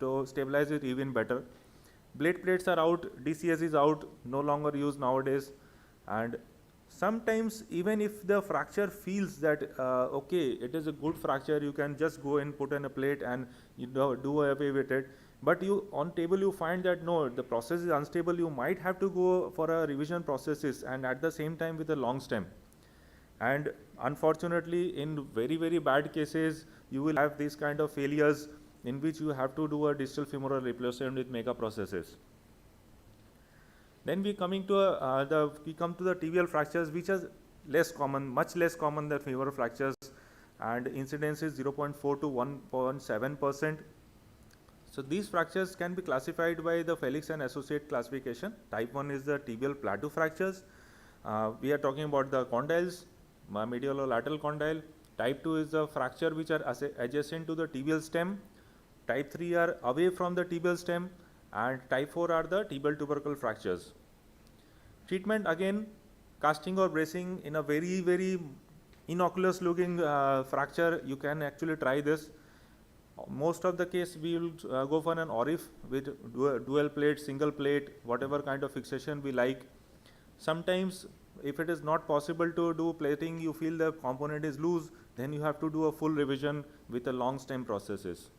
to stabilize it even better. Blade plates are out, DCS is out, no longer used nowadays. And sometimes even if the fracture feels that, okay, it is a good fracture, you can just go and put in a plate and you do away with it. But you on table you find that no, the process is unstable, you might have to go for a revision processes and at the same time with a long stem. And unfortunately, in very, very bad cases, you will have these kind of failures in which you have to do a distal femoral replacement with mega processes. Then we come to the tibial fractures, which are less common, much less common than femoral fractures, and incidence is 0.4 to 1.7%. So these fractures can be classified by the Felix and associate classification. Type 1 is the tibial plateau fractures. We are talking about the condyles, medial or lateral condyle. Type 2 is the fracture which are adjacent to the tibial stem. Type 3 are away from the tibial stem, and type 4 are the tibial tubercle fractures. Treatment, again, casting or bracing in a very, very innocuous looking fracture, you can actually try this. Most of the case we will go for an ORIF with dual plate, single plate, whatever kind of fixation we like. Sometimes if it is not possible to do plating, you feel the component is loose, then you have to do a full revision with a long stem processes.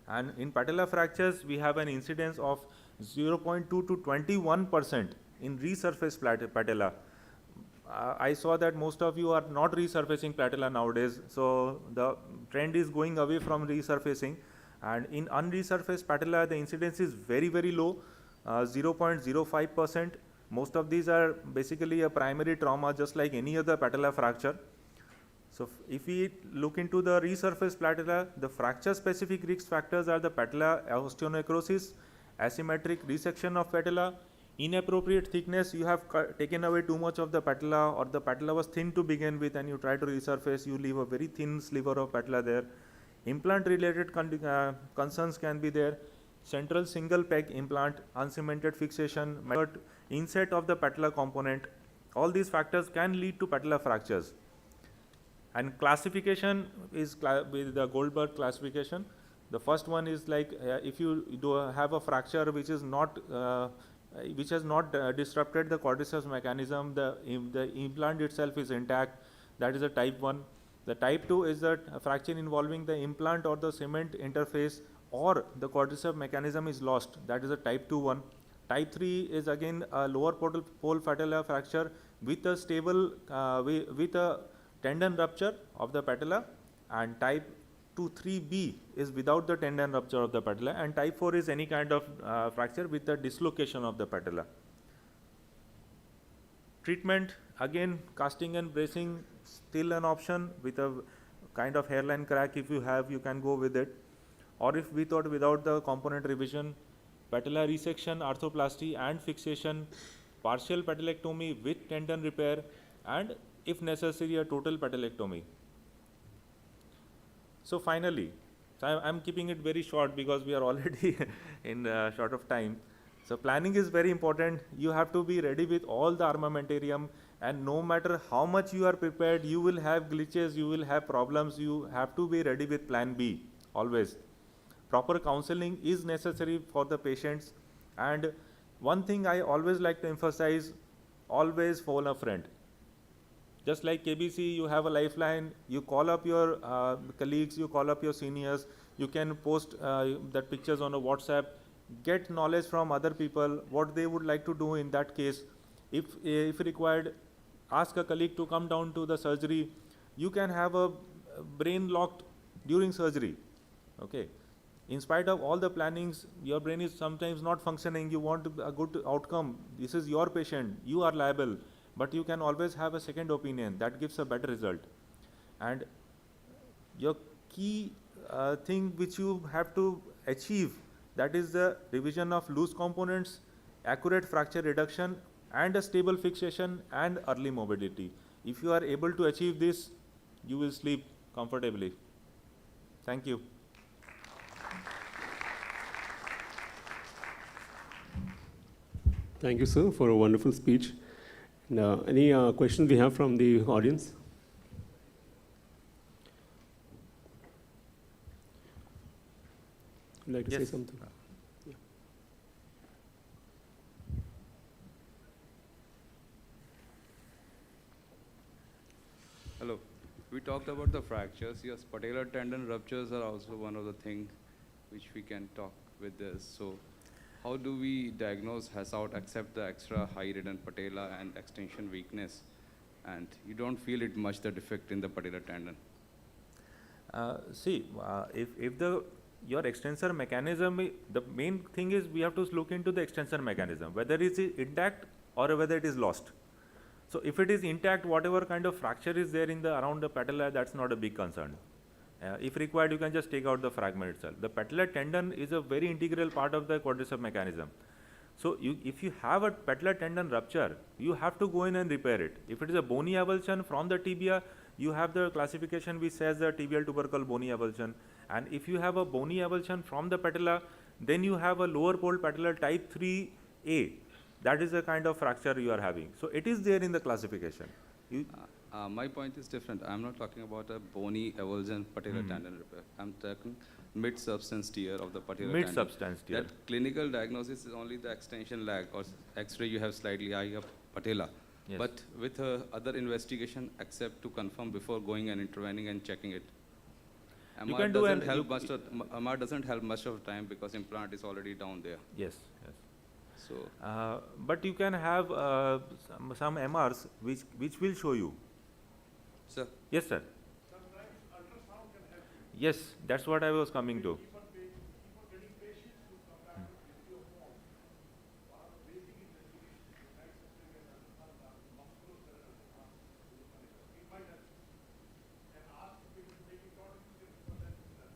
And in patella fractures, we have an incidence of 0.2 to 21% in resurfaced patella. I saw that most of you are not resurfacing patella nowadays, so the trend is going away from resurfacing. And in unresurfaced patella, the incidence is very, very low, 0.05%. Most of these are basically a primary trauma, just like any other patella fracture. So if we look into the resurfaced patella, the fracture-specific risk factors are the patella osteonecrosis, asymmetric resection of patella, inappropriate thickness, you have taken away too much of the patella, or the patella was thin to begin with and you try to resurface, you leave a very thin sliver of patella there. Implant-related concerns can be there. Central single peg implant, uncemented fixation, inset of the patella component, all these factors can lead to patella fractures. And classification is with the Goldberg classification. The first one is like if you do have a fracture which is not which has not disrupted the quadriceps mechanism, the implant itself is intact, that is a type 1. The type 2 is that a fracture involving the implant or the cement interface or the quadriceps mechanism is lost, that is a type 2-1. Type 3 is again a lower pole patella fracture with a stable with a tendon rupture of the patella, and type 3B is without the tendon rupture of the patella, and type 4 is any kind of fracture with the dislocation of the patella. Treatment, again, casting and bracing still an option. With a kind of hairline crack if you have, you can go with it. Or if without the component revision, patella resection, arthroplasty and fixation, partial patellectomy with tendon repair, and if necessary a total patellectomy. So finally, I'm keeping it very short because we are already in short of time. So planning is very important. You have to be ready with all the armamentarium, and no matter how much you are prepared, you will have glitches, you will have problems. You have to be ready with plan B always. Proper counseling is necessary for the patients. And one thing I always like to emphasize, always phone a friend. Just like KBC, you have a lifeline, you call up your colleagues, you call up your seniors, you can post that pictures on a WhatsApp, get knowledge from other people, what they would like to do in that case. If required, ask a colleague to come down to the surgery. You can have a brain locked during surgery, okay. In spite of all the plannings, your brain is sometimes not functioning, you want a good outcome, this is your patient, you are liable. But you can always have a second opinion that gives a better result. And your key thing which you have to achieve, that is the revision of loose components, accurate fracture reduction, and a stable fixation and early mobility. If you are able to achieve this, you will sleep comfortably. Thank you. Thank you, sir, for a wonderful speech. Any questions we have from the audience? Would you like to say Yes. something? Hello. We talked about the fractures. Yes, patellar tendon ruptures are also one of the things which we can talk with this. So, how do we diagnose Hasout except the extra high-ridden patella and extension weakness? And you don't feel it much, the defect in the patellar tendon. If your extensor mechanism, the main thing is we have to look into the extensor mechanism, whether it is intact or whether it is lost. So if it is intact, whatever kind of fracture is there in the around the patella, that's not a big concern. If required, you can just take out the fragment itself. The patellar tendon is a very integral part of the quadriceps mechanism. So if you have a patellar tendon rupture, you have to go in and repair it. If it is a bony avulsion from the tibia, you have the classification which says the tibial tubercle bony avulsion. And if you have a bony avulsion from the patella, then you have a lower pole patellar type 3A. That is the kind of fracture you are having. So it is there in the classification. My point is different. I'm not talking about a bony avulsion patellar tendon repair. I'm talking mid-substance tear of the patellar tendon. Mid-substance tear. That clinical diagnosis is only the extension lag or X-ray you have slightly high up patella. Yes. But with other investigation, except to confirm before going and intervening and checking it. MR doesn't help much. MR doesn't help much of time because implant is already down there. Yes, yes. So, but you can have some MRs which will show you. sir. Yes, sir. Sometimes ultrasound can help you. Yes, that's what I was coming to. Keep on getting patients to come back with your form. One of the basic investigations is night system and ultrasound, musculoskeletal ultrasound. We might have and ask the patient to take it on for that to be done.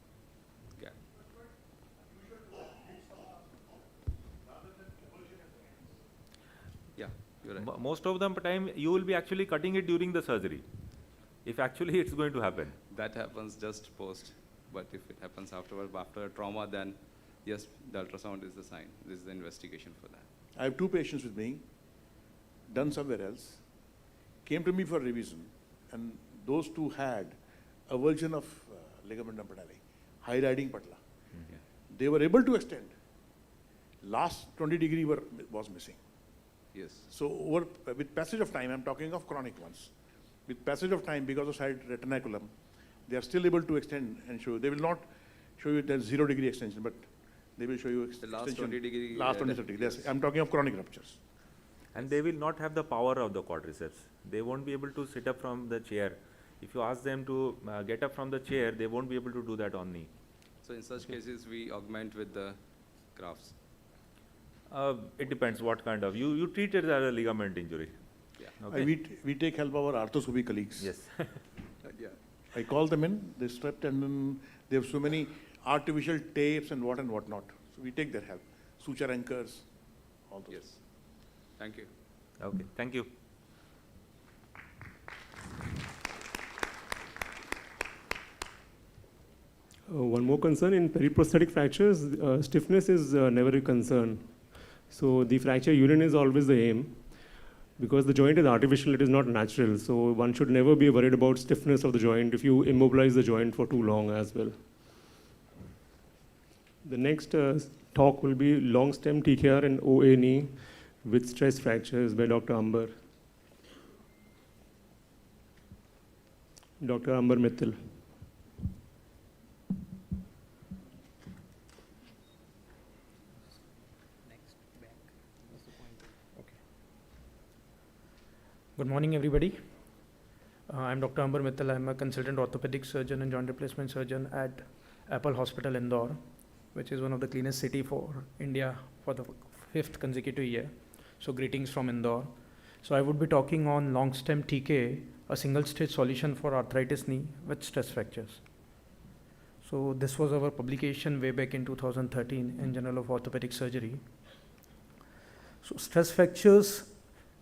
Yeah. That's quite unusual to mix up rather than conversion at the ends. Yeah, you're right. Most of the time, you will be actually cutting it during the surgery. If actually it's going to happen. That happens just post, but if it happens afterward, after a trauma, then yes, the ultrasound is the sign. This is the investigation for that. I have two patients with me, done somewhere else, came to me for revision, and those two had avulsion of ligamentum patellae, high riding patella. Yeah. They were able to extend. Last 20 degree was missing. Yes. So with passage of time, I'm talking of chronic ones. With passage of time, because of side retinaculum, they are still able to extend and show. They will not show you that 0 degree extension, but they will show you The extension. last 20 degree. Last 20 degree. Yes, I'm talking of chronic ruptures. And they will not have the power of the quadriceps. They won't be able to sit up from the chair. If you ask them to get up from the chair, they won't be able to do that on knee. So in such cases, we augment with the grafts. It depends what kind of. You treat it as a ligament injury. Yeah. Okay. We take help of our arthroscopy colleagues. Yes. Yeah. I call them in, they strep tendon, they have so many artificial tapes and what not. So we take their help. Suture anchors, all those. Yes. Thank you. Okay. Thank you. One more concern in periprosthetic fractures, stiffness is never a concern. So the fracture union is always the aim. Because the joint is artificial, it is not natural. So one should never be worried about stiffness of the joint if you immobilize the joint for too long as well. The next talk will be long stem TKR and OA knee with stress fractures by Dr. Amber. Dr. Amber Mittal. Good morning, everybody. I'm Dr. Amber Mittal. I'm a consultant orthopedic surgeon and joint replacement surgeon at Apple Hospital, Indore, which is one of the cleanest city for India for the 5th consecutive year. So greetings from Indore. So I would be talking on long stem TK, a single stage solution for arthritis knee with stress fractures. So this was our publication way back in 2013 in Journal of Orthopedic Surgery. So stress fractures,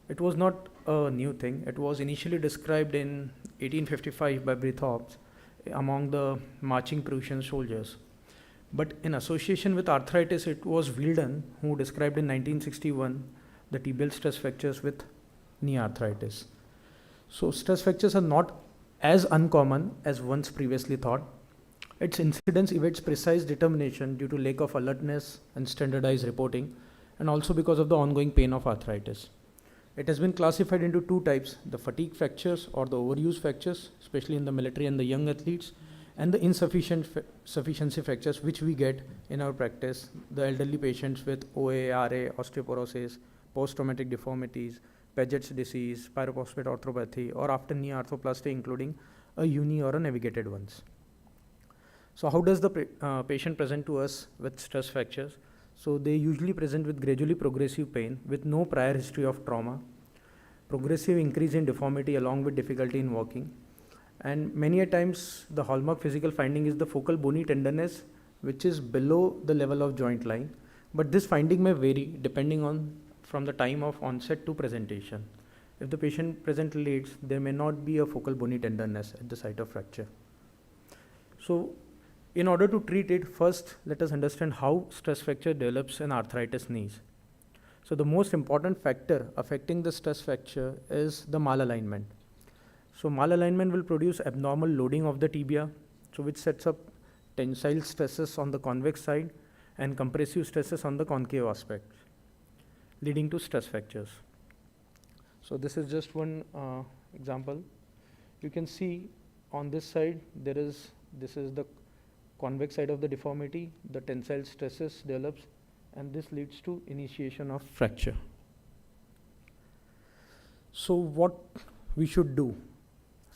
it was not a new thing. It was initially described in 1855 by Breithaupt among the marching Prussian soldiers. But in association with arthritis, it was Wilden who described in 1961 the tibial stress fractures with knee arthritis. So stress fractures are not as uncommon as once previously thought. Its incidence evades precise determination due to lack of alertness and standardized reporting, and also because of the ongoing pain of arthritis. It has been classified into two types: the fatigue fractures or the overuse fractures, especially in the military and the young athletes, and the sufficiency fractures, which we get in our practice, the elderly patients with OA, RA, osteoporosis, post-traumatic deformities, Paget's disease, pyrophosphate arthropathy, or after knee arthroplasty, including a uni or a navigated ones. So how does the patient present to us with stress fractures? So they usually present with gradually progressive pain with no prior history of trauma, progressive increase in deformity along with difficulty in walking, and many a times the hallmark physical finding is the focal bony tenderness, which is below the level of joint line, but this finding may vary depending on from the time of onset to presentation. If the patient presents late, there may not be a focal bony tenderness at the site of fracture. So in order to treat it, first let us understand how stress fracture develops in arthritis knees. So the most important factor affecting the stress fracture is the malalignment. So malalignment will produce abnormal loading of the tibia, so which sets up tensile stresses on the convex side and compressive stresses on the concave aspect, leading to stress fractures. So this is just one example. You can see on this side this is the convex side of the deformity, the tensile stresses develops, and this leads to initiation of fracture. So what we should do?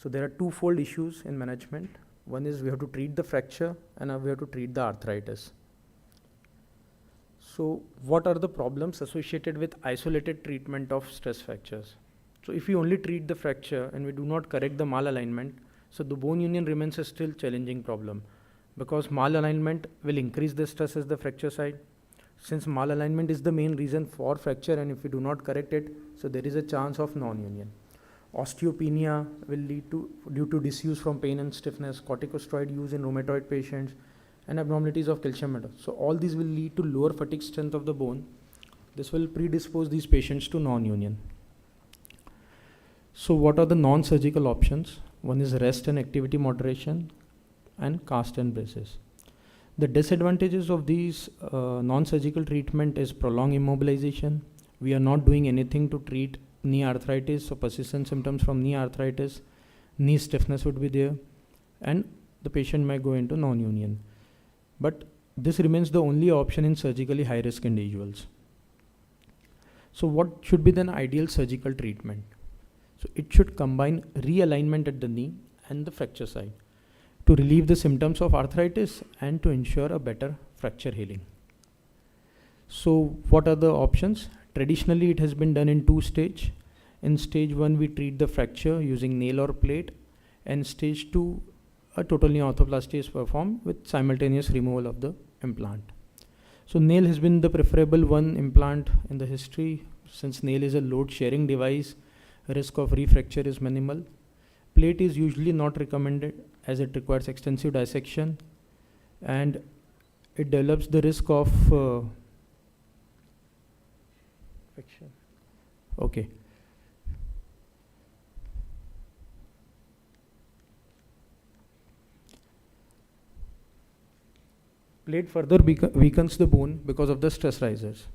So there are twofold issues in management. One is we have to treat the fracture, and we have to treat the arthritis. So what are the problems associated with isolated treatment of stress fractures? So if we only treat the fracture and we do not correct the malalignment, so the bone union remains a still challenging problem, because malalignment will increase the stress at the fracture side. Since malalignment is the main reason for fracture, and if we do not correct it, so there is a chance of non-union. Osteopenia will lead to, due to disuse from pain and stiffness, corticosteroid use in rheumatoid patients, and abnormalities of calcium metal. So all these will lead to lower fatigue strength of the bone. This will predispose these patients to non-union. So what are the non-surgical options? One is rest and activity moderation and cast and braces. The disadvantages of these non-surgical treatment is prolonged immobilization. We are not doing anything to treat knee arthritis, so persistent symptoms from knee arthritis, knee stiffness would be there, and the patient might go into non-union. But this remains the only option in surgically high-risk individuals. So what should be then ideal surgical treatment? So it should combine realignment at the knee and the fracture side to relieve the symptoms of arthritis and to ensure a better fracture healing. So what are the options? Traditionally, it has been done in two stages. In stage 1, we treat the fracture using nail or plate, and stage 2, a total knee arthroplasty is performed with simultaneous removal of the implant. So nail has been the preferable one implant in the history, since nail is a load sharing device, risk of refracture is minimal. Plate is usually not recommended as it requires extensive dissection, and it develops the risk of fracture. Okay. Plate further weakens the bone because of the stress risers.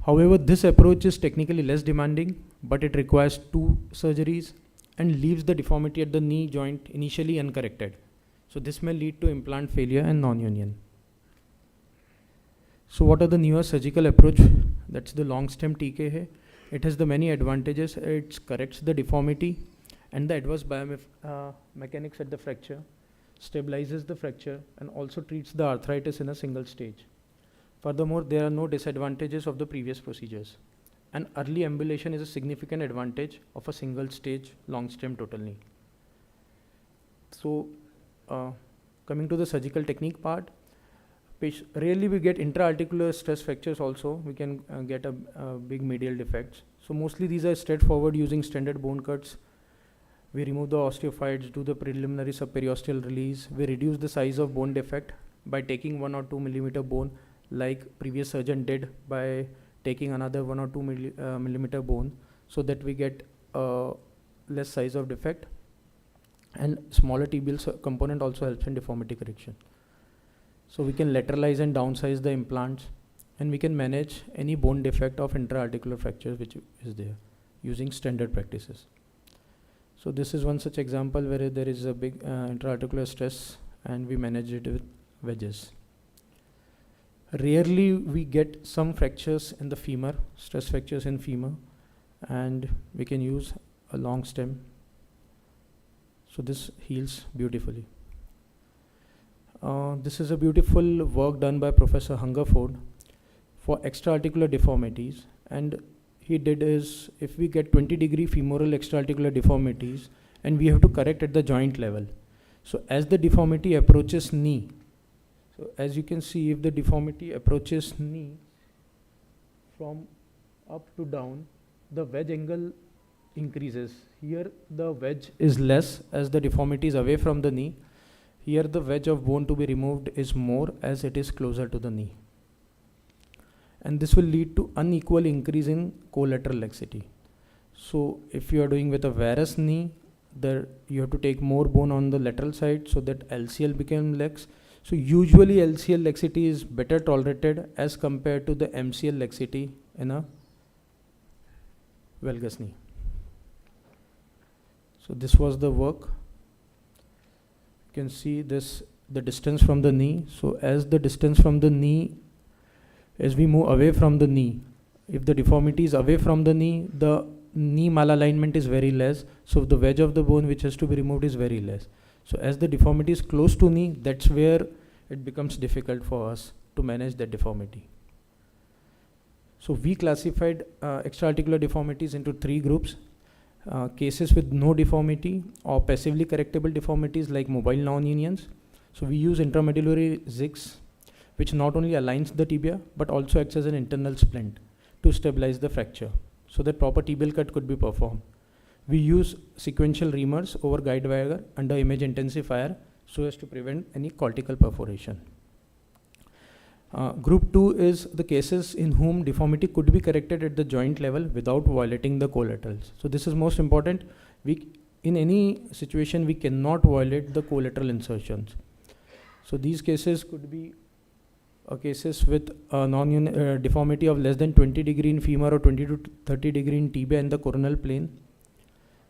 However, this approach is technically less demanding, but it requires 2 surgeries and leaves the deformity at the knee joint initially uncorrected. So this may lead to implant failure and non-union. So what are the newer surgical approach? That's the long stem TK hai. It has the many advantages. It corrects the deformity and the adverse biomechanics at the fracture, stabilizes the fracture, and also treats the arthritis in a single stage. Furthermore, there are no disadvantages of the previous procedures. And early ambulation is a significant advantage of a single stage long stem total knee. So coming to the surgical technique part, rarely we get intra-articular stress fractures also. We can get a big medial defects. So mostly these are straightforward using standard bone cuts. We remove the osteophytes, do the preliminary subperiosteal release. We reduce the size of bone defect by taking 1 or 2 millimeter bone, like previous surgeon did by taking another 1 or 2 millimeter bone, so that we get less size of defect. and smaller tibial component also helps in deformity correction. So we can lateralize and downsize the implants, and we can manage any bone defect of intra-articular fractures which is there using standard practices. So this is one such example where there is a big intra-articular stress and we manage it with wedges. Rarely we get some fractures in the femur, stress fractures in femur, and we can use a long stem. So this heals beautifully. This is a beautiful work done by Professor Hungerford for extra-articular deformities, and he did is, if we get 20-degree femoral extra-articular deformities and we have to correct at the joint level. So as the deformity approaches knee, so as you can see, if the deformity approaches knee from up to down, the wedge angle increases. Here the wedge is less as the deformity is away from the knee. Here the wedge of bone to be removed is more as it is closer to the knee. And this will lead to unequal increase in collateral laxity. So if you are doing with a varus knee, you have to take more bone on the lateral side so that LCL becomes lax. So usually LCL laxity is better tolerated as compared to the MCL laxity in a valgus knee. So this was the work. You can see this, the distance from the knee. So as the distance from the knee, as we move away from the knee, if the deformity is away from the knee malalignment is very less. So the wedge of the bone which has to be removed is very less. So as the deformity is close to knee, that's where it becomes difficult for us to manage that deformity. So we classified extra-articular deformities into 3 groups. Cases with no deformity or passively correctable deformities like mobile non-unions. So we use intramedullary zigs, which not only aligns the tibia but also acts as an internal splint to stabilize the fracture so that proper tibial cut could be performed. We use sequential reamers over guide wire under image intensifier so as to prevent any cortical perforation. Group 2 is the cases in whom deformity could be corrected at the joint level without violating the collaterals. So this is most important. In any situation, we cannot violate the collateral insertions. So these cases could be cases with deformity of less than 20 degree in femur or 20 to 30 degree in tibia in the coronal plane.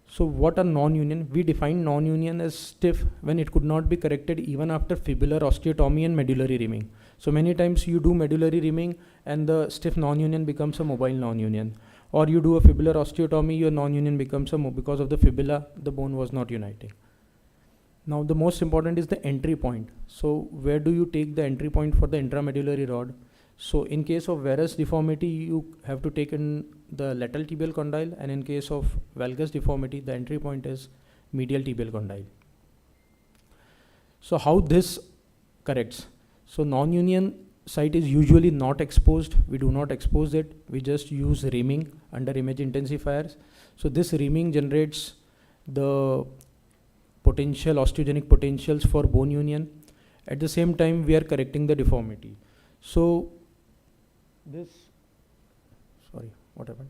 So what are non-union? We define non-union as stiff when it could not be corrected even after fibular osteotomy and medullary reaming. So many times you do medullary reaming and the stiff non-union becomes a mobile non-union. Or you do a fibular osteotomy, your non-union becomes because of the fibula, the bone was not uniting. Now the most important is the entry point. So where do you take the entry point for the intramedullary rod? So in case of varus deformity, you have to take in the lateral tibial condyle, and in case of valgus deformity, the entry point is medial tibial condyle. So how this corrects? So non-union site is usually not exposed. We do not expose it. We just use reaming under image intensifiers. So this reaming generates the osteogenic potentials for bone union. At the same time, we are correcting the deformity. So what happened?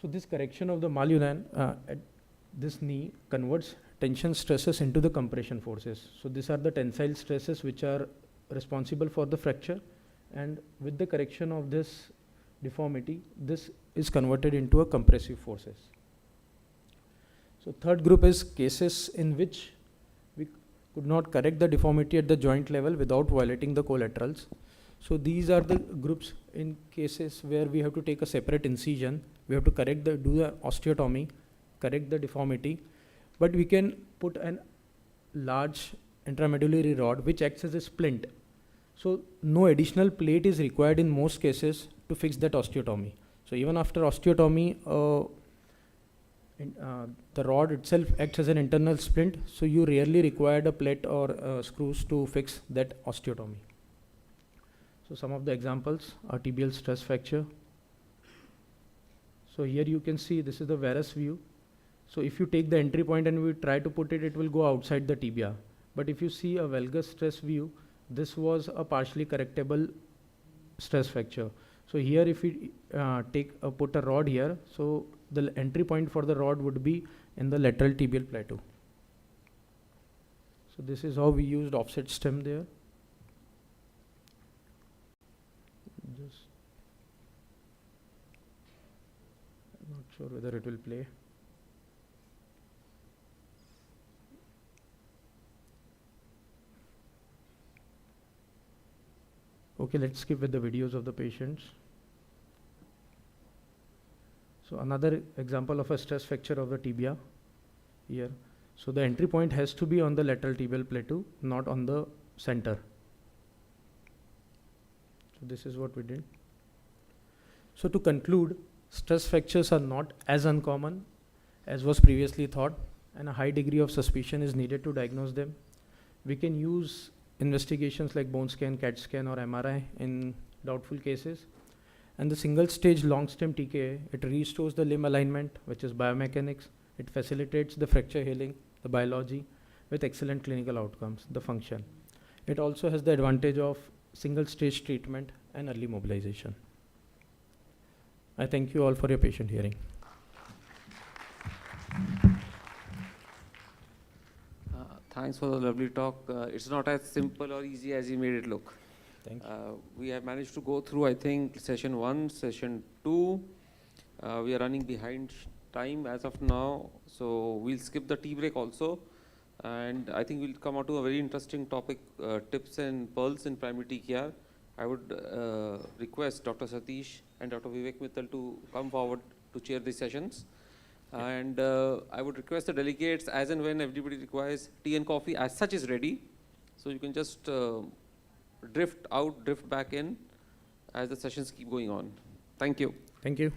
So this correction of the malunion at this knee converts tension stresses into the compression forces. So these are the tensile stresses which are responsible for the fracture, and with the correction of this deformity, this is converted into a compressive forces. So third group is cases in which we could not correct the deformity at the joint level without violating the collaterals. So these are the groups in cases where we have to take a separate incision, we have to do the osteotomy, correct the deformity, but we can put a large intramedullary rod which acts as a splint. So no additional plate is required in most cases to fix that osteotomy. So even after osteotomy, the rod itself acts as an internal splint, so you rarely required a plate or screws to fix that osteotomy. So some of the examples are tibial stress fracture. So here you can see this is the varus view. So if you take the entry point and we try to put it, it will go outside the tibia. But if you see a valgus stress view, this was a partially correctable stress fracture. So here if we put a rod here, so the entry point for the rod would be in the lateral tibial plateau. So this is how we used offset stem there. Just I'm not sure whether it will play. Okay, let's skip with the videos of the patients. So another example of a stress fracture of the tibia here. So the entry point has to be on the lateral tibial plateau, not on the center. So this is what we did. So to conclude, stress fractures are not as uncommon as was previously thought, and a high degree of suspicion is needed to diagnose them. We can use investigations like bone scan, CAT scan or MRI in doubtful cases. And the single stage long stem TKA, it restores the limb alignment, which is biomechanics. It facilitates the fracture healing, the biology, with excellent clinical outcomes, the function. It also has the advantage of single stage treatment and early mobilization. I thank you all for your patient hearing. Thanks for the lovely talk. It's not as simple or easy as you made it look. Thank you. We have managed to go through, I think, session 1, session 2. We are running behind time as of now, so we'll skip the tea break also. And I think we'll come out to a very interesting topic, tips and pearls in primary TKR. I would request Dr. Satish and Dr. Vivek Mittal to come forward to chair these sessions. And I would request the delegates, as and when everybody requires, tea and coffee as such is ready. So you can just drift out, drift back in as the sessions keep going on. Thank you. Thank you.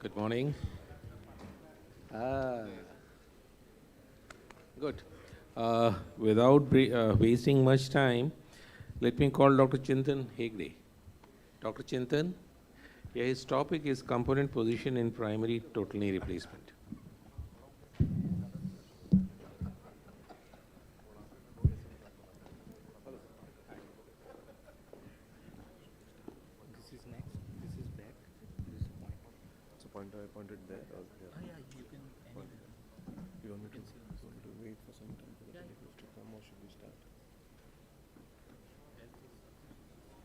Good morning. Good. Without wasting much time, let me call Dr. Chintan Hegde. Dr. Chintan, yeah, his topic is component position in primary total knee replacement. Pointer I pointed there or here? Yeah, you can anywhere. You want me to wait for some time for the delegates to come or should we start?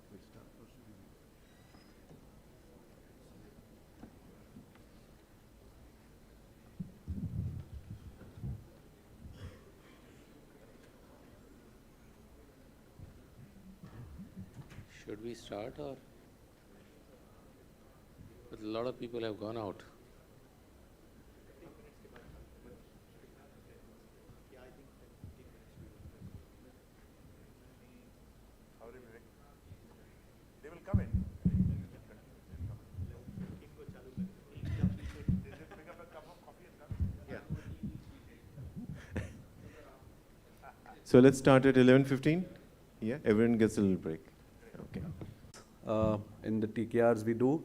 We start or should we wait? Should we start or? But a lot of people have gone out. They will come in. So let's start at 11:15. Yeah, everyone gets a little break. Okay. In the TKRs we do.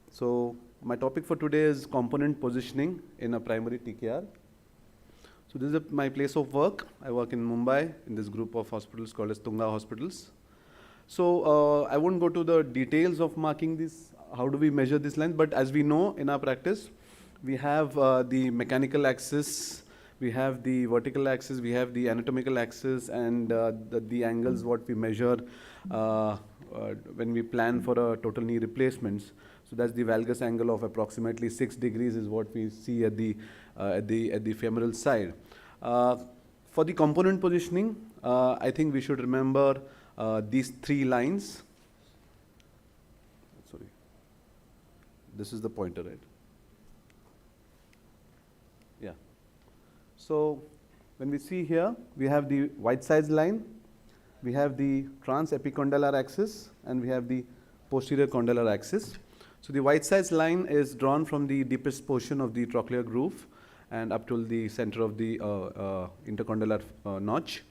So my topic for today is component positioning in a primary TKR. So this is my place of work. I work in Mumbai in this group of hospitals called as Tunga Hospitals. So I won't go to the details of marking this, how do we measure this length, but as we know in our practice, we have the mechanical axis, we have the vertical axis, we have the anatomical axis, and the angles what we measure when we plan for a total knee replacements. So that's the valgus angle of approximately 6 degrees is what we see at the femoral side. For the component positioning, I think we should remember these 3 lines. Sorry, this is the pointer, right? Yeah. So when we see here, we have the Whiteside's line, we have the transepicondylar axis, and we have the posterior condylar axis. So the Whiteside's line is drawn from the deepest portion of the trochlear groove and up till the center of the intercondylar notch.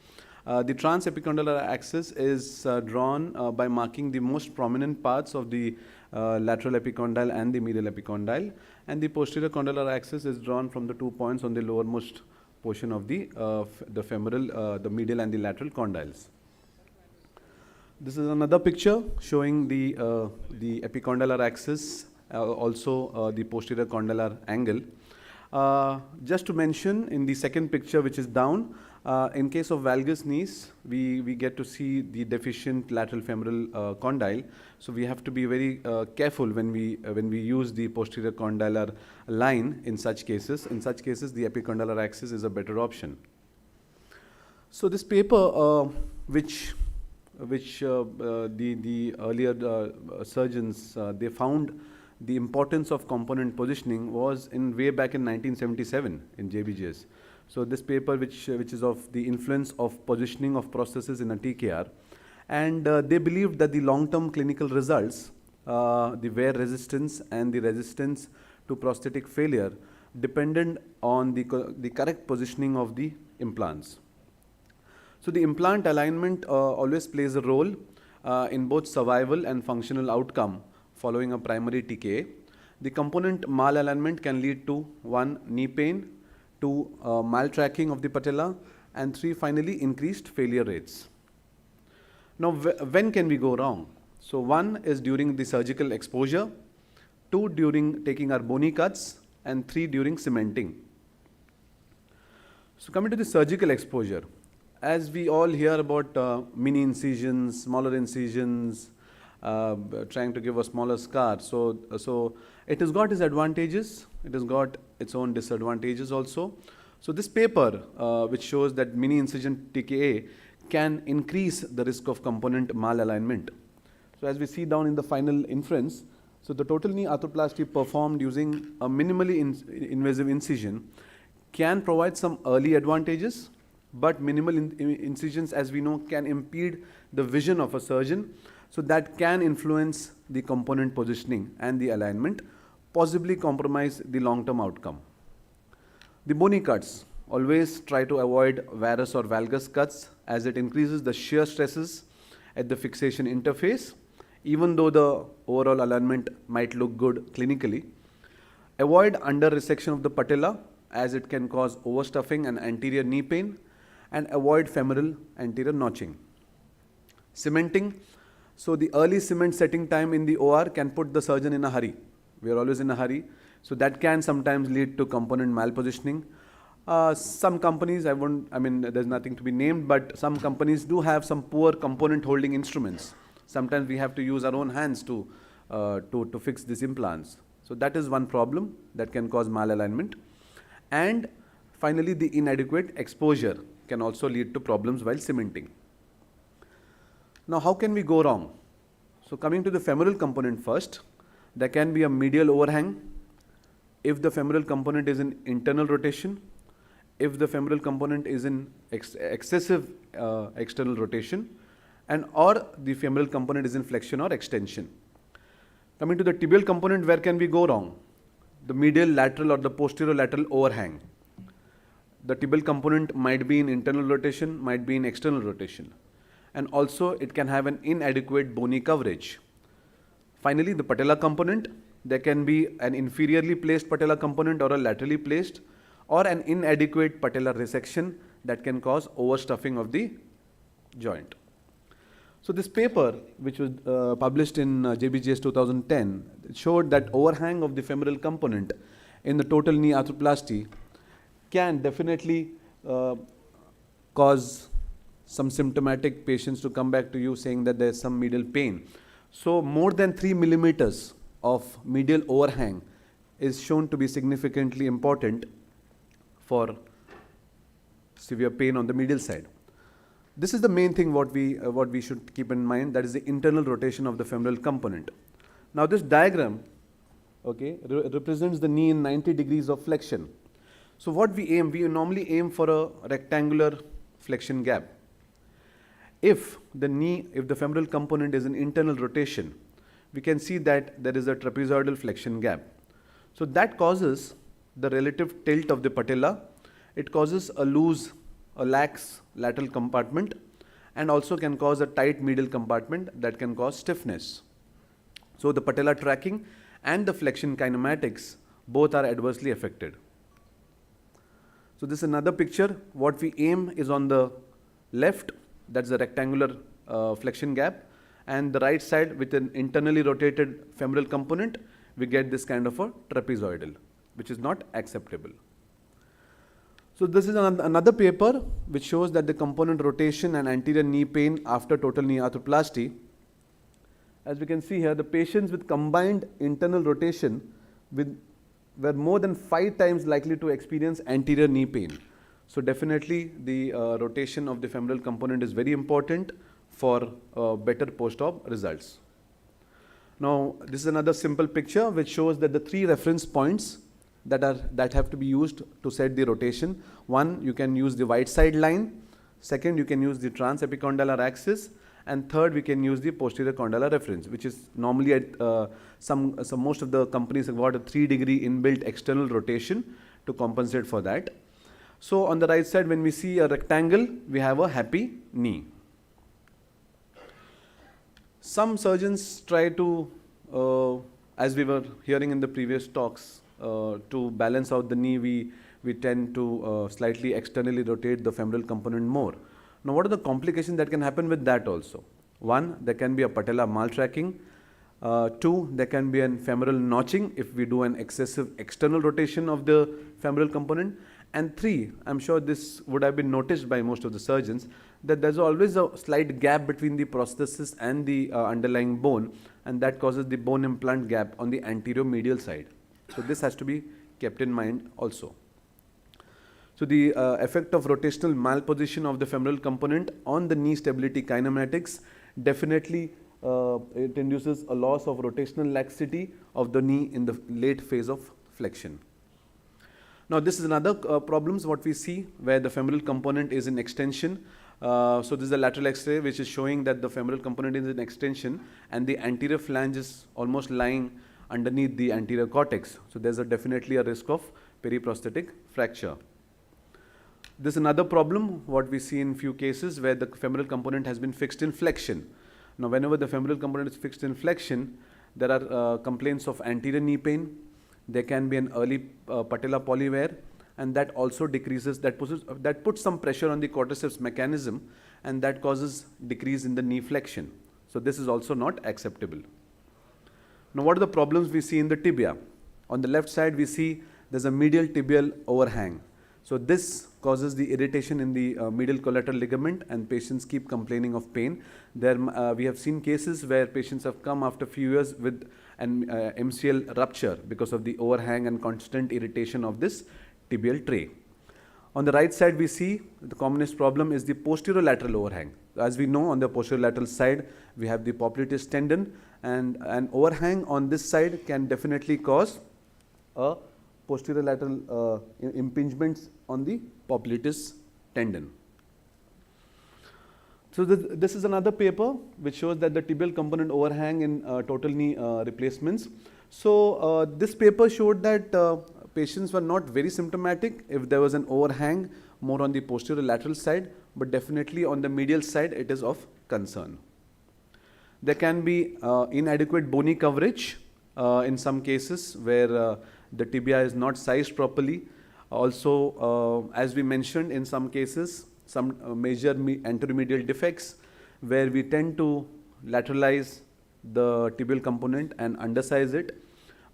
The transepicondylar axis is drawn by marking the most prominent parts of the lateral epicondyle and the medial epicondyle, and the posterior condylar axis is drawn from the 2 points on the lowermost portion of the femoral, the medial and the lateral condyles. This is another picture showing the epicondylar axis, also the posterior condylar angle. Just to mention, in the second picture, which is down, in case of valgus knees, we get to see the deficient lateral femoral condyle. So we have to be very careful when we use the posterior condylar line in such cases. In such cases, the epicondylar axis is a better option. So this paper, which the earlier surgeons they found the importance of component positioning was in way back in 1977 in JBJS. So this paper, which is of the influence of positioning of processes in a TKR, and they believed that the long-term clinical results, the wear resistance and the resistance to prosthetic failure, depended on the correct positioning of the implants. So the implant alignment always plays a role in both survival and functional outcome following a primary TKA. The component malalignment can lead to 1, knee pain, 2, maltracking of the patella, and 3, finally, increased failure rates. Now, when can we go wrong? So 1 is during the surgical exposure, 2 during taking our bony cuts, and 3 during cementing. So coming to the surgical exposure, as we all hear about mini incisions, smaller incisions, trying to give a smaller scar. So it has got its advantages, it has got its own disadvantages also. So this paper, which shows that mini incision TKA can increase the risk of component malalignment. So as we see down in the final inference, so the total knee arthroplasty performed using a minimally invasive incision can provide some early advantages, but minimal incisions, as we know, can impede the vision of a surgeon. So that can influence the component positioning and the alignment, possibly compromise the long-term outcome. The bony cuts, always try to avoid varus or valgus cuts, as it increases the shear stresses at the fixation interface, even though the overall alignment might look good clinically. Avoid under resection of the patella, as it can cause overstuffing and anterior knee pain, and avoid femoral anterior notching. Cementing. So the early cement setting time in the OR can put the surgeon in a hurry. We are always in a hurry. So that can sometimes lead to component malpositioning. Some companies, there's nothing to be named, but some companies do have some poor component holding instruments. Sometimes we have to use our own hands to fix these implants. So that is one problem that can cause malalignment. And finally, the inadequate exposure can also lead to problems while cementing. Now, how can we go wrong? So coming to the femoral component first, there can be a medial overhang if the femoral component is in internal rotation, if the femoral component is in excessive external rotation, and or the femoral component is in flexion or extension. Coming to the tibial component, where can we go wrong? The medial lateral or the posterior lateral overhang. The tibial component might be in internal rotation, might be in external rotation. And also it can have an inadequate bony coverage. Finally, the patella component, there can be an inferiorly placed patella component or a laterally placed, or an inadequate patellar resection that can cause overstuffing of the joint. So this paper, which was published in JBJS 2010, showed that overhang of the femoral component in the total knee arthroplasty can definitely cause some symptomatic patients to come back to you saying that there's some medial pain. So more than 3 millimeters of medial overhang is shown to be significantly important for severe pain on the medial side. This is the main thing what we should keep in mind, that is the internal rotation of the femoral component. Now this diagram, okay, represents the knee in 90 degrees of flexion. So what we normally aim for a rectangular flexion gap. If the femoral component is in internal rotation, we can see that there is a trapezoidal flexion gap. So that causes the relative tilt of the patella. It causes a lax lateral compartment, and also can cause a tight medial compartment that can cause stiffness. So the patella tracking and the flexion kinematics both are adversely affected. So this is another picture. What we aim is on the left, that's the rectangular flexion gap, and the right side with an internally rotated femoral component, we get this kind of a trapezoidal, which is not acceptable. So this is another paper which shows that the component rotation and anterior knee pain after total knee arthroplasty. As we can see here, the patients with combined internal rotation were more than 5 times likely to experience anterior knee pain. So definitely the rotation of the femoral component is very important for better post-op results. Now this is another simple picture which shows that the 3 reference points that have to be used to set the rotation. One, you can use the white side line. Second, you can use the transepicondylar axis. And third, we can use the posterior condylar reference, which is normally at most of the companies have got a 3-degree inbuilt external rotation to compensate for that. So on the right side, when we see a rectangle, we have a happy knee. Some surgeons try to, as we were hearing in the previous talks, to balance out the knee, we tend to slightly externally rotate the femoral component more. Now, what are the complications that can happen with that also? 1, there can be a patella maltracking. 2, there can be an femoral notching if we do an excessive external rotation of the femoral component. And 3, I'm sure this would have been noticed by most of the surgeons, that there's always a slight gap between the prosthesis and the underlying bone, and that causes the bone implant gap on the anterior medial side. So this has to be kept in mind also. So the effect of rotational malposition of the femoral component on the knee stability kinematics, definitely it induces a loss of rotational laxity of the knee in the late phase of flexion. Now this is another problems what we see where the femoral component is in extension. So this is a lateral X-ray which is showing that the femoral component is in extension and the anterior flange is almost lying underneath the anterior cortex. So there's definitely a risk of periprosthetic fracture. This is another problem what we see in few cases where the femoral component has been fixed in flexion. Now whenever the femoral component is fixed in flexion, there are complaints of anterior knee pain. There can be an early patella polywear, and that also decreases, that puts some pressure on the quadriceps mechanism, and that causes decrease in the knee flexion. So this is also not acceptable. Now what are the problems we see in the tibia? On the left side we see there's a medial tibial overhang. So this causes the irritation in the medial collateral ligament, and patients keep complaining of pain. We have seen cases where patients have come after a few years with an MCL rupture because of the overhang and constant irritation of this tibial tray. On the right side we see the commonest problem is the posterior lateral overhang. As we know, on the posterior lateral side we have the popliteus tendon, and an overhang on this side can definitely cause a posterior lateral impingements on the popliteus tendon. So this is another paper which shows that the tibial component overhang in total knee replacements. So this paper showed that patients were not very symptomatic if there was an overhang more on the posterior lateral side, but definitely on the medial side it is of concern. There can be inadequate bony coverage in some cases where the tibia is not sized properly. Also, as we mentioned, in some cases, some major anteromedial defects where we tend to lateralize the tibial component and undersize it.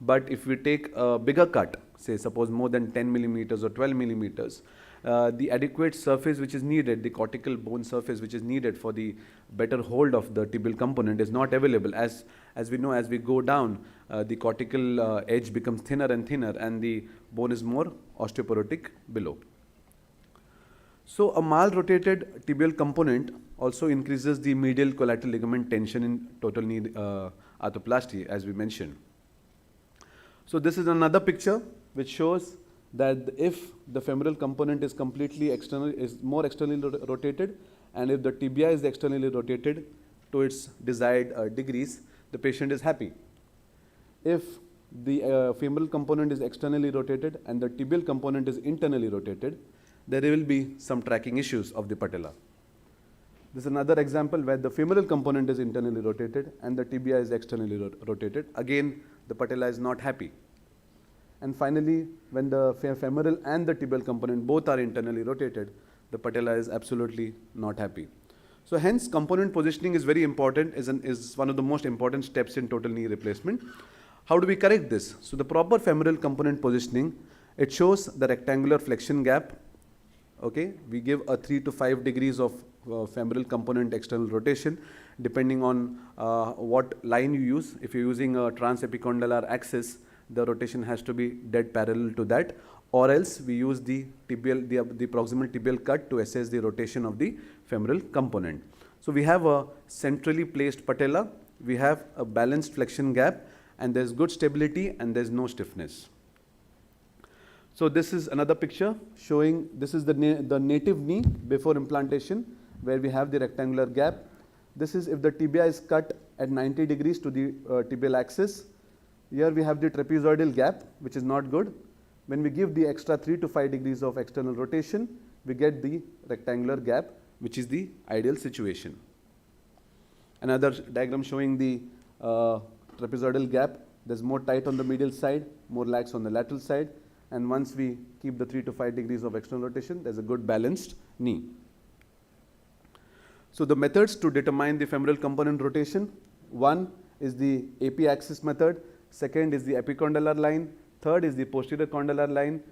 But if we take a bigger cut, say suppose more than 10 millimeters or 12 millimeters, the adequate surface which is needed, the cortical bone surface which is needed for the better hold of the tibial component is not available. As we know, as we go down, the cortical edge becomes thinner and thinner, and the bone is more osteoporotic below. So a mal-rotated tibial component also increases the medial collateral ligament tension in total knee arthroplasty, as we mentioned. So this is another picture which shows that if the femoral component is more externally rotated, and if the tibia is externally rotated to its desired degrees, the patient is happy. If the femoral component is externally rotated and the tibial component is internally rotated, there will be some tracking issues of the patella. This is another example where the femoral component is internally rotated and the tibia is externally rotated. Again, the patella is not happy. And finally, when the femoral and the tibial component both are internally rotated, the patella is absolutely not happy. So hence, component positioning is very important, is one of the most important steps in total knee replacement. How do we correct this? So the proper femoral component positioning, it shows the rectangular flexion gap. Okay, we give a 3 to 5 degrees of femoral component external rotation, depending on what line you use. If you're using a transepicondylar axis, the rotation has to be dead parallel to that, or else we use the proximal tibial cut to assess the rotation of the femoral component. So we have a centrally placed patella, we have a balanced flexion gap, and there's good stability and there's no stiffness. So this is another picture showing, this is the native knee before implantation, where we have the rectangular gap. This is if the tibia is cut at 90 degrees to the tibial axis. Here we have the trapezoidal gap, which is not good. When we give the extra 3 to 5 degrees of external rotation, we get the rectangular gap, which is the ideal situation. Another diagram showing the trapezoidal gap. There's more tight on the medial side, more lax on the lateral side. And once we keep the 3 to 5 degrees of external rotation, there's a good balanced knee. So the methods to determine the femoral component rotation, one is the AP axis method, second is the epicondylar line, third is the posterior condylar line,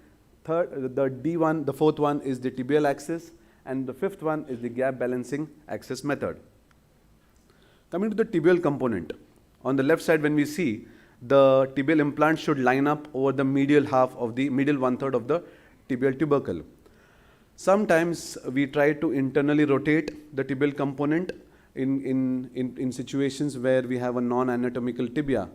the fourth one is the tibial axis, and the fifth one is the gap balancing axis method. Coming to the tibial component, on the left side when we see, the tibial implant should line up over the medial half of the medial 1/3 of the tibial tubercle. Sometimes we try to internally rotate the tibial component in situations where we have a non-anatomical tibia.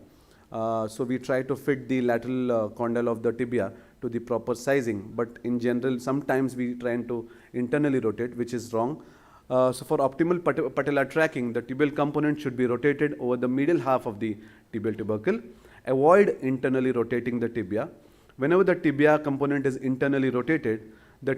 So we try to fit the lateral condyle of the tibia to the proper sizing, but in general, sometimes we try to internally rotate, which is wrong. So for optimal patellar tracking, the tibial component should be rotated over the medial half of the tibial tubercle. Avoid internally rotating the tibia. Whenever the tibia component is internally rotated, the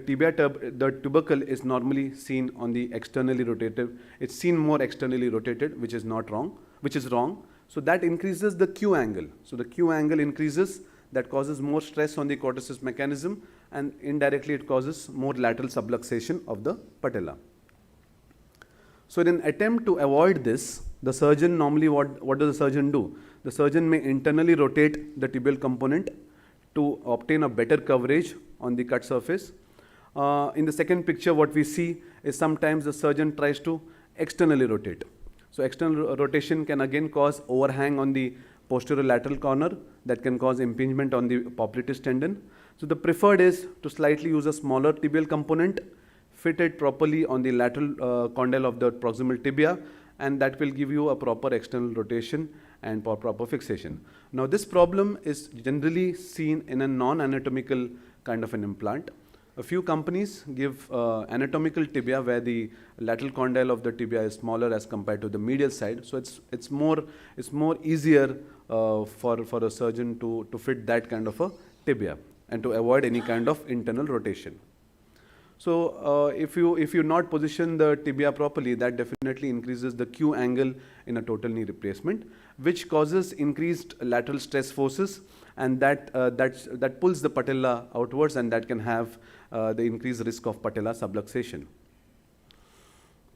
tubercle is normally seen on the externally rotated. It's seen more externally rotated, which is wrong. So that increases the Q angle. So the Q angle increases, that causes more stress on the cortices mechanism, and indirectly it causes more lateral subluxation of the patella. So in an attempt to avoid this, the surgeon normally, what does the surgeon do? The surgeon may internally rotate the tibial component to obtain a better coverage on the cut surface. In the second picture, what we see is sometimes the surgeon tries to externally rotate. So external rotation can again cause overhang on the posterior lateral corner that can cause impingement on the popliteus tendon. So the preferred is to slightly use a smaller tibial component, fit it properly on the lateral condyle of the proximal tibia, and that will give you a proper external rotation and proper fixation. Now this problem is generally seen in a non-anatomical kind of an implant. A few companies give anatomical tibia where the lateral condyle of the tibia is smaller as compared to the medial side. So it's more easier for a surgeon to fit that kind of a tibia and to avoid any kind of internal rotation. So if you not position the tibia properly, that definitely increases the Q angle in a total knee replacement, which causes increased lateral stress forces, and that pulls the patella outwards, and that can have the increased risk of patella subluxation.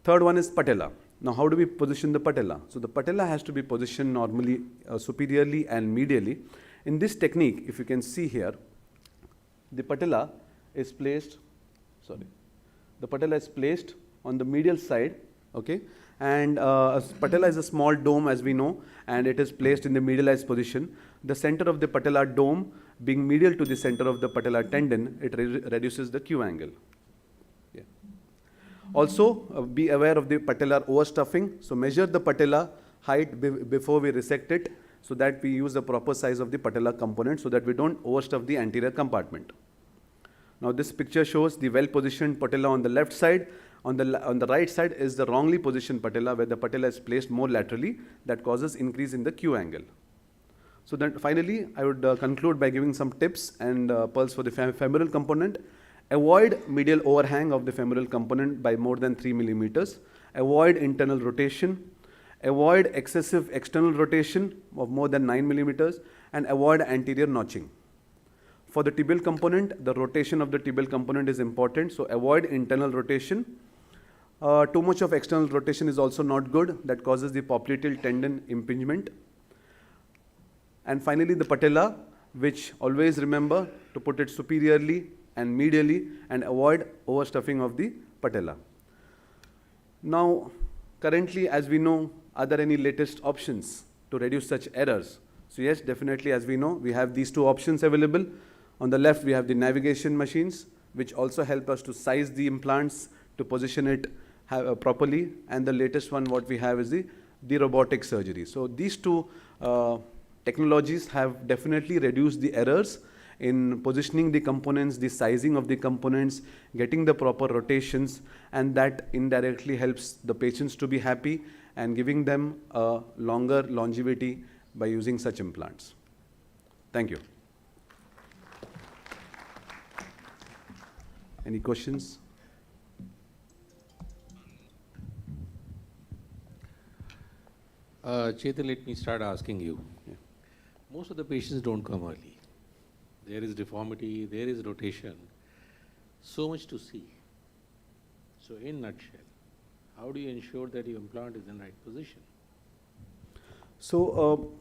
Third one is patella. Now how do we position the patella? So the patella has to be positioned normally superiorly and medially. In this technique, if you can see here, the patella is placed on the medial side, okay? And patella is a small dome, as we know, and it is placed in the medialized position. The center of the patellar dome being medial to the center of the patellar tendon, it reduces the Q angle. Yeah. Also, be aware of the patellar overstuffing. So measure the patella height before we resect it, so that we use the proper size of the patellar component, so that we don't overstuff the anterior compartment. Now this picture shows the well-positioned patella on the left side. On the right side is the wrongly positioned patella, where the patella is placed more laterally, that causes increase in the Q angle. So then finally, I would conclude by giving some tips and pearls for the femoral component. Avoid medial overhang of the femoral component by more than 3 millimeters. Avoid internal rotation. Avoid excessive external rotation of more than 9 millimeters, and avoid anterior notching. For the tibial component, the rotation of the tibial component is important, so avoid internal rotation. Too much of external rotation is also not good. That causes the popliteal tendon impingement. And finally, the patella, which always remember to put it superiorly and medially and avoid overstuffing of the patella. Now, currently, as we know, are there any latest options to reduce such errors? So yes, definitely, as we know, we have these two options available. On the left, we have the navigation machines, which also help us to size the implants, to position it properly. And the latest one, what we have is the robotic surgery. So these two technologies have definitely reduced the errors in positioning the components, the sizing of the components, getting the proper rotations, and that indirectly helps the patients to be happy and giving them a longer longevity by using such implants. Thank you. Any questions? Chetan, let me start asking you. Yeah. Most of the patients don't come early. There is deformity, there is rotation, so much to see. So in a nutshell, how do you ensure that your implant is in the right position? So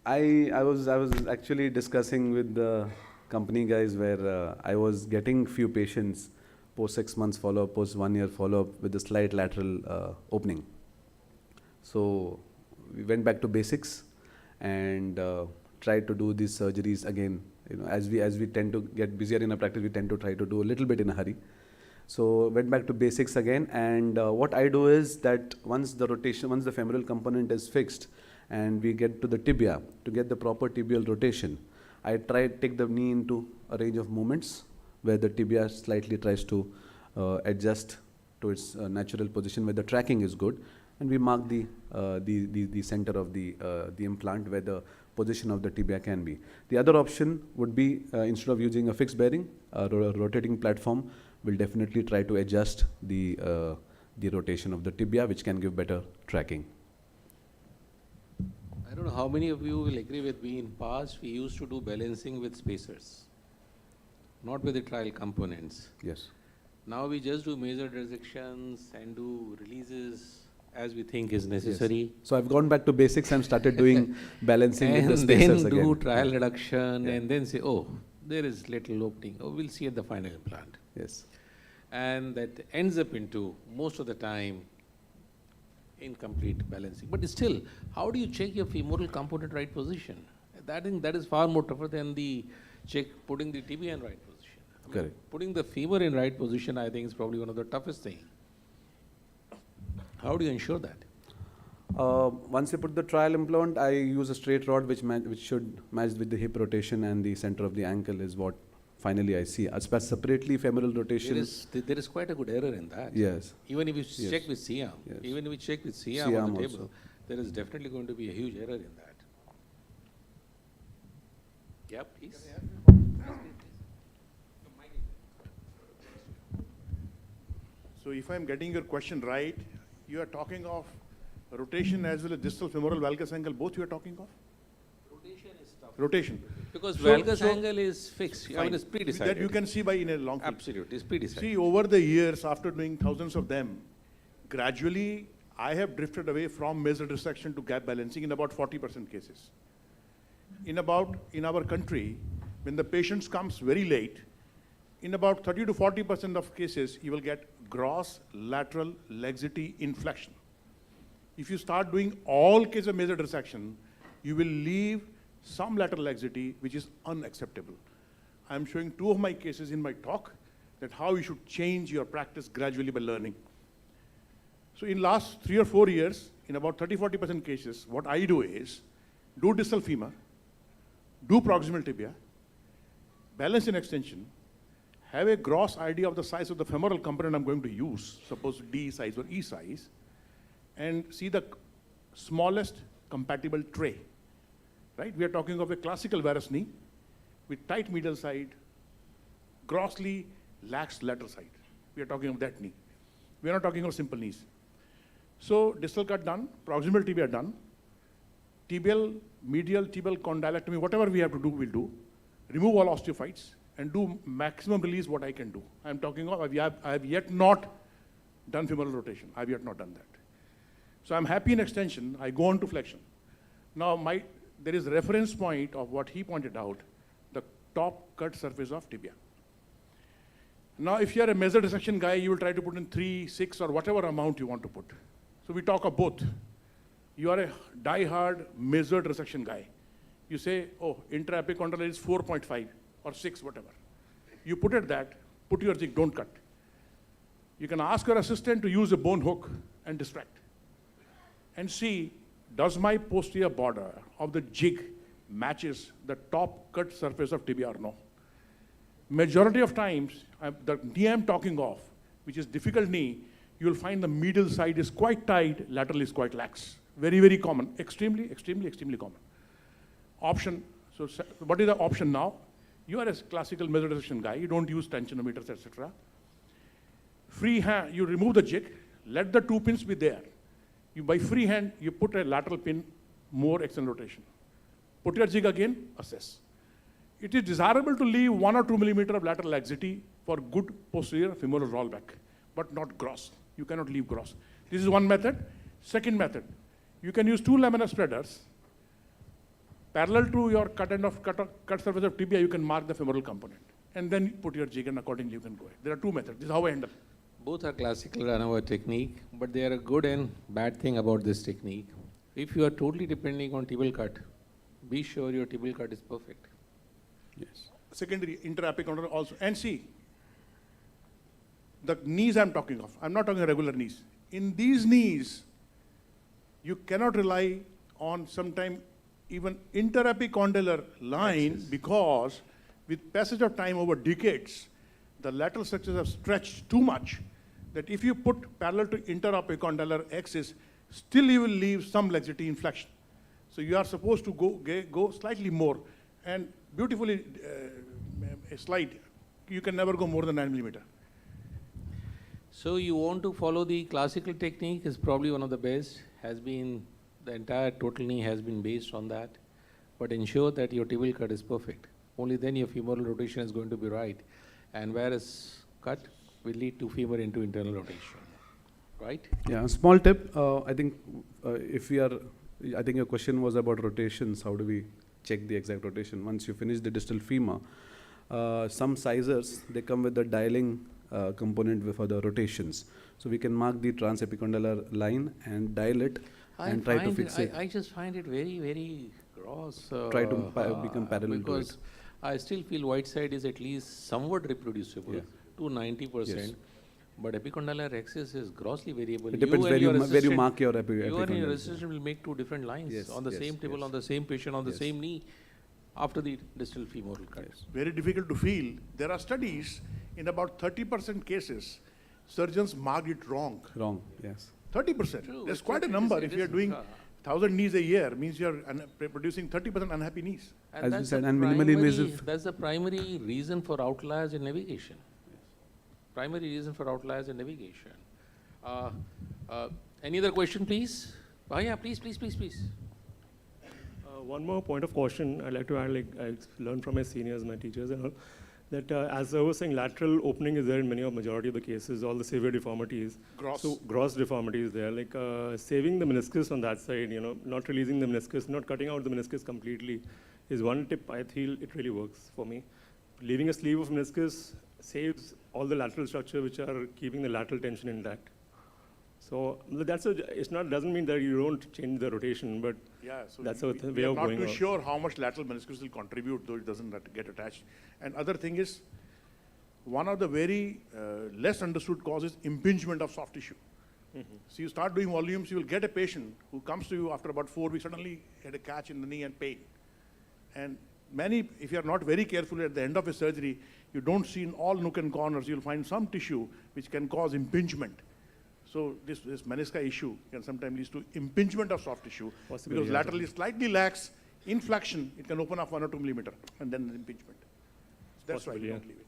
I was actually discussing with the company guys where I was getting few patients post 6 months follow-up, post 1 year follow-up with a slight lateral opening. So we went back to basics and tried to do these surgeries again. You know, as we tend to get busier in our practice, we tend to try to do a little bit in a hurry. So went back to basics again, and what I do is that once the femoral component is fixed, and we get to the tibia, to get the proper tibial rotation, I take the knee into a range of movements where the tibia slightly tries to adjust to its natural position where the tracking is good, and we mark the center of the implant where the position of the tibia can be. The other option would be instead of using a fixed bearing, a rotating platform will definitely try to adjust the rotation of the tibia, which can give better tracking. I don't know how many of you will agree with me. In past, we used to do balancing with spacers, not with the trial components. Yes. Now we just do major dissections and do releases as we think is necessary. Yes. So I've gone back to basics and started doing balancing with the spacers then again. do trial reduction and then say, oh, there is little opening. Oh, we'll see at the final implant. Yes. And that ends up into, most of the time, incomplete balancing. But still, how do you check your femoral component right position? That is far more tougher than the putting the tibia in right position. I mean, Correct. putting the femur in right position, I think, is probably one of the toughest things. How do you ensure that? Once you put the trial implant, I use a straight rod which should match with the hip rotation, and the center of the ankle is what finally I see. As per separately femoral rotation. There is quite a good error in that. Yes. Even if you check with C-arm, Yes. even if we check with C-arm on the table, also. there is definitely going to be a huge error in that. Yeah, please. So if I'm getting your question right, you are talking of rotation as well as distal femoral valgus angle, both you are talking of? Rotation is tough. Rotation. Because So- valgus so- angle is fixed. I mean, Fine. it's pre-decided. That you can see by in a long film. Absolutely, it's pre-decided. See, over the years, after doing thousands of them, gradually, I have drifted away from major dissection to gap balancing in about 40% cases. In our country, when the patient comes very late, in about 30 to 40% of cases, you will get gross lateral laxity inflection. If you start doing all cases of major dissection, you will leave some lateral laxity, which is unacceptable. I'm showing 2 of my cases in my talk, that how you should change your practice gradually by learning. So in last 3 or 4 years, in about 30-40% cases, what I do is, do distal femur, do proximal tibia, balance in extension, have a gross idea of the size of the femoral component I'm going to use, suppose D size or E size, and see the smallest compatible tray, right? We are talking of a classical varus knee with tight medial side, grossly lax lateral side. We are talking of that knee. We are not talking of simple knees. So distal cut done, proximal tibia done, tibial, medial, tibial condylectomy, whatever we have to do, we'll do. Remove all osteophytes and do maximum release what I can do. I'm talking of, I have yet not done femoral rotation. I have yet not done that. So I'm happy in extension, I go on to flexion. Now there is a reference point of what he pointed out, the top cut surface of tibia. Now if you're a measured dissection guy, you will try to put in 3, 6 or whatever amount you want to put. So we talk of both. You are a die-hard measured resection guy. You say, oh, intraepicondylar is 4.5 or 6, whatever. You put it that, put your jig, don't cut. You can ask your assistant to use a bone hook and distract. And see, does my posterior border of the jig matches the top cut surface of tibia or no? Majority of times, the knee I'm talking of, which is difficult knee, you'll find the medial side is quite tight, lateral is quite lax. Very, very common, extremely, extremely, extremely common. Option, so what is the option now? You are a classical measured dissection guy, you don't use tensionometers, etc. Free hand, you remove the jig, let the 2 pins be there. You, by free hand, you put a lateral pin, more external rotation. Put your jig again, assess. It is desirable to leave 1 or 2 millimeter of lateral laxity for good posterior femoral rollback, but not gross. You cannot leave gross. This is one method. Second method, you can use 2 laminar spreaders. Parallel to your cut surface of tibia, you can mark the femoral component. And then put your jig and accordingly you can go ahead. There are 2 methods. This is how I end up. Both are classical Runaway technique, but they are a good and bad thing about this technique. If you are totally depending on tibial cut, be sure your tibial cut is perfect. Yes. Secondary, intraepicondylar also. And see, the knees I'm talking of, I'm not talking regular knees. In these knees, you cannot rely on sometime even interepicondylar line because with passage of time over decades, the lateral structures have stretched too much that if you put parallel to interepicondylar axis, still you will leave some laxity in flexion. So you are supposed to go slightly more. And beautifully, a slide, you can never go more than 9 millimeter. So you want to follow the classical technique is probably one of the best, has been, the entire total knee has been based on that, but ensure that your tibial cut is perfect. Only then your femoral rotation is going to be right. And whereas cut will lead to femur into internal rotation, right? Yeah, small tip, I think I think your question was about rotations, how do we check the exact rotation? Once you finish the distal femur, some sizers, they come with the dialing component for the rotations. So we can mark the transepicondylar line and dial it and try to fix it. I just find it very, very gross. Try to become parallel to it. Because I still feel white side is at least somewhat reproducible to 90%. Yes. But epicondylar axis is grossly variable. It depends where you mark your epicondyle. You and your assistant will make 2 different lines on the same table, on the same patient, on the same knee after the distal femoral cut. Very difficult to feel. There are studies in about 30% cases, surgeons marked it wrong. Wrong, yes. 30%. True, That's quite a number. If you're doing 1,000 knees a year, means you're producing 30% unhappy knees. And As that's you said, the and minimally invasive. That's the primary reason for outliers in navigation. Primary reason for outliers in navigation. Any other question, please? Oh, yeah, please. One more point of caution I'd like to add, like I learned from my seniors, my teachers and all, that as I was saying, lateral opening is there in majority of the cases, all the severe deformities. So gross deformities there, like saving the meniscus on that side, not releasing the meniscus, not cutting out the meniscus completely is one tip I feel it really works for me. Leaving a sleeve of meniscus saves all the lateral structure which are keeping the lateral tension intact. So doesn't mean that you don't change the rotation, but so that's a way of going I'm not out. too sure how much lateral meniscus will contribute, though it doesn't get attached. And other thing is, one of the very less understood causes impingement of soft tissue. So you start doing volumes, you will get a patient who comes to you after about 4 weeks, suddenly had a catch in the knee and pain. And if you are not very careful at the end of a surgery, you don't see in all nook and corners, you'll find some tissue which can cause impingement. So this menisci issue can sometimes lead to impingement of soft tissue. Possibly, Because yeah. laterally slightly lax, in flexion, it can open up 1 or 2 millimeter, and then impingement. That's why Possibly, we yeah. don't leave it.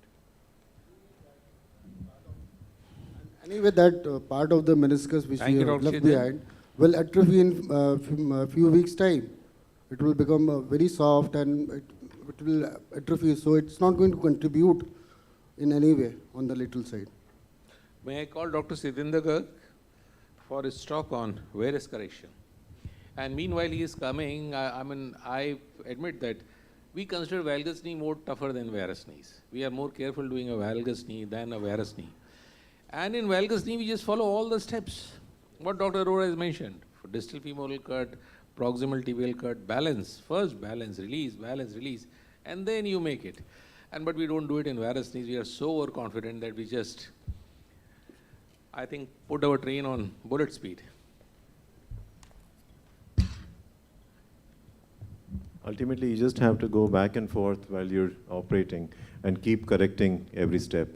Anyway, that part of the meniscus which Thank we you, have Dr. left Chintan. behind will atrophy in a few weeks' time. It will become very soft and it will atrophy. So it's not going to contribute in any way on the lateral side. May I call Dr. Sithinder Garg for his talk on varus correction? And meanwhile he is coming, I admit that we consider valgus knee more tougher than varus knees. We are more careful doing a valgus knee than a varus knee. And in valgus knee, we just follow all the steps. What Dr. Arora has mentioned, for distal femoral cut, proximal tibial cut, balance, first balance, release, and then you make it. But we don't do it in varus knees. We are so overconfident that we just, I think, put our train on bullet speed. Ultimately, you just have to go back and forth while you're operating and keep correcting every step.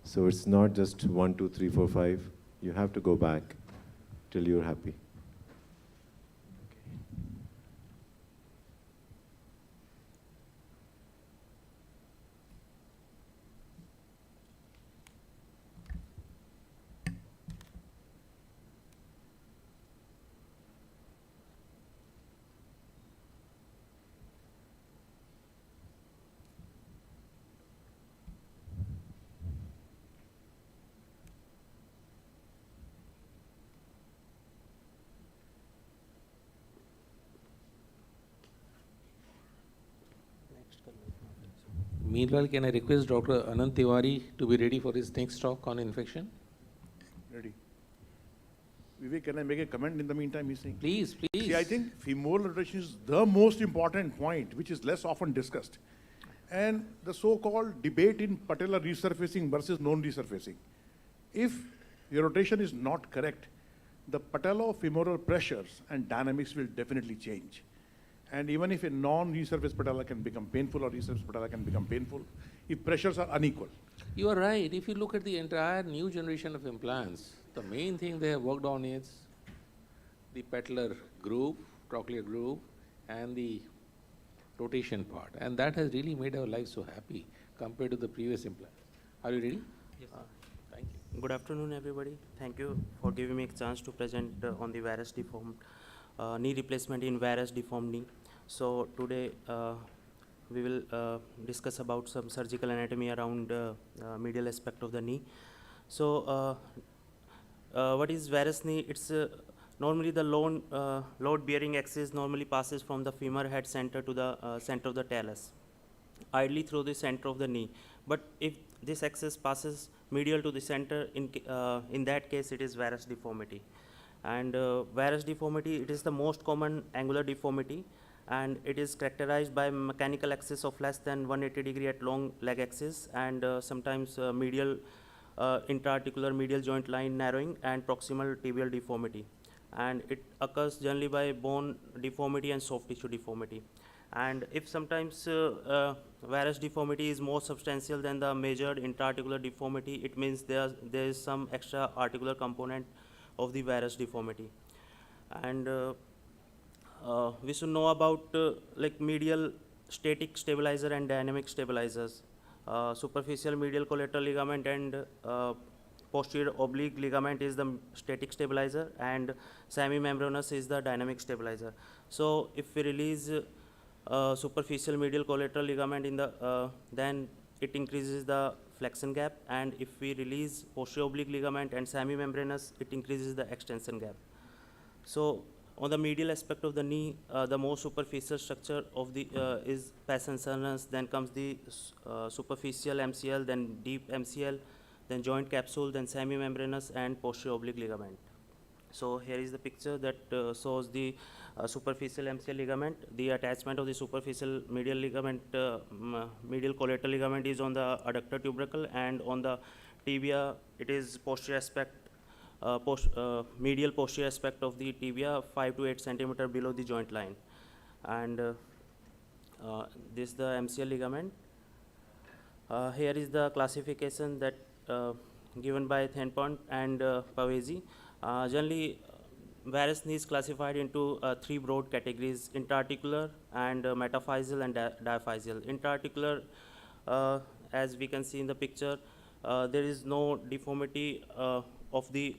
So it's not just 1, 2, 3, 4, 5. You have to go back till you're happy. Meanwhile, can I request Dr. Anant Tiwari to be ready for his next talk on infection? Ready. Vivek, can I make a comment in the meantime, he's saying? Please, please. See, I think femoral rotation is the most important point, which is less often discussed. And the so-called debate in patellar resurfacing versus non-resurfacing. If your rotation is not correct, the patellofemoral pressures and dynamics will definitely change. And even if a non-resurfaced patella can become painful or resurfaced patella can become painful, if pressures are unequal. You are right. If you look at the entire new generation of implants, the main thing they have worked on is the patellar groove, trochlear groove, and the rotation part. And that has really made our lives so happy compared to the previous implants. Are you ready? Yes, sir. Thank you. Good afternoon, everybody. Thank you for giving me a chance to present on the varus deformed knee replacement in varus deformed knee. So today we will discuss about some surgical anatomy around medial aspect of the knee. So what is varus knee? It's normally the load-bearing axis normally passes from the femur head center to the center of the talus, ideally through the center of the knee. But if this axis passes medial to the center, in that case it is varus deformity. And varus deformity, it is the most common angular deformity, and it is characterized by mechanical axis of less than 180 degree at long leg axis, and sometimes medial intra-articular medial joint line narrowing and proximal tibial deformity. And it occurs generally by bone deformity and soft tissue deformity. And if sometimes varus deformity is more substantial than the measured intra-articular deformity, it means there is some extra articular component of the varus deformity. And we should know about like medial static stabilizer and dynamic stabilizers. Superficial medial collateral ligament and posterior oblique ligament is the static stabilizer, and semimembranous is the dynamic stabilizer. So if we release superficial medial collateral ligament in the then it increases the flexion gap, and if we release posterior oblique ligament and semimembranous, it increases the extension gap. So on the medial aspect of the knee, the most superficial structure of the is pes incerns, then comes the superficial MCL, then deep MCL, then joint capsule, then semimembranous and posterior oblique ligament. So here is the picture that shows the superficial MCL ligament. The attachment of the superficial medial ligament, medial collateral ligament is on the adductor tubercle, and on the tibia it is posterior aspect, medial posterior aspect of the tibia 5 to 8 centimeter below the joint line. And This is the MCL ligament. Here is the classification that given by Thenpont and Pavesi. Generally, varus knee is classified into three broad categories: intra-articular and metaphyseal and diaphyseal. Intra-articular, as we can see in the picture, there is no deformity of the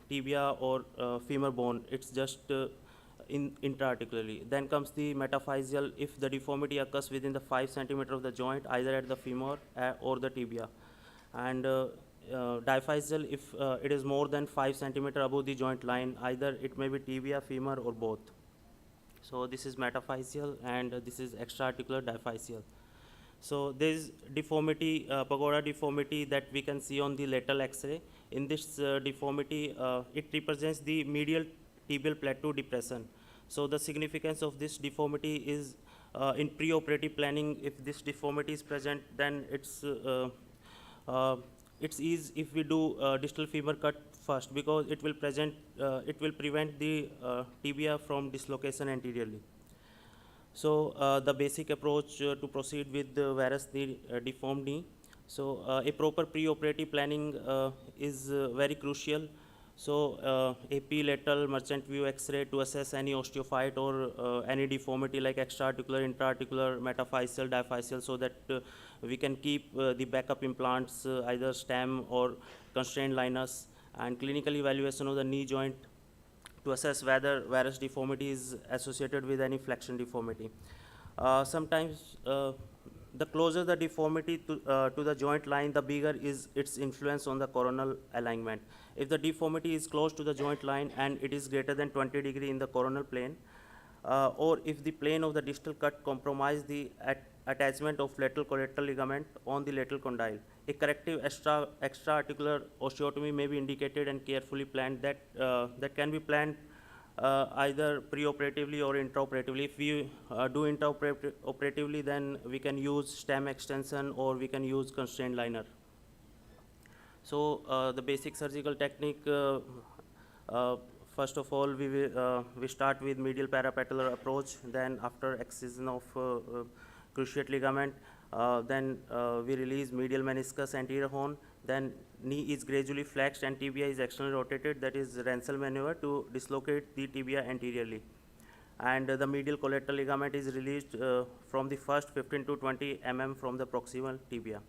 tibia or femur bone. It's just intra-articularly. Then comes the metaphyseal, if the deformity occurs within the 5 centimeter of the joint, either at the femur or the tibia. And diphyseal, if it is more than 5 centimeter above the joint line, either it may be tibia, femur, or both. So this is metaphyseal, and this is extra-articular diphyseal. So there is deformity, pagoda deformity, that we can see on the lateral X-ray. In this deformity, it represents the medial tibial plateau depression. So the significance of this deformity is in preoperative planning. If this deformity is present, then it's easy if we do distal femur cut first, because it will prevent the tibia from dislocation anteriorly. So the basic approach to proceed with the varus knee, deformed knee. So a proper preoperative planning is very crucial. So AP, lateral, merchant view X-ray to assess any osteophyte or any deformity like extra-articular, intra-articular, metaphyseal, diphyseal, so that we can keep the backup implants, either stem or constrained liners, and clinical evaluation of the knee joint to assess whether varus deformity is associated with any flexion deformity. Sometimes the closer the deformity to the joint line, the bigger is its influence on the coronal alignment. If the deformity is close to the joint line and it is greater than 20 degree in the coronal plane, or if the plane of the distal cut compromise the attachment of lateral collateral ligament on the lateral condyle, a corrective extra-articular osteotomy may be indicated and carefully planned. That can be planned either preoperatively or intraoperatively. If we do intraoperatively, then we can use stem extension or we can use constrained liner. So the basic surgical technique, first of all, we start with medial parapatellar approach. Then after excision of cruciate ligament, then we release medial meniscus anterior horn. Then knee is gradually flexed and tibia is externally rotated. That is Ransel maneuver to dislocate the tibia anteriorly. And the medial collateral ligament is released from the first 15 to 20 mm from the proximal tibia.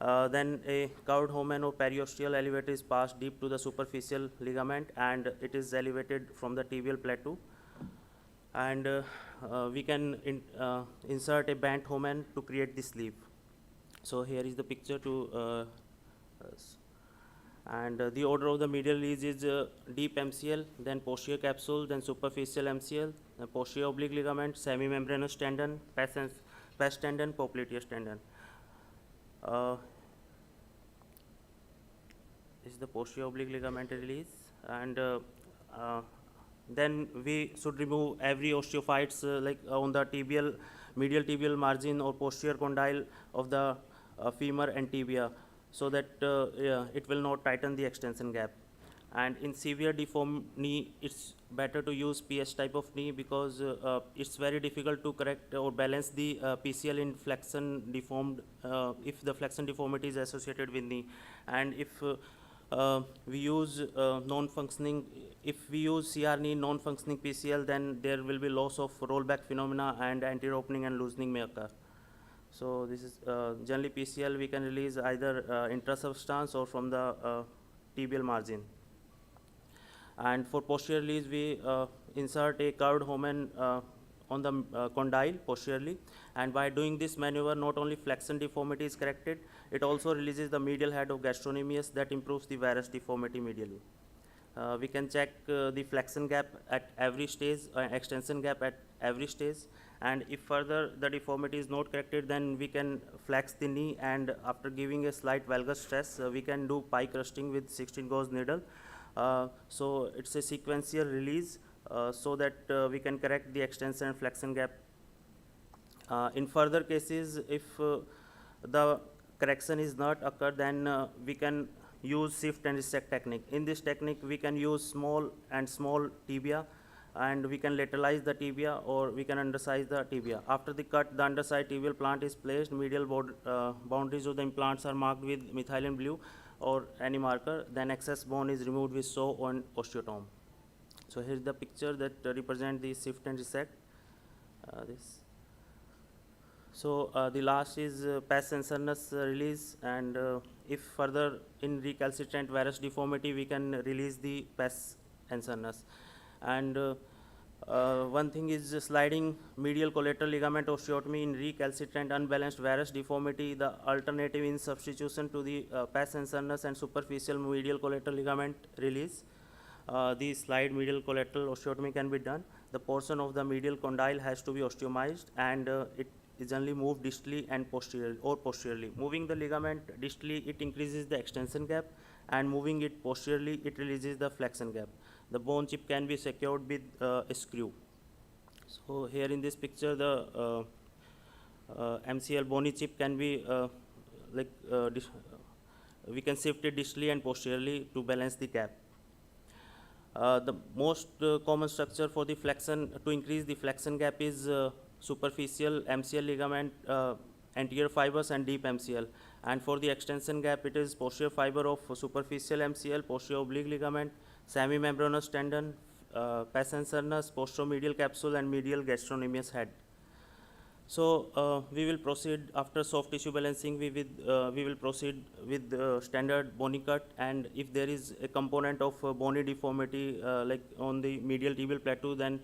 Then a curved Homan or periosteal elevator is passed deep to the superficial ligament, and it is elevated from the tibial plateau. And we can insert a bent Homan to create the sleeve. So here is the picture to and the order of the medial release is deep MCL, then posterior capsule, then superficial MCL, then posterior oblique ligament, semimembranous tendon, pes tendon, popliteus tendon. This is the posterior oblique ligament release, and then we should remove every osteophytes like on the medial tibial margin or posterior condyle of the femur and tibia, so that it will not tighten the extension gap. And in severe deformed knee, it's better to use PS type of knee, because it's very difficult to correct or balance the PCL in flexion deformed if the flexion deformity is associated with knee. And if we use non-functioning, if we use CR knee non-functioning PCL, then there will be loss of rollback phenomena and anterior opening and loosening may occur. So this is generally PCL we can release either intrasubstance or from the tibial margin. And for posterior release, we insert a curved Homan on the condyle posteriorly, and by doing this maneuver, not only flexion deformity is corrected, it also releases the medial head of gastrocnemius that improves the varus deformity medially. We can check the flexion gap at every stage, extension gap at every stage, and if further the deformity is not corrected, then we can flex the knee, and after giving a slight valgus stress, we can do pie crusting with 16 gauge needle. So it's a sequential release so that we can correct the extension and flexion gap. In further cases, if the correction is not occurred, then we can use shift and resect technique. In this technique, we can use small tibia, and we can lateralize the tibia or we can undersize the tibia. After the cut, the underside tibial plant is placed. Medial boundaries of the implants are marked with methylene blue or any marker. Then excess bone is removed with saw on osteotome. So here's the picture that represent the shift and resect. This. So the last is pes censorinus release, and if further in recalcitrant varus deformity, we can release the pes censorinus. And one thing is sliding medial collateral ligament osteotomy in recalcitrant unbalanced varus deformity. The alternative in substitution to the pes censorinus and superficial medial collateral ligament release. The slide medial collateral osteotomy can be done. The portion of the medial condyle has to be osteomized, and it is generally moved distally and posteriorly. Moving the ligament distally, it increases the extension gap, and moving it posteriorly, it releases the flexion gap. The bone chip can be secured with a screw. So here in this picture, the MCL bony chip can be we can shift it distally and posteriorly to balance the gap. The most common structure for the flexion, to increase the flexion gap, is superficial MCL ligament, anterior fibers and deep MCL. And for the extension gap, it is posterior fiber of superficial MCL, posterior oblique ligament, semimembranous tendon, pes censorinus, posteromedial capsule, and medial gastrocnemius head. So we will proceed after soft tissue balancing. We will proceed with standard bony cut, and if there is a component of bony deformity like on the medial tibial plateau, then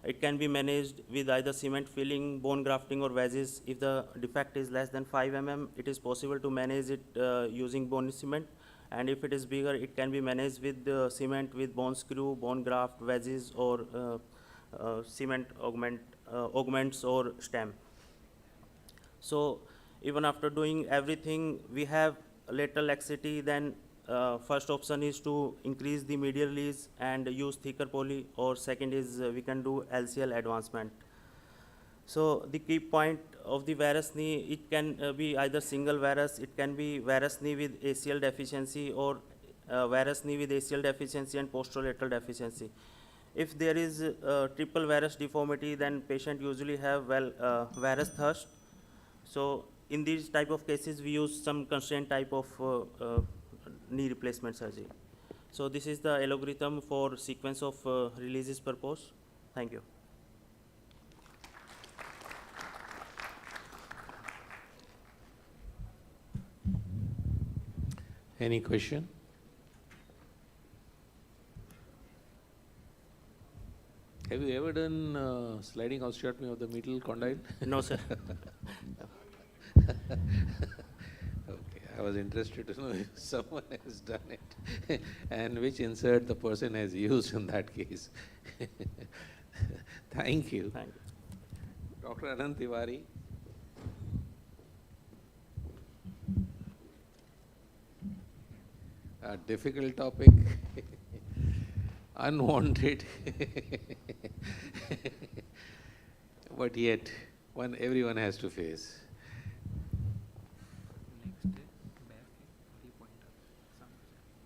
it can be managed with either cement filling, bone grafting, or wedges. If the defect is less than 5 mm, it is possible to manage it using bone cement, and if it is bigger, it can be managed with cement with bone screw, bone graft, wedges, or cement augments or stem. So even after doing everything, we have lateral laxity, then first option is to increase the medial release and use thicker poly, or second is we can do LCL advancement. So the key point of the varus knee, it can be either single varus, it can be varus knee with ACL deficiency, or varus knee with ACL deficiency and posterolateral deficiency. If there is triple varus deformity, then patient usually have varus thrust. So in these type of cases, we use some constraint type of knee replacement surgery. So this is the algorithm for sequence of releases proposed. Thank you. Any question? Have you ever done sliding osteotomy of the medial condyle? No, sir. Okay, I was interested to know if someone has done it and which insert the person has used in that case. Thank you. Thank you. Dr. Anand Tiwari. A difficult topic, unwanted, but yet everyone has to face.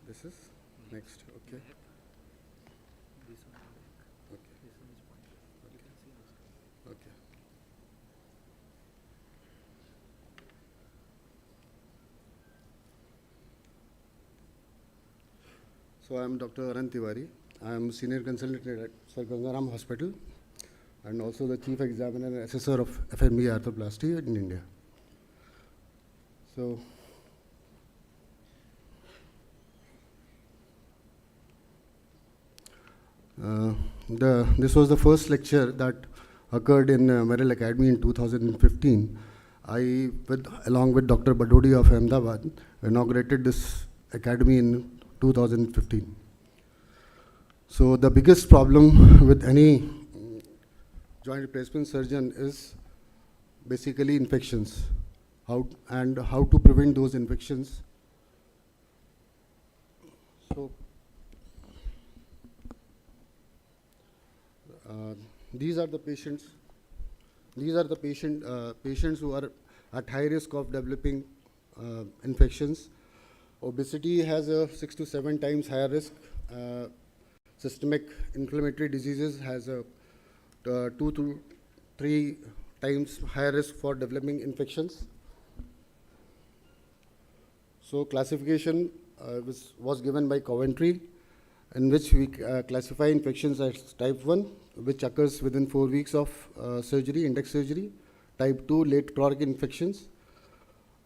This is next, okay. Okay. So I am Dr. Anand Tiwari. I am senior consultant at Sir Gangaram Hospital and also the chief examiner and assessor of FME arthroplasty in India. So this was the first lecture that occurred in Merrill Academy in 2015. I, along with Dr. Badodi of Ahmedabad, inaugurated this academy in 2015. So the biggest problem with any joint replacement surgeon is basically infections, how to prevent those infections. So these are the patients. These are the patients who are at high risk of developing infections. Obesity has a 6 to 7 times higher risk. systemic inflammatory diseases has a 2 to 3 times higher risk for developing infections. So classification was given by Coventry, in which we classify infections as type 1, which occurs within 4 weeks of surgery, index surgery, type 2, late chronic infections,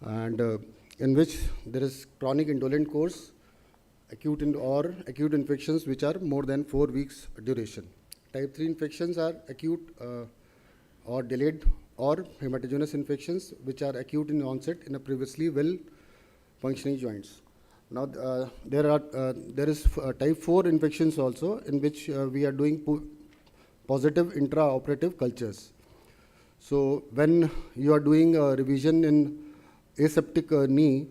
and in which there is chronic indolent course, acute infections which are more than 4 weeks duration. Type 3 infections are acute or delayed or hematogenous infections which are acute in onset in a previously well functioning joints. Now there is type 4 infections also, in which we are doing positive intraoperative cultures. So when you are doing a revision in aseptic knee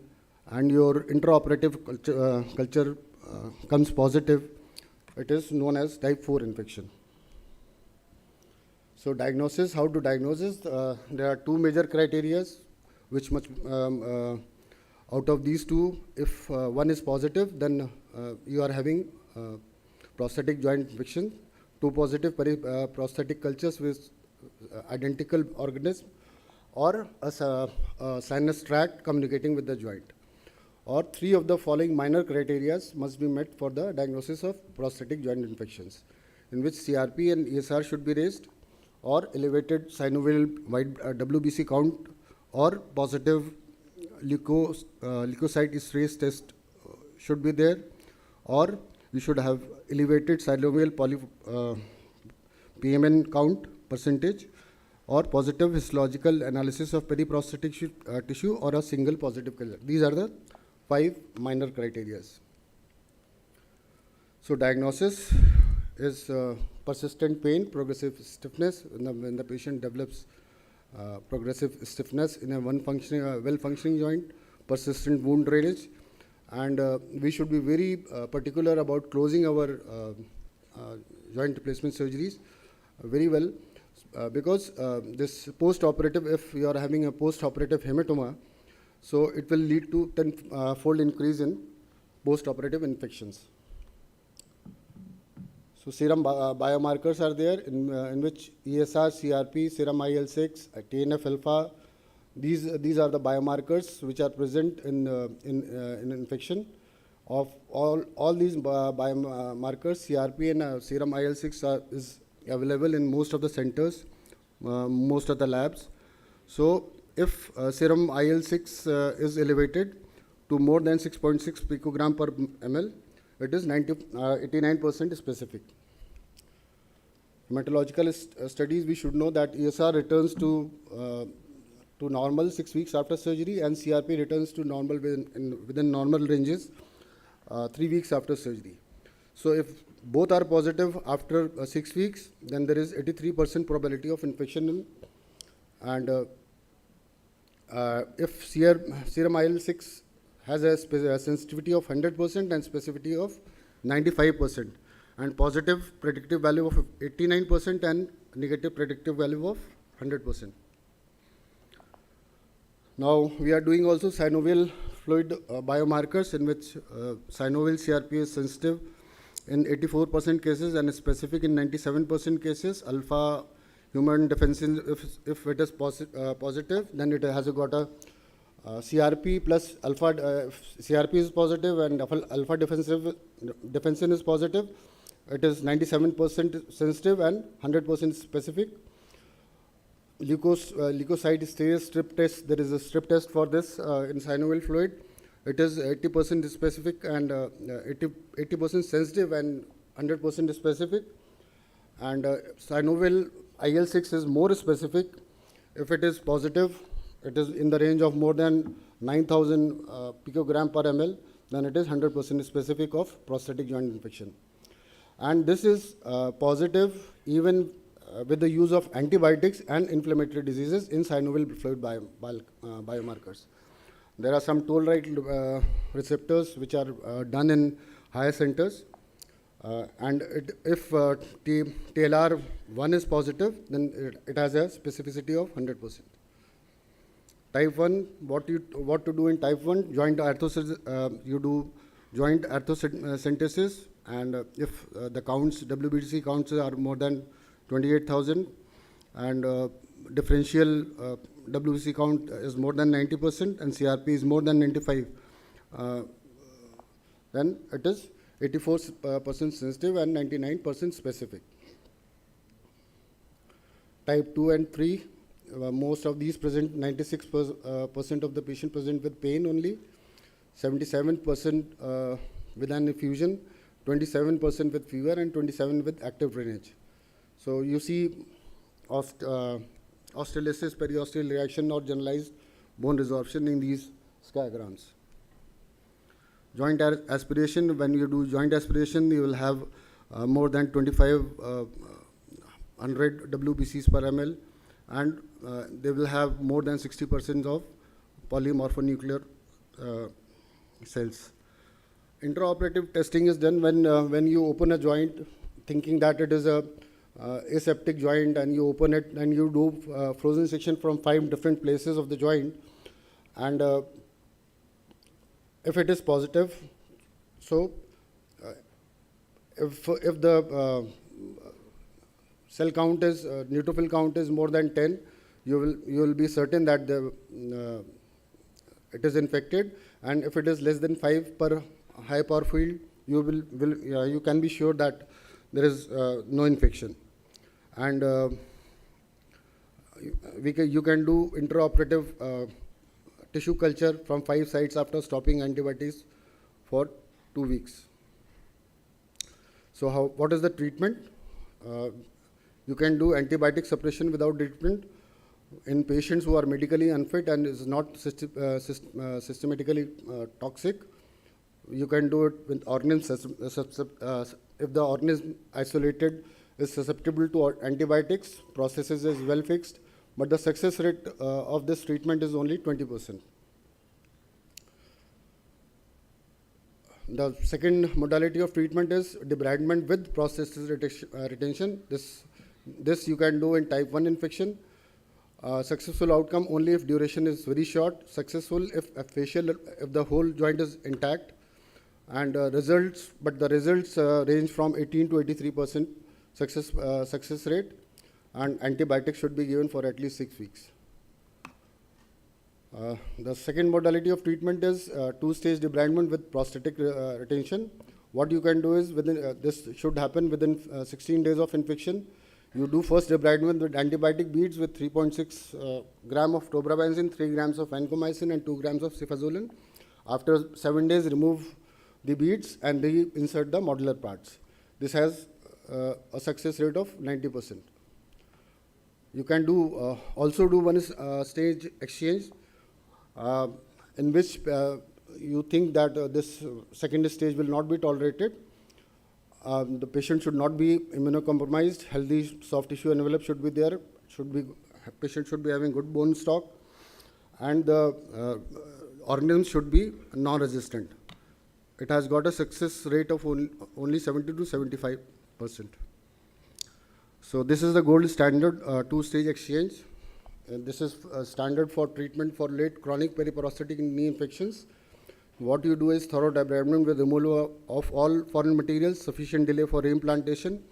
and your intraoperative culture comes positive, it is known as type 4 infection. So diagnosis, how to diagnose this? There are 2 major criteria, which must, out of these 2, if one is positive, then you are having prosthetic joint infection, 2 positive prosthetic cultures with identical organism, or a sinus tract communicating with the joint. Or 3 of the following minor criteria must be met for the diagnosis of prosthetic joint infections, in which CRP and ESR should be raised, or elevated synovial wide WBC count, or positive leukocyte esterase test should be there, or you should have elevated synovial PMN count percentage, or positive histological analysis of periprosthetic tissue, or a single positive culture. These are the 5 minor criteria. So diagnosis is persistent pain, progressive stiffness, when the patient develops progressive stiffness in a well-functioning joint, persistent wound drainage, and we should be very particular about closing our joint replacement surgeries very well, because this post-operative, if you are having a post-operative hematoma, so it will lead to 10-fold increase in post-operative infections. So serum biomarkers are there, in which ESR, CRP, serum IL-6, TNF-alpha, these are the biomarkers which are present in infection. Of all these biomarkers, CRP and serum IL-6 is available in most of the centers, most of the labs. So if serum IL-6 is elevated to more than 6.6 picogram per ml, it is 89% specific. Hematological studies, we should know that ESR returns to normal 6 weeks after surgery, and CRP returns to normal within normal ranges 3 weeks after surgery. So if both are positive after 6 weeks, then there is 83% probability of infection. And if serum IL-6 has a sensitivity of 100% and specificity of 95%, and positive predictive value of 89% and negative predictive value of 100%. Now we are doing also synovial fluid biomarkers, in which synovial CRP is sensitive in 84% cases and specific in 97% cases. Alpha human defensin, if it is positive, then it has got a CRP plus alpha. CRP is positive and alpha defensin is positive. It is 97% sensitive and 100% specific. Leukocyte esterase strip test, there is a strip test for this in synovial fluid. It is 80% specific and 80% sensitive and 100% specific. And synovial IL-6 is more specific. If it is positive, it is in the range of more than 9,000 picogram per ml, then it is 100% specific of prosthetic joint infection. And this is positive even with the use of antibiotics and inflammatory diseases in synovial fluid biomarkers. There are some toll-like receptors which are done in higher centers. And if TLR1 is positive, then it has a specificity of 100%. Type 1, what to do in type 1? Joint arthrocentesis, you do joint arthrocentesis, and if the counts, WBC counts are more than 28,000, and differential WBC count is more than 90%, and CRP is more than 95, then it is 84% sensitive and 99% specific. Type 2 and 3, most of these present, 96% of the patient present with pain only, 77% with an effusion, 27% with fever, and 27% with active drainage. So you see osteolysis, periosteal reaction, or generalized bone resorption in these scatograms. Joint aspiration, when you do joint aspiration, you will have more than 2500 WBCs per ml, and they will have more than 60% of polymorphonuclear cells. Intraoperative testing is done when you open a joint thinking that it is a aseptic joint, and you open it and you do frozen section from 5 different places of the joint, and if it is positive, so if the cell count is neutrophil count is more than 10, you will be certain that it is infected, and if it is less than 5 per high power field, you can be sure that there is no infection. And you can do intraoperative tissue culture from 5 sites after stopping antibiotics for 2 weeks. So what is the treatment? You can do antibiotic suppression without treatment in patients who are medically unfit and is not systematically toxic. You can do it with organisms. If the organism isolated is susceptible to antibiotics, processes is well fixed, but the success rate of this treatment is only 20%. The second modality of treatment is debridement with prosthesis retention. This you can do in type 1 infection. Successful outcome only if duration is very short. Successful if the whole joint is intact. And the results range from 18 to 83% success rate, and antibiotics should be given for at least 6 weeks. The second modality of treatment is 2-stage debridement with prosthetic retention. What you can do is this should happen within 16 days of infection. You do first debridement with antibiotic beads with 3.6 gram of tobramycin, 3 grams of vancomycin, and 2 grams of cefazolin. After 7 days, remove the beads and reinsert the modular parts. This has a success rate of 90%. You can also do one stage exchange in which you think that this second stage will not be tolerated. The patient should not be immunocompromised. Healthy soft tissue envelope should be there. Patient should be having good bone stock, and the organisms should be non-resistant. It has got a success rate of only 70 to 75%. So this is the gold standard 2-stage exchange. This is standard for treatment for late chronic periprosthetic knee infections. What you do is thorough debridement with removal of all foreign materials, sufficient delay for reimplantation,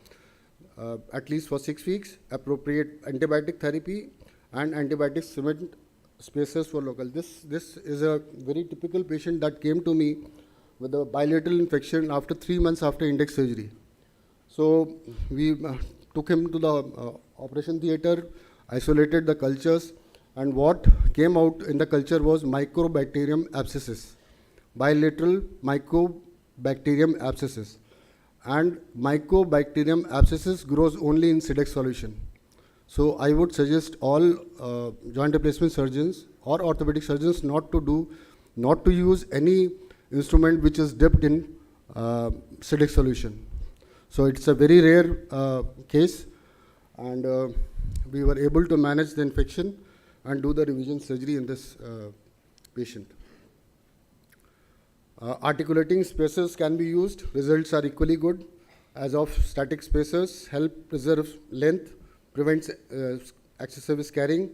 at least for 6 weeks, appropriate antibiotic therapy, and antibiotic cement spacers for local. This is a very typical patient that came to me with a bilateral infection after 3 months after index surgery. So we took him to the operation theater, isolated the cultures, and what came out in the culture was Mycobacterium abscessus, bilateral Mycobacterium abscessus. And Mycobacterium abscessus grows only in Sidex solution. So I would suggest all joint replacement surgeons or orthopedic surgeons not to use any instrument which is dipped in Sidex solution. So it's a very rare case, and we were able to manage the infection and do the revision surgery in this patient. Articulating spacers can be used. Results are equally good as of static spacers. Help preserve length, prevents excessive scarring,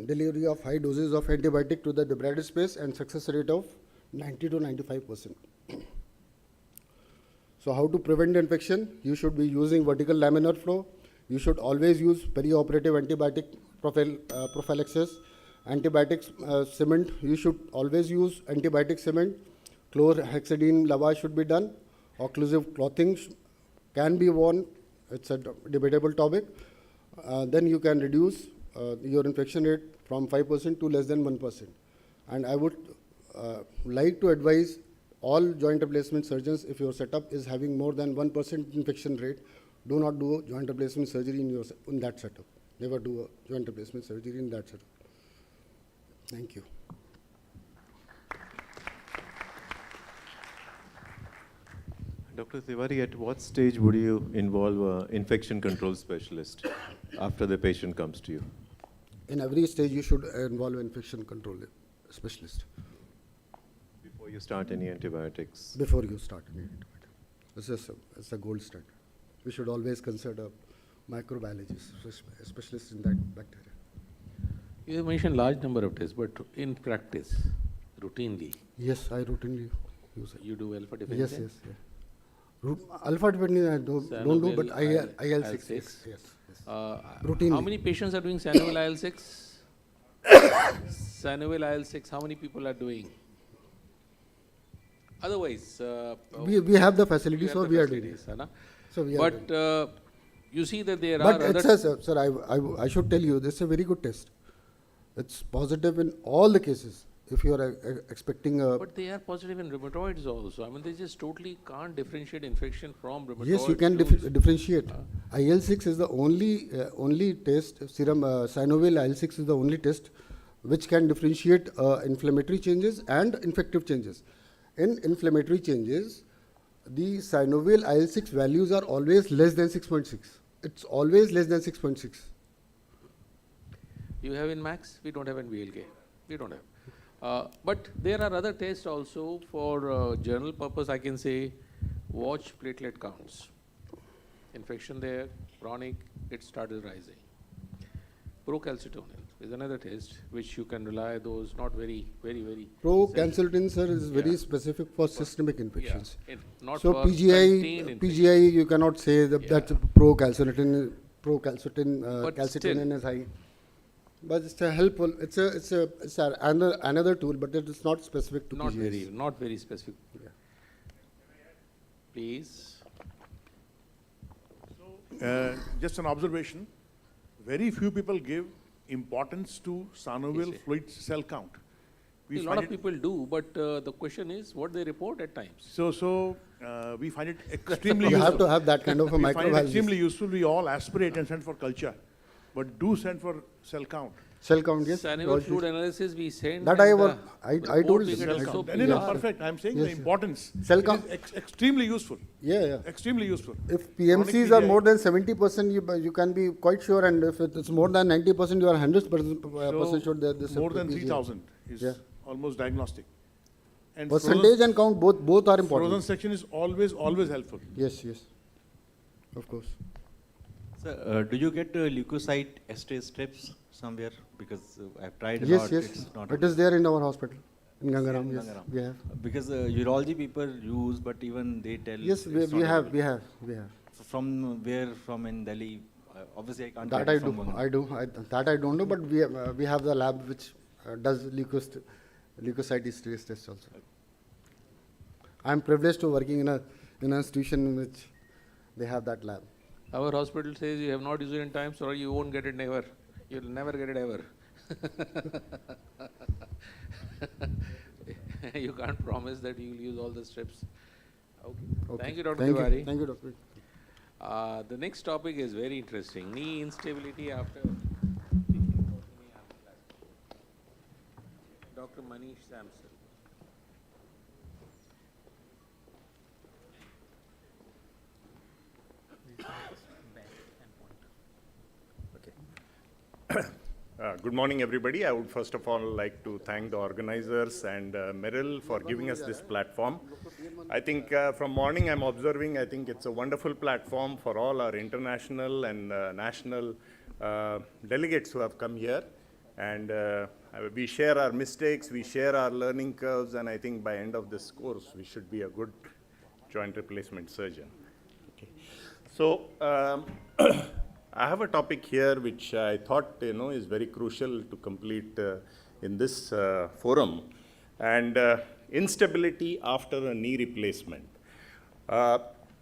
delivery of high doses of antibiotic to the debrided space, and success rate of 90 to 95%. So how to prevent the infection? You should be using vertical laminar flow. You should always use perioperative antibiotic prophylaxis. Antibiotics cement, you should always use antibiotic cement. Chlorhexidine lavage should be done. Occlusive clothing can be worn. It's a debatable topic. Then you can reduce your infection rate from 5% to less than 1%. And I would like to advise all joint replacement surgeons, if your setup is having more than 1% infection rate, do not do joint replacement surgery in that setup. Never do a joint replacement surgery in that setup. Thank you. Dr. Tiwari, at what stage would you involve an infection control specialist after the patient comes to you? In every stage, you should involve an infection control specialist. Before you start any antibiotics? Before you start any antibiotics. It's a gold standard. We should always consider microbiologists, specialists in that bacteria. You have mentioned large number of tests, but in practice, routinely? Yes, I routinely use it. You do alpha defense? Yes, yes, yes. Alpha defense I don't do, but IL-6, yes. Routinely. How many patients are doing Sanovel IL-6? Sanovel IL-6, how many people are doing? Otherwise, we have the facility, so we are doing it. So we are but you see that there but are it says, sir, I should tell you, this is a very good test. It's positive in all the cases. If you are expecting a... But they are positive in rheumatoids also. I mean, they just totally can't differentiate infection from rheumatoid. Yes, you can differentiate. IL-6 is the only test, serum Sanovel IL-6 is the only test which can differentiate inflammatory changes and infective changes. In inflammatory changes, the Sanovel IL-6 values are always less than 6.6. It's always less than 6.6. You have in Max? We don't have in VLK. We don't have. But there are other tests also for general purpose. I can say watch platelet counts. Infection there, chronic, it started rising. Procalcitonin is another test which you can rely those not very. Procalcitonin, sir, is very specific for systemic infections. Yeah, not so for PGI, you cannot say that procalcitonin calcitonin is high. But it's a helpful. It's another tool, but it is not specific to PGIs. Not very specific. Yeah. Please. So, just an observation. Very few people give importance to Sanovel fluid cell count. A lot of people do, but the question is what they report at times. So we find it extremely useful. You have to have that kind of a microbiologist. We find it extremely useful. We all aspirate and send for culture, but do send for cell count. Cell count, yes. Sanovel fluid analysis we send. That I told you. Cell count. No, perfect. I'm saying the importance. Cell count is extremely useful. Yeah. Extremely useful. If PMCs are more than 70%, you can be quite sure, and if it's more than 90%, you are 100% sure that this more than 3,000 is almost diagnostic. And percentage and count both are important. Frozen section is always helpful. Yes, of course. Sir, do you get leukocyte esterase strips somewhere? Because I've tried a lot. Yes. It is there in our hospital, in Gangaram. Yes, we have. Because urology people use, but even they tell. Yes, we have. From where? From in Delhi? Obviously, I can't. That I do. That I don't know, but we have the lab which does leukocyte esterase test also. I am privileged to working in an institution in which they have that lab. Our hospital says you have not used it in time, so you won't get it never. You'll never get it ever. You can't promise that you will use all the strips. Okay. Thank you, Dr. Tiwari. Thank you, Dr. The next topic is very interesting. Knee instability after Dr. Manish Sampson. Good morning, everybody. I would first of all like to thank the organizers and Merrill for giving us this platform. I think from morning I'm observing, I think it's a wonderful platform for all our international and national delegates who have come here. And we share our mistakes, we share our learning curves, and I think by end of this course, we should be a good joint replacement surgeon. Okay. So I have a topic here which I thought is very crucial to complete in this forum, and instability after a knee replacement.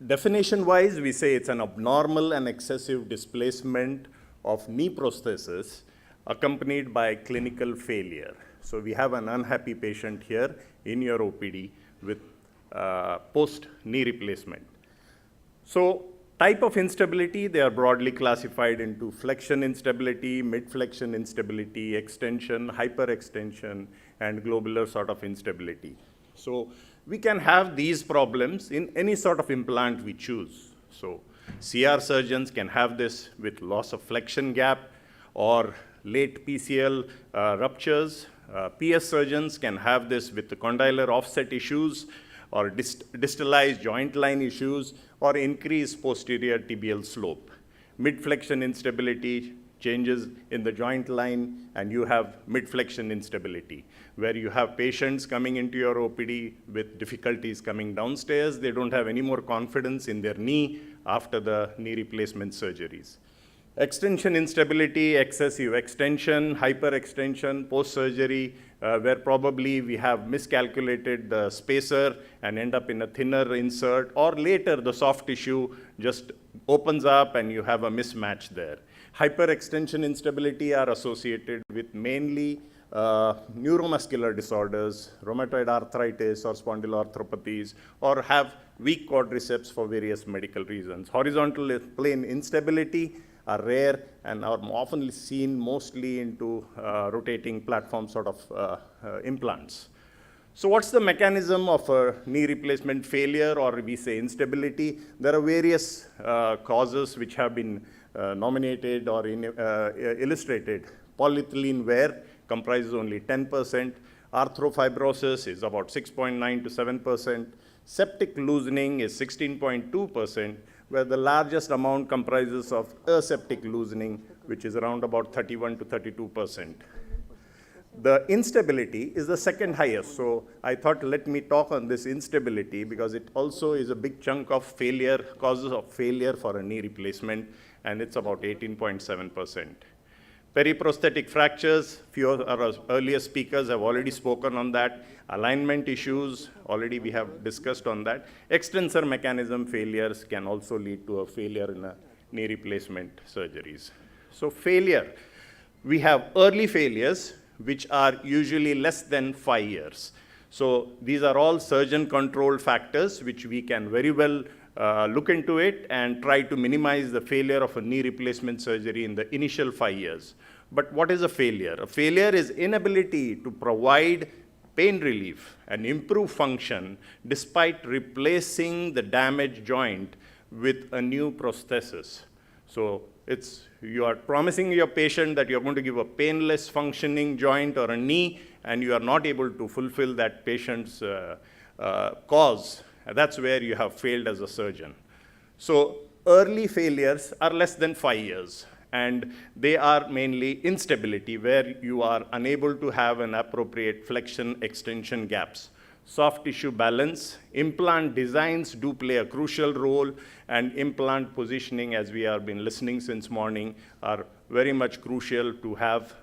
Definition-wise, we say it's an abnormal and excessive displacement of knee prosthesis accompanied by clinical failure. So we have an unhappy patient here in your OPD with post-knee replacement. So type of instability, they are broadly classified into flexion instability, mid-flexion instability, extension, hyperextension, and globular sort of instability. So we can have these problems in any sort of implant we choose. So CR surgeons can have this with loss of flexion gap or late PCL ruptures. PS surgeons can have this with the condylar offset issues or distalized joint line issues or increased posterior tibial slope. Mid-flexion instability, changes in the joint line, and you have mid-flexion instability, where you have patients coming into your OPD with difficulties coming downstairs. They don't have any more confidence in their knee after the knee replacement surgeries. Extension instability, excessive extension, hyperextension, post-surgery, where probably we have miscalculated the spacer and end up in a thinner insert, or later the soft tissue just opens up and you have a mismatch there. Hyperextension instability are associated with mainly neuromuscular disorders, rheumatoid arthritis or spondyloarthropathies, or have weak quadriceps for various medical reasons. Horizontal plane instability are rare and are often seen mostly into rotating platform sort of implants. So what's the mechanism of a knee replacement failure, or we say instability? There are various causes which have been nominated or illustrated. Polyethylene wear comprises only 10%. Arthropibrosis is about 6.9 to 7%. Septic loosening is 16.2%, where the largest amount comprises of aseptic loosening, which is around about 31 to 32%. The instability is the second highest. So I thought, let me talk on this instability because it also is a big chunk of failure, causes of failure for a knee replacement, and it's about 18.7%. Periprosthetic fractures, few of our earlier speakers have already spoken on that. Alignment issues, already we have discussed on that. Extensor mechanism failures can also lead to a failure in a knee replacement surgeries. So failure, we have early failures, which are usually less than 5 years. So these are all surgeon-controlled factors, which we can very well look into it and try to minimize the failure of a knee replacement surgery in the initial 5 years. But what is a failure? A failure is inability to provide pain relief and improve function despite replacing the damaged joint with a new prosthesis. So you are promising your patient that you're going to give a painless functioning joint or a knee, and you are not able to fulfill that patient's cause. That's where you have failed as a surgeon. So early failures are less than 5 years, and they are mainly instability, where you are unable to have an appropriate flexion extension gaps. Soft tissue balance, implant designs do play a crucial role, and implant positioning, as we have been listening since morning, are very much crucial to have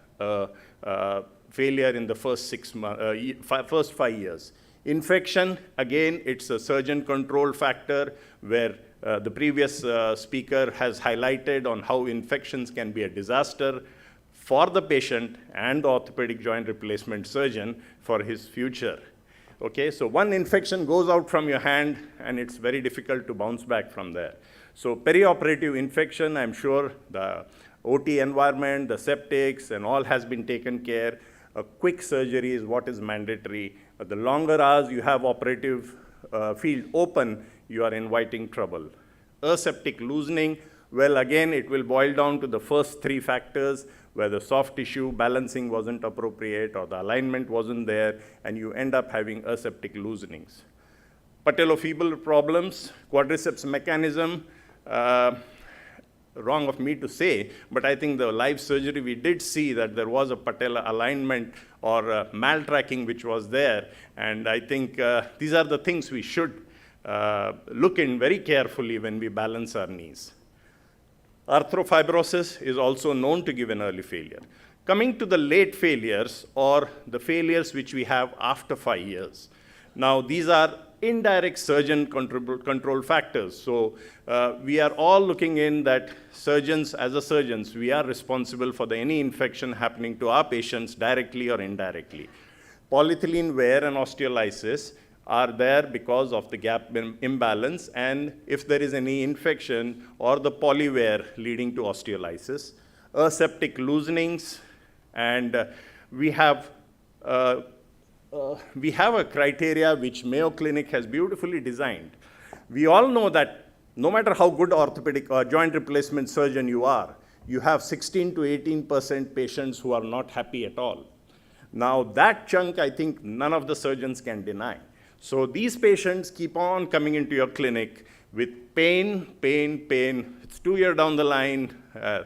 failure in the first 5 years. Infection, again, it's a surgeon-controlled factor, where the previous speaker has highlighted on how infections can be a disaster for the patient and the orthopedic joint replacement surgeon for his future. Okay, so one infection goes out from your hand, and it's very difficult to bounce back from there. So perioperative infection, I'm sure the OT environment, the septics, and all has been taken care. A quick surgery is what is mandatory. The longer hours you have operative field open, you are inviting trouble. Aseptic loosening, well, again, it will boil down to the first 3 factors, where the soft tissue balancing wasn't appropriate or the alignment wasn't there, and you end up having aseptic loosenings. Patellofemoral problems, quadriceps mechanism, wrong of me to say, but I think the live surgery, we did see that there was a patella alignment or maltracking which was there, and I think these are the things we should look in very carefully when we balance our knees. Arthrofibrosis is also known to give an early failure. Coming to the late failures, or the failures which we have after 5 years. Now, these are indirect surgeon control factors. So we are all looking in that surgeons, as a surgeons, we are responsible for any infection happening to our patients directly or indirectly. Polyethylene wear and osteolysis are there because of the gap imbalance, and if there is any infection or the polywear leading to osteolysis, aseptic loosenings, and we have a criteria which Mayo Clinic has beautifully designed. We all know that no matter how good orthopedic or joint replacement surgeon you are, you have 16 to 18% patients who are not happy at all. Now that chunk, I think none of the surgeons can deny. So these patients keep on coming into your clinic with pain. It's 2 years down the line,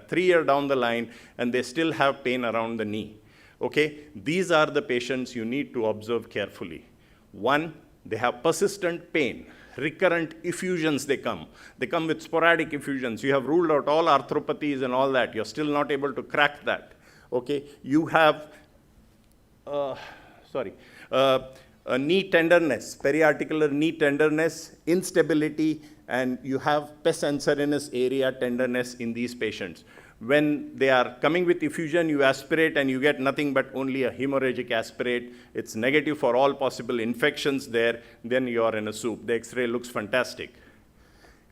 3 years down the line, and they still have pain around the knee. Okay, these are the patients you need to observe carefully. One, they have persistent pain, recurrent effusions they come with sporadic effusions. You have ruled out all arthropathies and all that. You're still not able to crack that. Okay, you have, a knee tenderness, periarticular knee tenderness, instability, and you have pes anserinus area tenderness in these patients. When they are coming with effusion, you aspirate and you get nothing but only a hemorrhagic aspirate. It's negative for all possible infections there, then you're in a soup. The X-ray looks fantastic.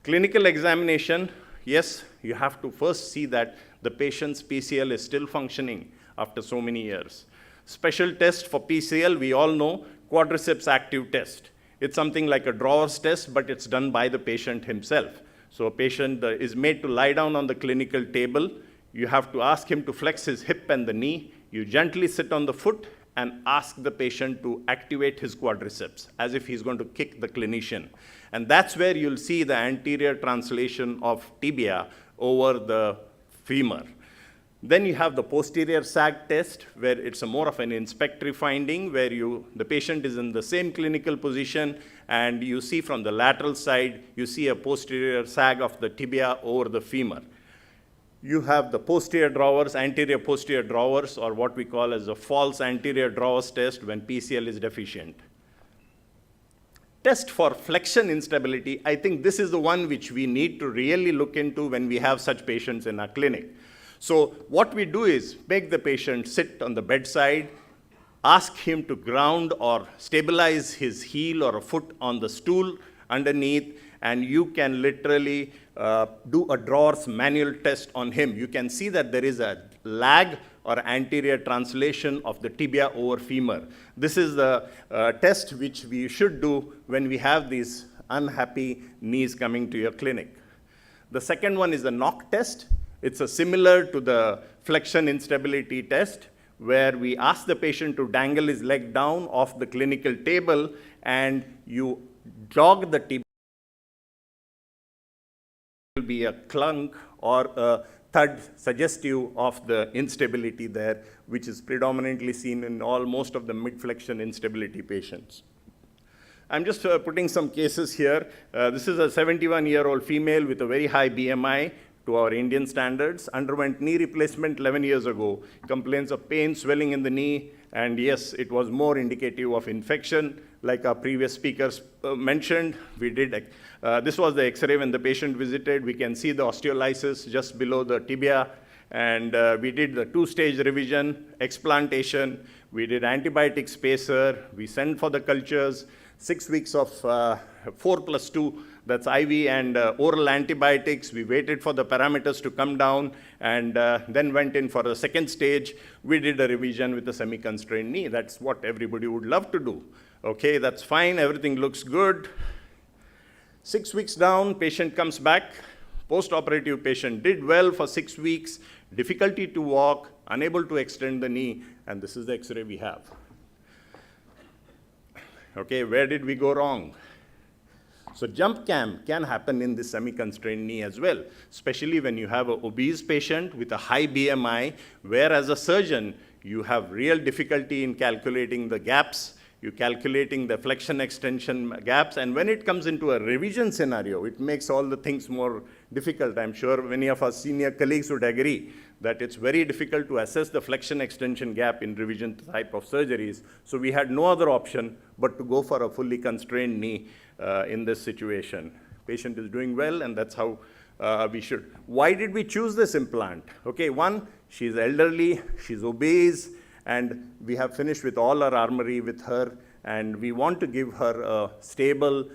Clinical examination, yes, you have to first see that the patient's PCL is still functioning after so many years. Special test for PCL, we all know, quadriceps active test. It's something like a drawer's test, but it's done by the patient himself. So a patient is made to lie down on the clinical table. You have to ask him to flex his hip and the knee. You gently sit on the foot and ask the patient to activate his quadriceps as if he's going to kick the clinician. And that's where you'll see the anterior translation of tibia over the femur. Then you have the posterior sag test, where it's more of an inspectory finding, where the patient is in the same clinical position, and you see from the lateral side, you see a posterior sag of the tibia over the femur. You have the posterior drawers, anterior posterior drawers, or what we call as a false anterior drawers test when PCL is deficient. Test for flexion instability, I think this is the one which we need to really look into when we have such patients in our clinic. So what we do is make the patient sit on the bedside, ask him to ground or stabilize his heel or a foot on the stool underneath, and you can literally do a drawer's manual test on him. You can see that there is a lag or anterior translation of the tibia over femur. This is the test which we should do when we have these unhappy knees coming to your clinic. The second one is the knock test. It's similar to the flexion instability test, where we ask the patient to dangle his leg down off the clinical table, and you jog the tibia. Will be a clunk or a thud suggestive of the instability there, which is predominantly seen in most of the mid-flexion instability patients. I'm just putting some cases here. This is a 71-year-old female with a very high BMI to our Indian standards, underwent knee replacement 11 years ago, complains of pain, swelling in the knee, and yes, it was more indicative of infection. Like our previous speakers mentioned, we did, this was the X-ray when the patient visited. We can see the osteolysis just below the tibia, and we did the 2-stage revision, explantation, we did antibiotic spacer, we sent for the cultures, 6 weeks of 4+2, that's IV and oral antibiotics. We waited for the parameters to come down, and then went in for the second stage. We did a revision with a semi-constrained knee. That's what everybody would love to do. Okay, that's fine, everything looks good. 6 weeks down, patient comes back. Post-operative patient did well for 6 weeks, difficulty to walk, unable to extend the knee, and this is the X-ray we have. Okay, where did we go wrong? So jump cam can happen in this semi-constrained knee as well, especially when you have an obese patient with a high BMI, where as a surgeon, you have real difficulty in calculating the gaps you're calculating the flexion extension gaps, and when it comes into a revision scenario, it makes all the things more difficult. I'm sure many of our senior colleagues would agree that it's very difficult to assess the flexion extension gap in revision type of surgeries. So we had no other option but to go for a fully constrained knee in this situation. Patient is doing well, and that's how we should. Why did we choose this implant? Okay, one, she's elderly, she's obese, and we have finished with all our armory with her, and we want to give her a stable,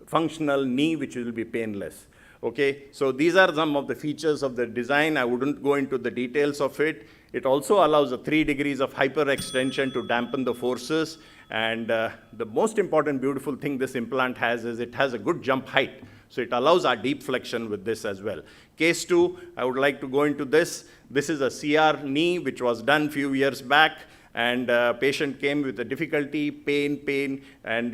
functional knee which will be painless. Okay, so these are some of the features of the design. I wouldn't go into the details of it. It also allows a 3 degrees of hyperextension to dampen the forces. And the most important beautiful thing this implant has is it has a good jump height. So it allows our deep flexion with this as well. Case 2, I would like to go into this. This is a CR knee which was done few years back. And patient came with a difficulty, pain. And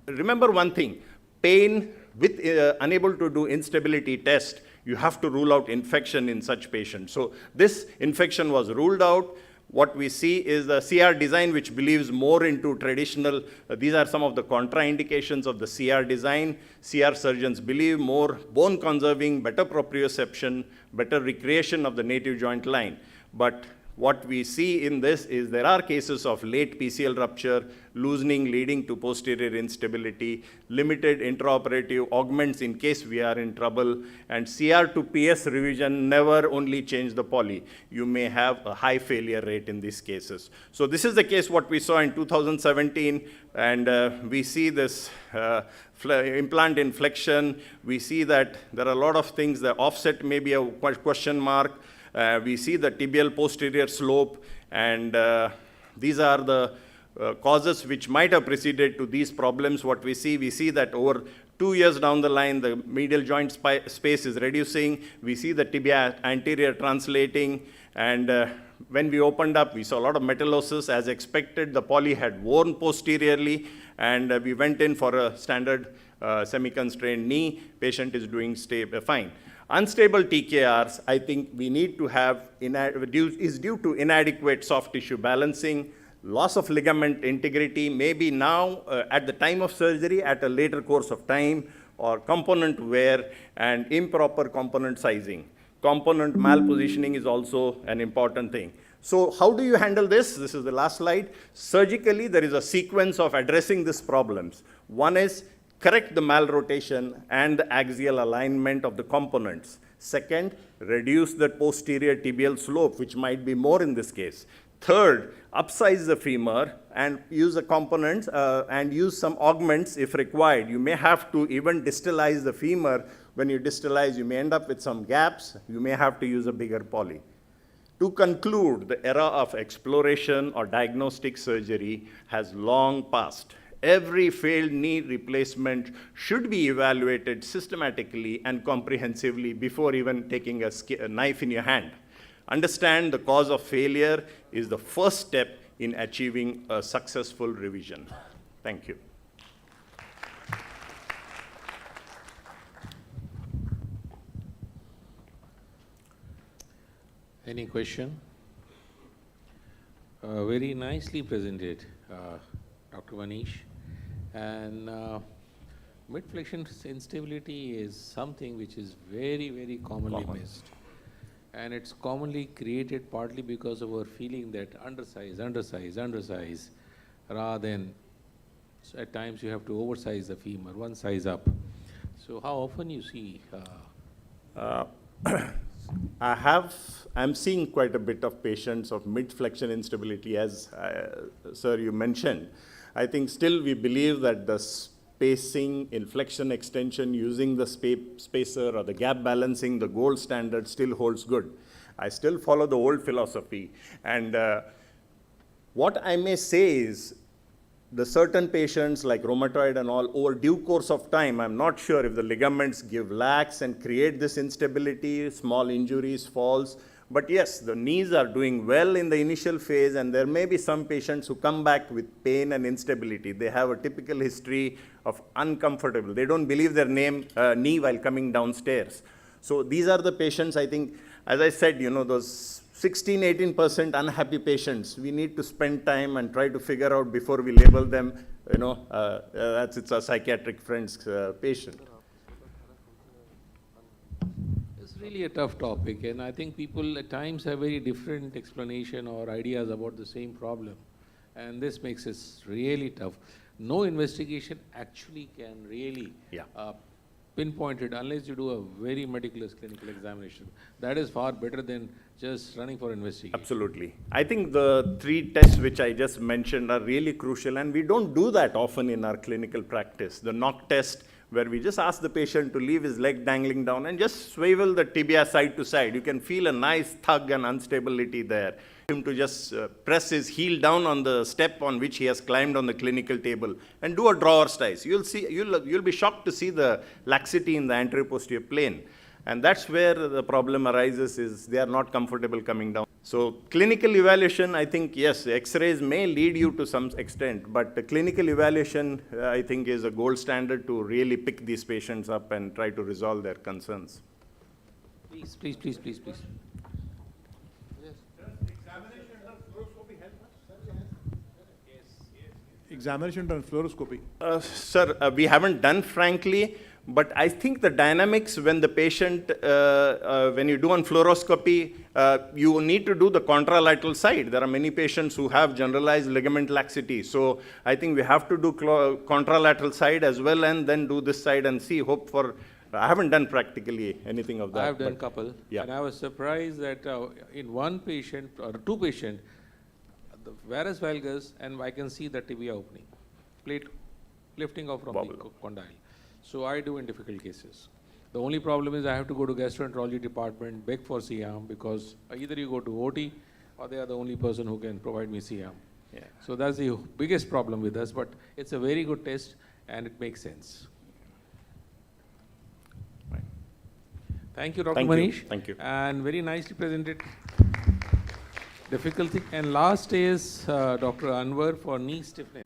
remember one thing, pain with unable to do instability test, you have to rule out infection in such patients. So this infection was ruled out. What we see is the CR design which believes more into traditional, these are some of the contraindications of the CR design. CR surgeons believe more bone conserving, better proprioception, better recreation of the native joint line. But what we see in this is there are cases of late PCL rupture, loosening leading to posterior instability, limited intraoperative augments in case we are in trouble, and CR to PS revision never only change the poly. You may have a high failure rate in these cases. So this is the case what we saw in 2017, and we see this implant inflection. We see that there are a lot of things. The offset may be a question mark. We see the tibial posterior slope, and these are the causes which might have preceded to these problems. What we see that over 2 years down the line, the medial joint space is reducing. We see the tibia anterior translating, and when we opened up, we saw a lot of metallosis. As expected, the poly had worn posteriorly, and we went in for a standard semi-constrained knee. Patient is doing fine. Unstable TKRs, I think we need to have, is due to inadequate soft tissue balancing, loss of ligament integrity, maybe now at the time of surgery, at a later course of time, or component wear, and improper component sizing. Component malpositioning is also an important thing. So how do you handle this? This is the last slide. Surgically, there is a sequence of addressing these problems. One is correct the malrotation and the axial alignment of the components. Second, reduce the posterior tibial slope, which might be more in this case. Third, upsize the femur and use the components and use some augments if required. You may have to even distalize the femur. When you distalize, you may end up with some gaps. You may have to use a bigger poly. To conclude, the era of exploration or diagnostic surgery has long passed. Every failed knee replacement should be evaluated systematically and comprehensively before even taking a knife in your hand. Understand the cause of failure is the first step in achieving a successful revision. Thank you. Any question? Very nicely presented, Dr. Manish. And mid-flexion instability is something which is very, very commonly missed. And it's commonly created partly because of our feeling that undersize, rather than at times you have to oversize the femur, one size up. So how often you see? I'm seeing quite a bit of patients of mid-flexion instability, as sir, you mentioned. I think still we believe that the spacing, inflection extension, using the spacer or the gap balancing, the gold standard still holds good. I still follow the old philosophy. And what I may say is, the certain patients like rheumatoid and all, over due course of time, I'm not sure if the ligaments give lax and create this instability, small injuries, falls. But yes, the knees are doing well in the initial phase, and there may be some patients who come back with pain and instability. They have a typical history of uncomfortable. They don't believe their knee while coming downstairs. So these are the patients, I think, as I said, those 16, 18% unhappy patients. We need to spend time and try to figure out before we label them, it's a psychiatric friend's patient. It's really a tough topic, and I think people at times have very different explanation or ideas about the same problem, and this makes it really tough. No investigation actually can really pinpoint it unless you do a very meticulous clinical examination. That is far better than just running for investigation. Absolutely. I think the 3 tests which I just mentioned are really crucial, and we don't do that often in our clinical practice. The knock test, where we just ask the patient to leave his leg dangling down and just swivel the tibia side to side. You can feel a nice tug and instability there. Him to just press his heel down on the step on which he has climbed on the clinical table and do a drawer style. You'll be shocked to see the laxity in the anterior posterior plane. And that's where the problem arises, is they are not comfortable coming down. So clinical evaluation, I think, yes, X-rays may lead you to some extent, but the clinical evaluation, I think, is a gold standard to really pick these patients up and try to resolve their concerns. Please, please, please, please, please. Examination done fluoroscopy. Sir, we haven't done, frankly, but I think the dynamics when the patient, when you do on fluoroscopy, you need to do the contralateral side. There are many patients who have generalized ligament laxity. So I think we have to do contralateral side as well, and then do this side and see, hope for, I haven't done practically anything of that. I have done a couple, yeah. And I was surprised that in one patient or 2 patients, the varus valgus, and I can see the tibia opening, plate lifting off from the condyle. So I do in difficult cases. The only problem is I have to go to gastroenterology department, beg for CAM, because either you go to OT or they are the only person who can provide me CAM. Yeah. So that's the biggest problem with us, but it's a very good test and it makes sense. Right. Thank you, Dr. Manish. Thank you. And very nicely presented. Difficulty. And last is Dr. Anwar for knee stiffness.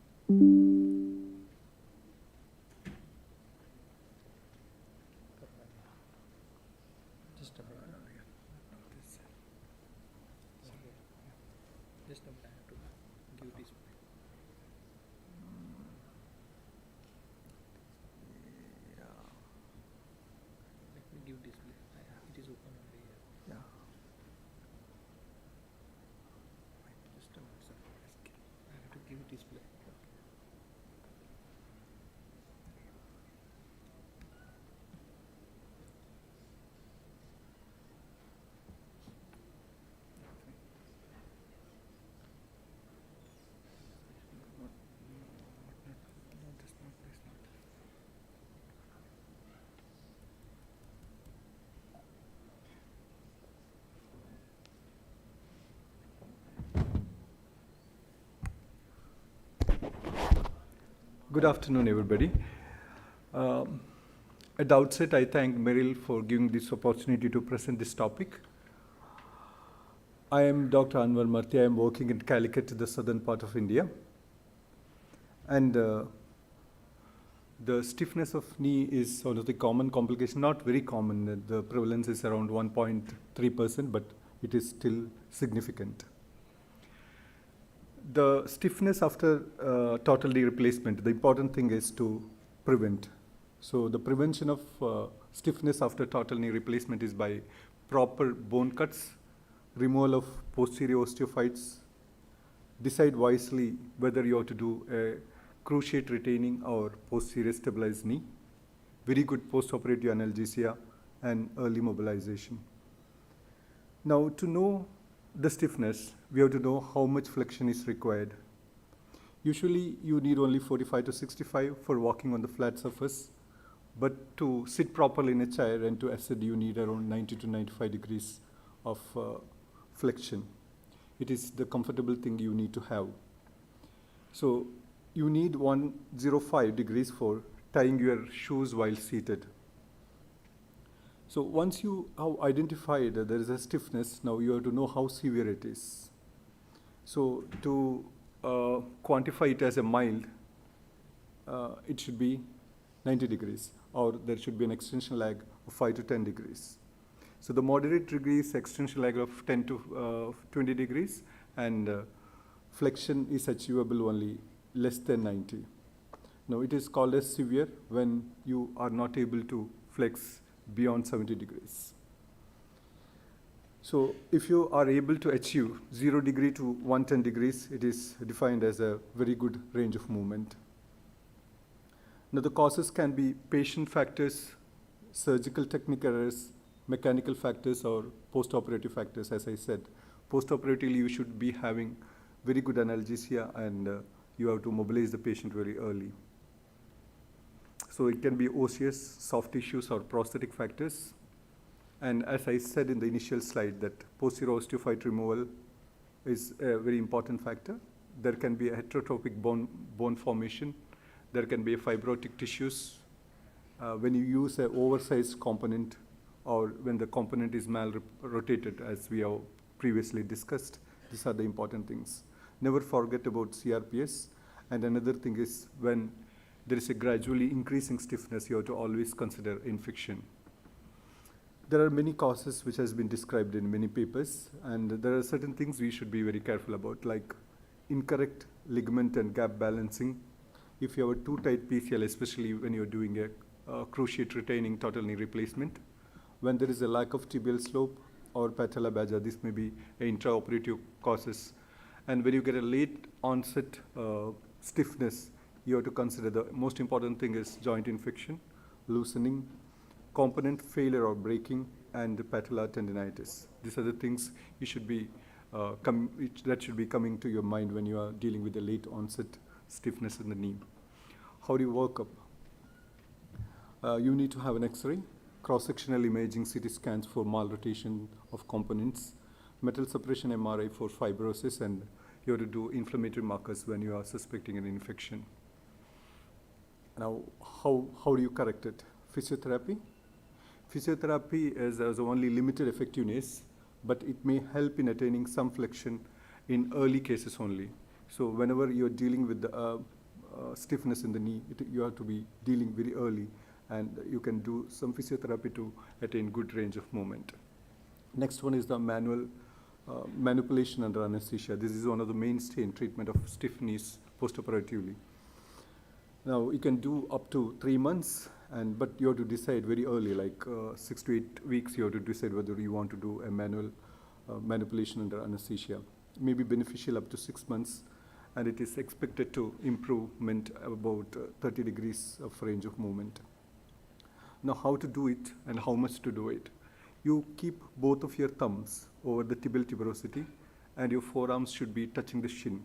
Good afternoon, everybody. At the outset, I thank Meryl for giving this opportunity to present this topic. I am Dr. Anwar Marthi. I am working in Calicut, the southern part of India. And the stiffness of knee is one of the common complications, not very common. The prevalence is around 1.3%, but it is still significant. The stiffness after total knee replacement, the important thing is to prevent. So the prevention of stiffness after total knee replacement is by proper bone cuts, removal of posterior osteophytes, decide wisely whether you have to do a cruciate retaining or posterior stabilized knee, very good post-operative analgesia, and early mobilization. Now, to know the stiffness, we have to know how much flexion is required. Usually, you need only 45 to 65 for walking on the flat surface, but to sit properly in a chair and to ascend, you need around 90 to 95 degrees of flexion. It is the comfortable thing you need to have. So you need 105 degrees for tying your shoes while seated. So once you have identified that there is a stiffness, now you have to know how severe it is. So to quantify it as a mild, it should be 90 degrees, or there should be an extension lag of 5 to 10 degrees. So the moderate degree is extension angle of 10 to 20 degrees, and flexion is achievable only less than 90. Now it is called as severe when you are not able to flex beyond 70 degrees. So if you are able to achieve 0 degree to 110 degrees, it is defined as a very good range of movement. Now the causes can be patient factors, surgical technique errors, mechanical factors, or post-operative factors. As I said, post-operatively you should be having very good analgesia, and you have to mobilize the patient very early. So it can be osseous, soft tissues, or prosthetic factors. And as I said in the initial slide, that posterior osteophyte removal is a very important factor. There can be a heterotrophic bone formation. There can be a fibrotic tissues. When you use an oversized component, or when the component is mal-rotated, as we have previously discussed, these are the important things. Never forget about CRPS. And another thing is, when there is a gradually increasing stiffness, you have to always consider infection. There are many causes which has been described in many papers, and there are certain things we should be very careful about, like incorrect ligament and gap balancing. If you have a too tight PCL, especially when you're doing a cruciate retaining total knee replacement, when there is a lack of tibial slope or patella baja, this may be an intraoperative causes. And when you get a late onset stiffness, you have to consider the most important thing is joint infection, loosening, component failure or breaking, and the patellar tendinitis. These are the things you should be that should be coming to your mind when you are dealing with the late onset stiffness in the knee. How do you work up? You need to have an X-ray, cross-sectional imaging, CT scans for malrotation of components, metal suppression MRI for fibrosis, and you have to do inflammatory markers when you are suspecting an infection. Now, how do you correct it? Physiotherapy. Physiotherapy has only limited effectiveness, but it may help in attaining some flexion in early cases only. So whenever you're dealing with the stiffness in the knee, you have to be dealing very early, and you can do some physiotherapy to attain good range of movement. Next one is the manual manipulation under anesthesia. This is one of the mainstay in treatment of stiff knees postoperatively. Now, you can do up to 3 months, but you have to decide very early, like 6 to 8 weeks, you have to decide whether you want to do a manual manipulation under anesthesia. It may be beneficial up to 6 months, and it is expected to improvement about 30 degrees of range of movement. Now, how to do it and how much to do it? You keep both of your thumbs over the tibial tuberosity, and your forearms should be touching the shin.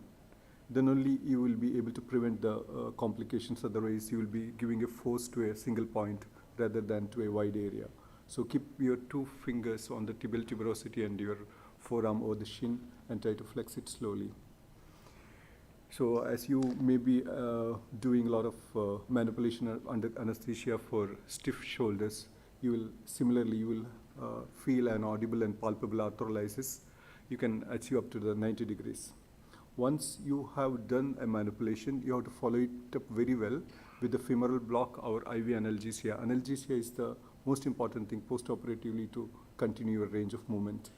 Then only you will be able to prevent the complications. Otherwise, you will be giving a force to a single point rather than to a wide area. So keep your 2 fingers on the tibial tuberosity and your forearm over the shin, and try to flex it slowly. So as you may be doing a lot of manipulation under anesthesia for stiff shoulders, you will feel an audible and palpable arthrolysis. You can achieve up to the 90 degrees. Once you have done a manipulation, you have to follow it up very well with the femoral block or IV analgesia. Analgesia is the most important thing post-operatively to continue your range of movement.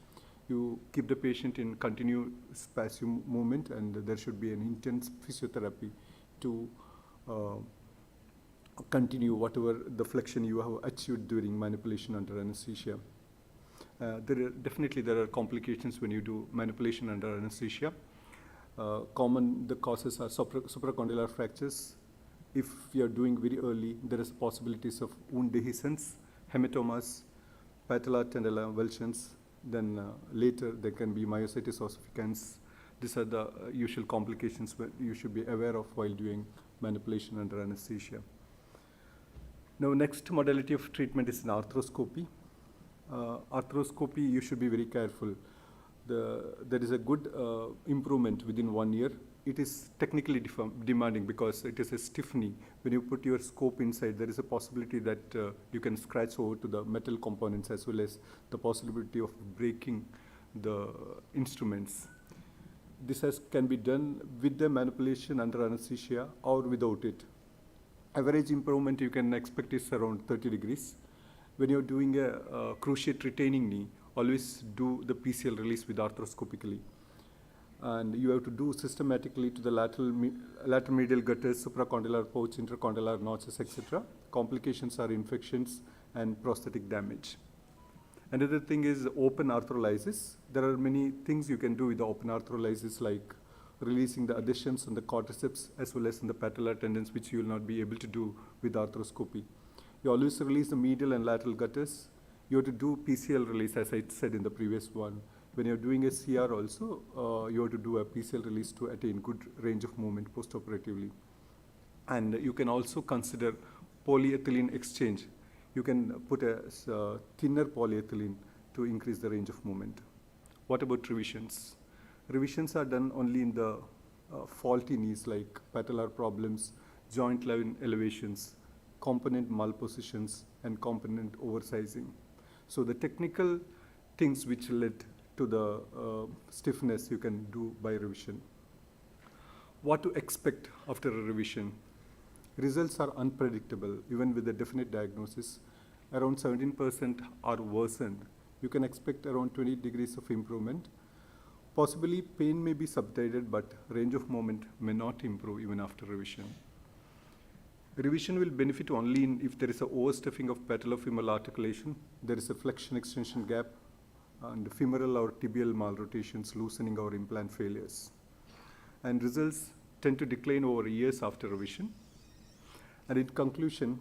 You keep the patient in continuous passive movement, and there should be an intense physiotherapy to continue whatever the flexion you have achieved during manipulation under anesthesia. Definitely there are complications when you do manipulation under anesthesia. The causes are supracondylar fractures. If you are doing very early, there is possibilities of wound dehiscence, hematomas, patellar tendinal avulsions. Then later there can be myositis ossificans. These are the usual complications that you should be aware of while doing manipulation under anesthesia. Now, next modality of treatment is an arthroscopy. Arthroscopy, you should be very careful. There is a good improvement within 1 year. It is technically demanding because it is a stiff knee. When you put your scope inside, there is a possibility that you can scratch over to the metal components, as well as the possibility of breaking the instruments. This can be done with the manipulation under anesthesia or without it. Average improvement you can expect is around 30 degrees. when you're doing a cruciate retaining knee, always do the PCL release with arthroscopically. And you have to do systematically to the lateral medial gutters, supracondylar pouch, intercondylar notches, etc. Complications are infections and prosthetic damage. Another thing is open arthrolysis. There are many things you can do with the open arthrolysis, like releasing the adhesions on the quadriceps as well as in the patellar tendons, which you will not be able to do with arthroscopy. You always release the medial and lateral gutters. You have to do PCL release, as I said in the previous one. When you're doing a CR also, you have to do a PCL release to attain good range of movement post-operatively. And you can also consider polyethylene exchange. You can put a thinner polyethylene to increase the range of movement. What about revisions? Revisions are done only in the faulty knees, like patellar problems, joint line elevations, component malpositions, and component oversizing. So the technical things which led to the stiffness you can do by revision. What to expect after a revision? Results are unpredictable, even with a definite diagnosis. Around 17% are worsened. You can expect around 20 degrees of improvement. Possibly pain may be subsided, but range of movement may not improve even after revision. Revision will benefit only if there is an overstuffing of patellofemoral articulation, there is a flexion extension gap, and femoral or tibial malrotations, loosening or implant failures. And results tend to decline over years after revision. And in conclusion,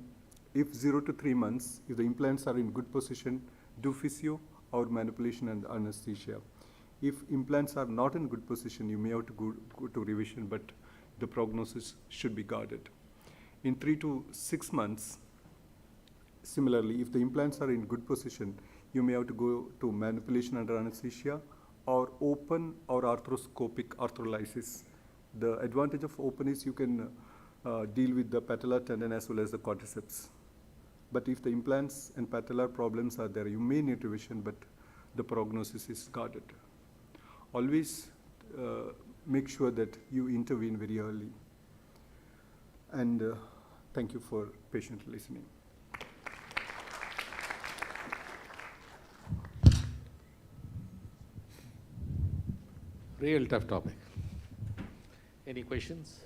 if 0 to 3 months, if the implants are in good position, do physio or manipulation and anesthesia. If implants are not in good position, you may have to go to revision, but the prognosis should be guarded. In 3 to 6 months, similarly, if the implants are in good position, you may have to go to manipulation under anesthesia or open or arthroscopic arthrolysis. The advantage of open is you can deal with the patellar tendon as well as the quadriceps. But if the implants and patellar problems are there, you may need revision, but the prognosis is guarded. Always make sure that you intervene very early. And thank you for patiently listening. Real tough topic. Any questions?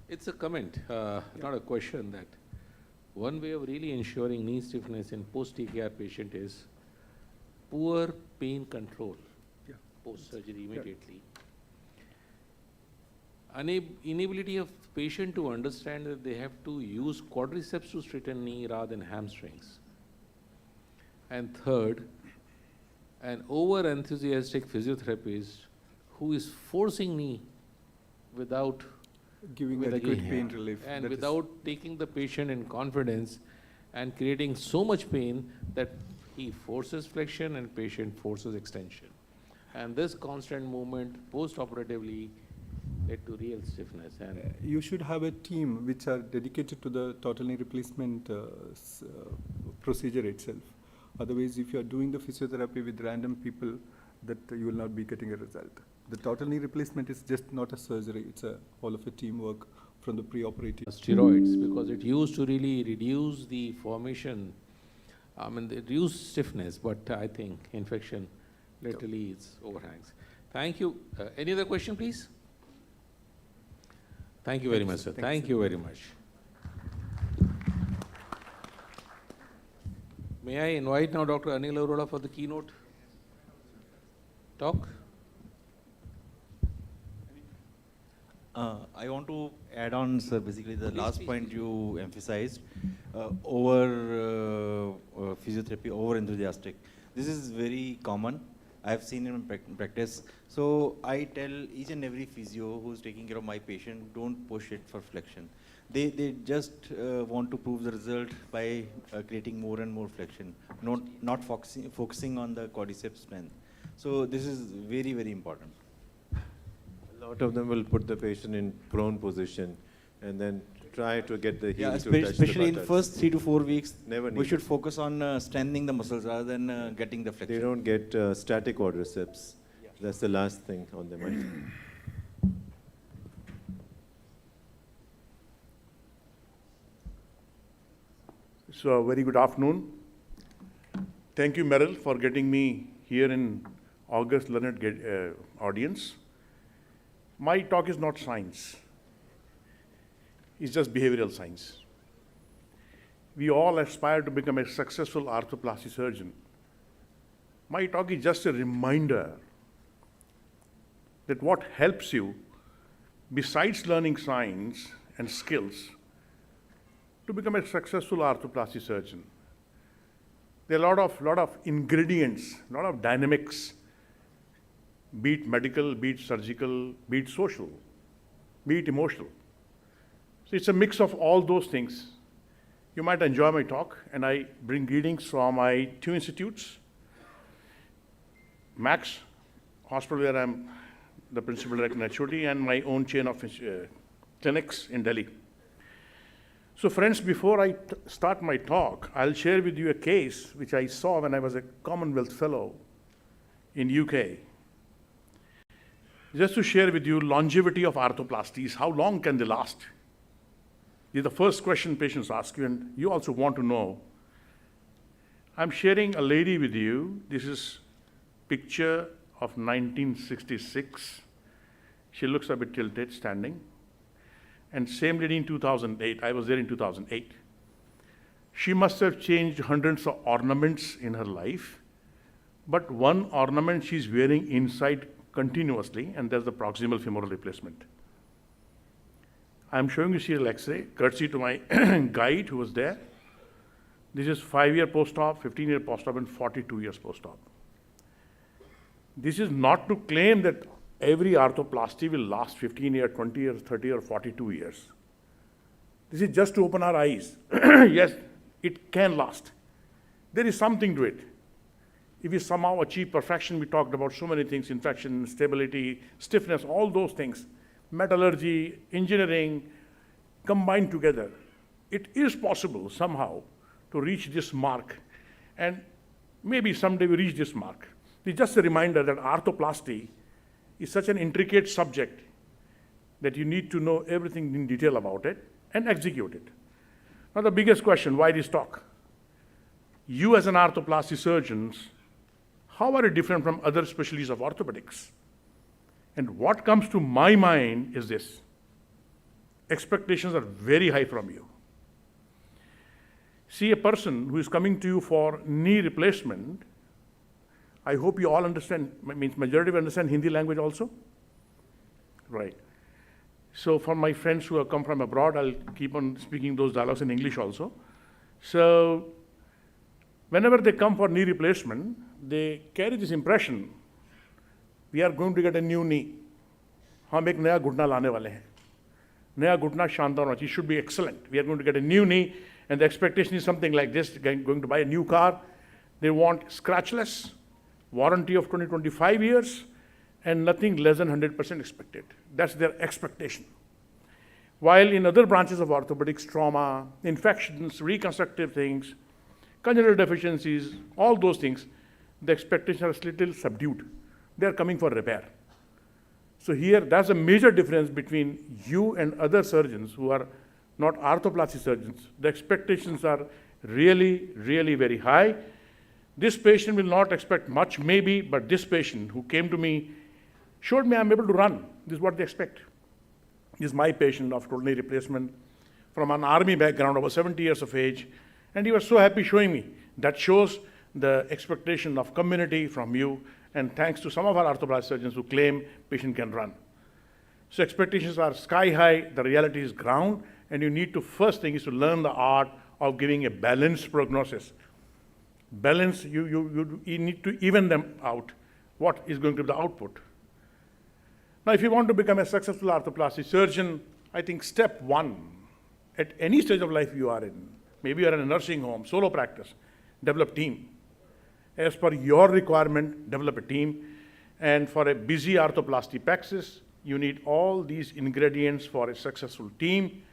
It's a comment, not a question, that one way of really ensuring knee stiffness in post-TKR patient is poor pain control post-surgery immediately. Inability of patient to understand that they have to use quadriceps to straighten knee rather than hamstrings. And third, an over-enthusiastic physiotherapist who is forcing knee without giving adequate pain relief. And without taking the patient in confidence and creating so much pain that he forces flexion and patient forces extension. And this constant movement post-operatively led to real stiffness. And you should have a team which are dedicated to the total knee replacement procedure itself. Otherwise, if you are doing the physiotherapy with random people, that you will not be getting a result. The total knee replacement is just not a surgery, it's all of a teamwork from the pre-operative. Steroids, because it used to really reduce the formation, reduce stiffness, but I think infection literally is overhangs. Thank you. Any other question, please? Thank you very much, sir. Thank you very much. May I invite now Dr. Anil Arora for the keynote talk? I want to add on, sir, basically the last point you emphasized, over physiotherapy, over enthusiastic. This is very common. I've seen in practice. So I tell each and every physio who's taking care of my patient, don't push it for flexion. They just want to prove the result by creating more and more flexion, not focusing on the quadriceps strength. So this is very, very important. A lot of them will put the patient in prone position and then try to get the heel to touch the buttocks. Especially in first 3 to 4 weeks, Never we should focus on strengthening the muscles rather than getting the flexion. They don't get static quadriceps. That's the last thing on their mind. So, very good afternoon. Thank you, Merrill, for getting me here in August learned audience. My talk is not science. It's just behavioral science. We all aspire to become a successful arthroplasty surgeon. My talk is just a reminder that what helps you, besides learning science and skills, to become a successful arthroplasty surgeon. There are a lot of ingredients, a lot of dynamics, be it medical, be it surgical, be it social, be it emotional. So it's a mix of all those things. You might enjoy my talk, and I bring greetings from my two institutes, Max Hospital, where I'm the principal director in HOD, and my own chain of clinics in Delhi. So friends, before I start my talk, I'll share with you a case which I saw when I was a Commonwealth Fellow in UK. Just to share with you longevity of arthroplasties, how long can they last? This is the first question patients ask you, and you also want to know. I'm sharing a lady with you. This is picture of 1966. She looks a bit tilted, standing. And same lady in 2008. I was there in 2008. She must have changed hundreds of ornaments in her life, but one ornament she's wearing inside continuously, and that's the proximal femoral replacement. I'm showing you serial X-ray, courtesy to my guide who was there. This is 5-year post-op, 15-year post-op, and 42 years post-op. This is not to claim that every arthroplasty will last 15 years, 20 years, 30 or 42 years. This is just to open our eyes. Yes, it can last. There is something to it. If we somehow achieve perfection, we talked about so many things, infection, stability, stiffness, all those things, metallurgy, engineering, combined together. It is possible somehow to reach this mark, and maybe someday we reach this mark. It's just a reminder that arthroplasty is such an intricate subject that you need to know everything in detail about it and execute it. Now the biggest question, why this talk? You as an arthroplasty surgeon, how are you different from other specialties of orthopedics? And what comes to my mind is this: expectations are very high from you. See, a person who is coming to you for knee replacement, I hope you all understand, means majority understand Hindi language also? Right. So for my friends who have come from abroad, I'll keep on speaking those dialogues in English also. So whenever they come for knee replacement, they carry this impression, we are going to get a new knee. हम एक नया घुटना लाने वाले हैं. नया घुटना शानदार होना चाहिए. It should be excellent. We are going to get a new knee, and the expectation is something like this: going to buy a new car. They want scratchless, warranty of 20-25 years, and nothing less than 100% expected. That's their expectation. While in other branches of orthopedics, trauma, infections, reconstructive things, congenital deficiencies, all those things, the expectations are a little subdued. They are coming for repair. So here, that's a major difference between you and other surgeons who are not arthroplasty surgeons. The expectations are really, really very high. This patient will not expect much, maybe, but this patient who came to me showed me I'm able to run. This is what they expect. This is my patient of total knee replacement from an army background, over 70 years of age, and he was so happy showing me. That shows the expectation of community from you, and thanks to some of our arthroplasty surgeons who claim patient can run. So expectations are sky high, the reality is ground, and you need to, first thing is to learn the art of giving a balanced prognosis. Balance, you need to even them out. What is going to be the output? Now, if you want to become a successful arthroplasty surgeon, I think step one, at any stage of life you are in, maybe you are in a nursing home, solo practice, develop team. As per your requirement, develop a team. And for a busy arthroplasty practice, you need all these ingredients for a successful team.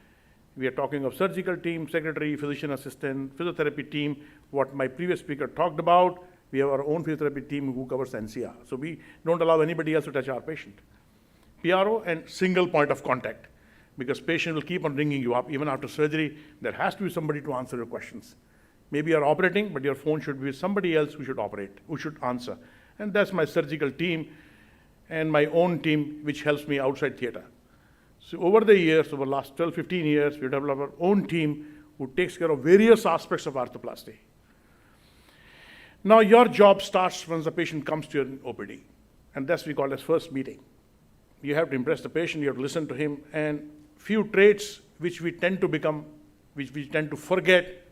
We are talking of surgical team, secretary, physician assistant, physiotherapy team, what my previous speaker talked about. We have our own physiotherapy team who covers NCR. So we don't allow anybody else to touch our patient. PRO and single point of contact, because patient will keep on ringing you up even after surgery. There has to be somebody to answer your questions. Maybe you're operating, but your phone should be with somebody else who should operate, who should answer. And that's my surgical team and my own team, which helps me outside theater. So over the years, over the last 12, 15 years, we developed our own team who takes care of various aspects of arthroplasty. Now your job starts once the patient comes to your OPD, and that's what we call as first meeting. You have to impress the patient, you have to listen to him, and few traits which we tend to become, which we tend to forget,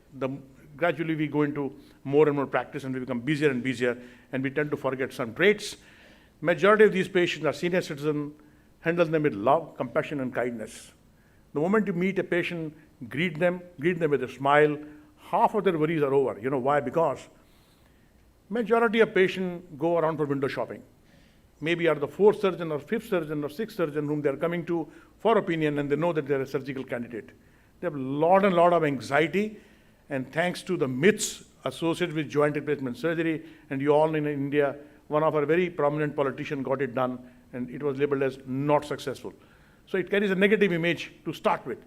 gradually we go into more and more practice and we become busier and busier, and we tend to forget some traits. Majority of these patients are senior citizens, handle them with love, compassion, and kindness. The moment you meet a patient, greet them with a smile, half of their worries are over. You know why? Because majority of patients go around for window shopping. Maybe are the fourth surgeon or fifth surgeon or sixth surgeon whom they're coming to for opinion, and they know that they're a surgical candidate. They have a lot of anxiety, and thanks to the myths associated with joint replacement surgery, and you all know in India, one of our very prominent politicians got it done, and it was labeled as not successful. So it carries a negative image to start with.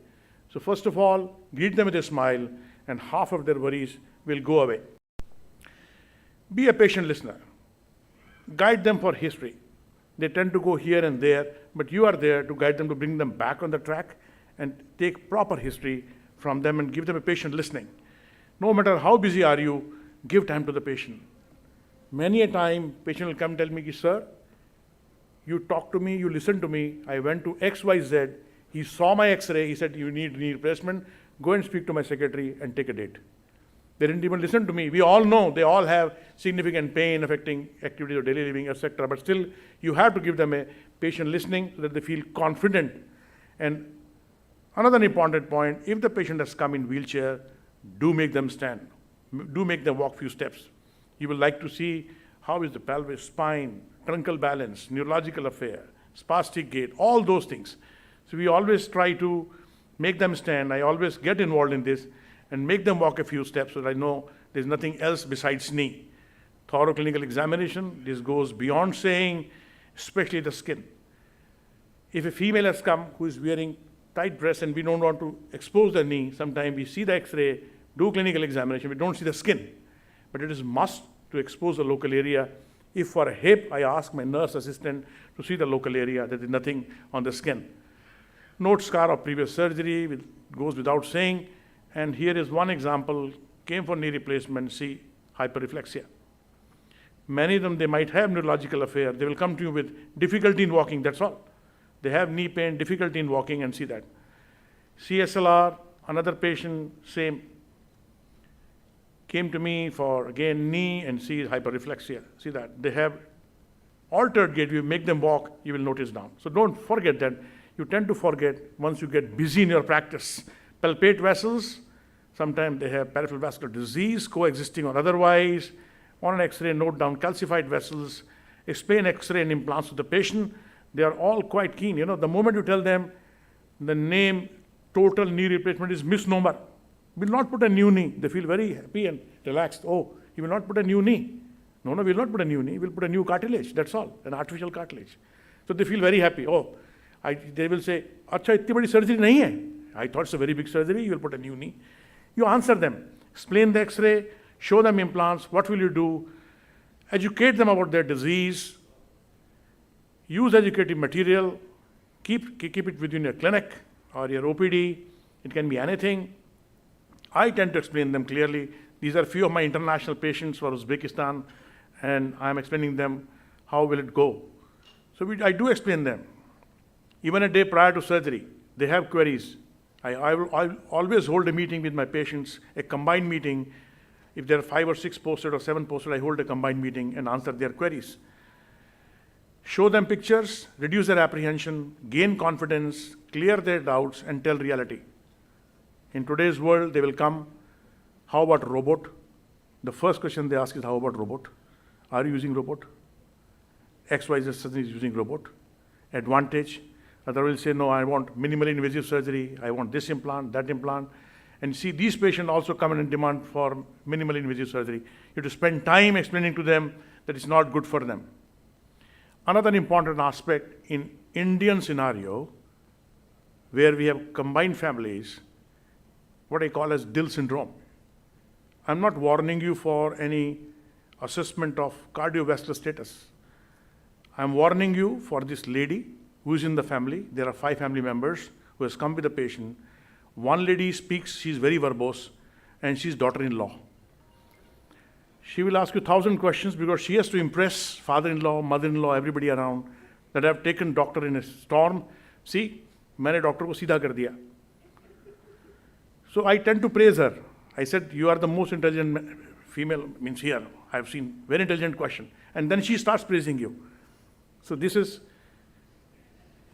So first of all, greet them with a smile, and half of their worries will go away. Be a patient listener. Guide them for history. They tend to go here and there, but you are there to guide them, to bring them back on the track and take proper history from them and give them a patient listening. No matter how busy are you, give time to the patient. Many a time, patient will come tell me, sir, you talk to me, you listen to me, I went to XYZ, he saw my X-ray, he said, you need knee replacement, go and speak to my secretary and take a date. They didn't even listen to me. We all know they all have significant pain affecting activities of daily living, etc. But still, you have to give them a patient listening so that they feel confident. And another important point, if the patient has come in wheelchair, do make them stand. Do make them walk few steps. You will like to see how is the pelvis, spine, truncal balance, neurological affair, spastic gait, all those things. So we always try to make them stand. I always get involved in this and make them walk a few steps so that I know there's nothing else besides knee. Thorough clinical examination, this goes beyond saying, especially the skin. If a female has come who is wearing tight dress and we don't want to expose the knee, sometimes we see the X-ray, do clinical examination, we don't see the skin. But it is must to expose the local area. If for a hip, I ask my nurse assistant to see the local area, there is nothing on the skin. Note scar of previous surgery, goes without saying. And here is one example, came for knee replacement, see hyperreflexia. Many of them, they might have neurological affair. They will come to you with difficulty in walking, that's all. They have knee pain, difficulty in walking, and see that. CSLR, another patient, same. Came to me for, again, knee and see hyperreflexia. See that. They have altered gait. You make them walk, you will notice down. So don't forget that. You tend to forget once you get busy in your practice. Palpate vessels, sometimes they have peripheral vascular disease, coexisting or otherwise. On an X-ray, note down calcified vessels, explain X-ray and implants to the patient. They are all quite keen. You know, the moment you tell them the name total knee replacement is misnomer, will not put a new knee. They feel very happy and relaxed. Oh, he will not put a new knee. No, we will not put a new knee. We'll put a new cartilage. That's all, an artificial cartilage. So they feel very happy. Oh, they will say, "Acha, itni badi surgery nahi hai. I thought it's a very big surgery, you will put a new knee." You answer them, explain the X-ray, show them implants, what will you do, educate them about their disease, use educative material, keep it within your clinic or your OPD, it can be anything. I tend to explain them clearly. These are few of my international patients for Uzbekistan, and I'm explaining them how will it go. So I do explain them. Even a day prior to surgery, they have queries. I'll always hold a meeting with my patients, a combined meeting. If there are 5 or 6 posted or 7 posted, I hold a combined meeting and answer their queries. Show them pictures, reduce their apprehension, gain confidence, clear their doubts, and tell reality. In today's world, they will come, how about robot? The first question they ask is, how about robot? Are you using robot? XYZ surgeon is using robot. Advantage. Other will say, no, I want minimally invasive surgery. I want this implant, that implant. And see, these patients also come in and demand for minimally invasive surgery. You have to spend time explaining to them that it's not good for them. Another important aspect in Indian scenario, where we have combined families, what I call as Dill syndrome. I'm not warning you for any assessment of cardiovascular status. I'm warning you for this lady who is in the family. There are 5 family members who has come with the patient. One lady speaks, she's very verbose, and she's daughter-in-law. She will ask you 1,000 questions because she has to impress father-in-law, mother-in-law, everybody around that I've taken doctor in a storm. See, मैंने doctor को सीधा कर दिया. So I tend to praise her. I said, you are the most intelligent female, means here, I've seen very intelligent question. And then she starts praising you. So this is,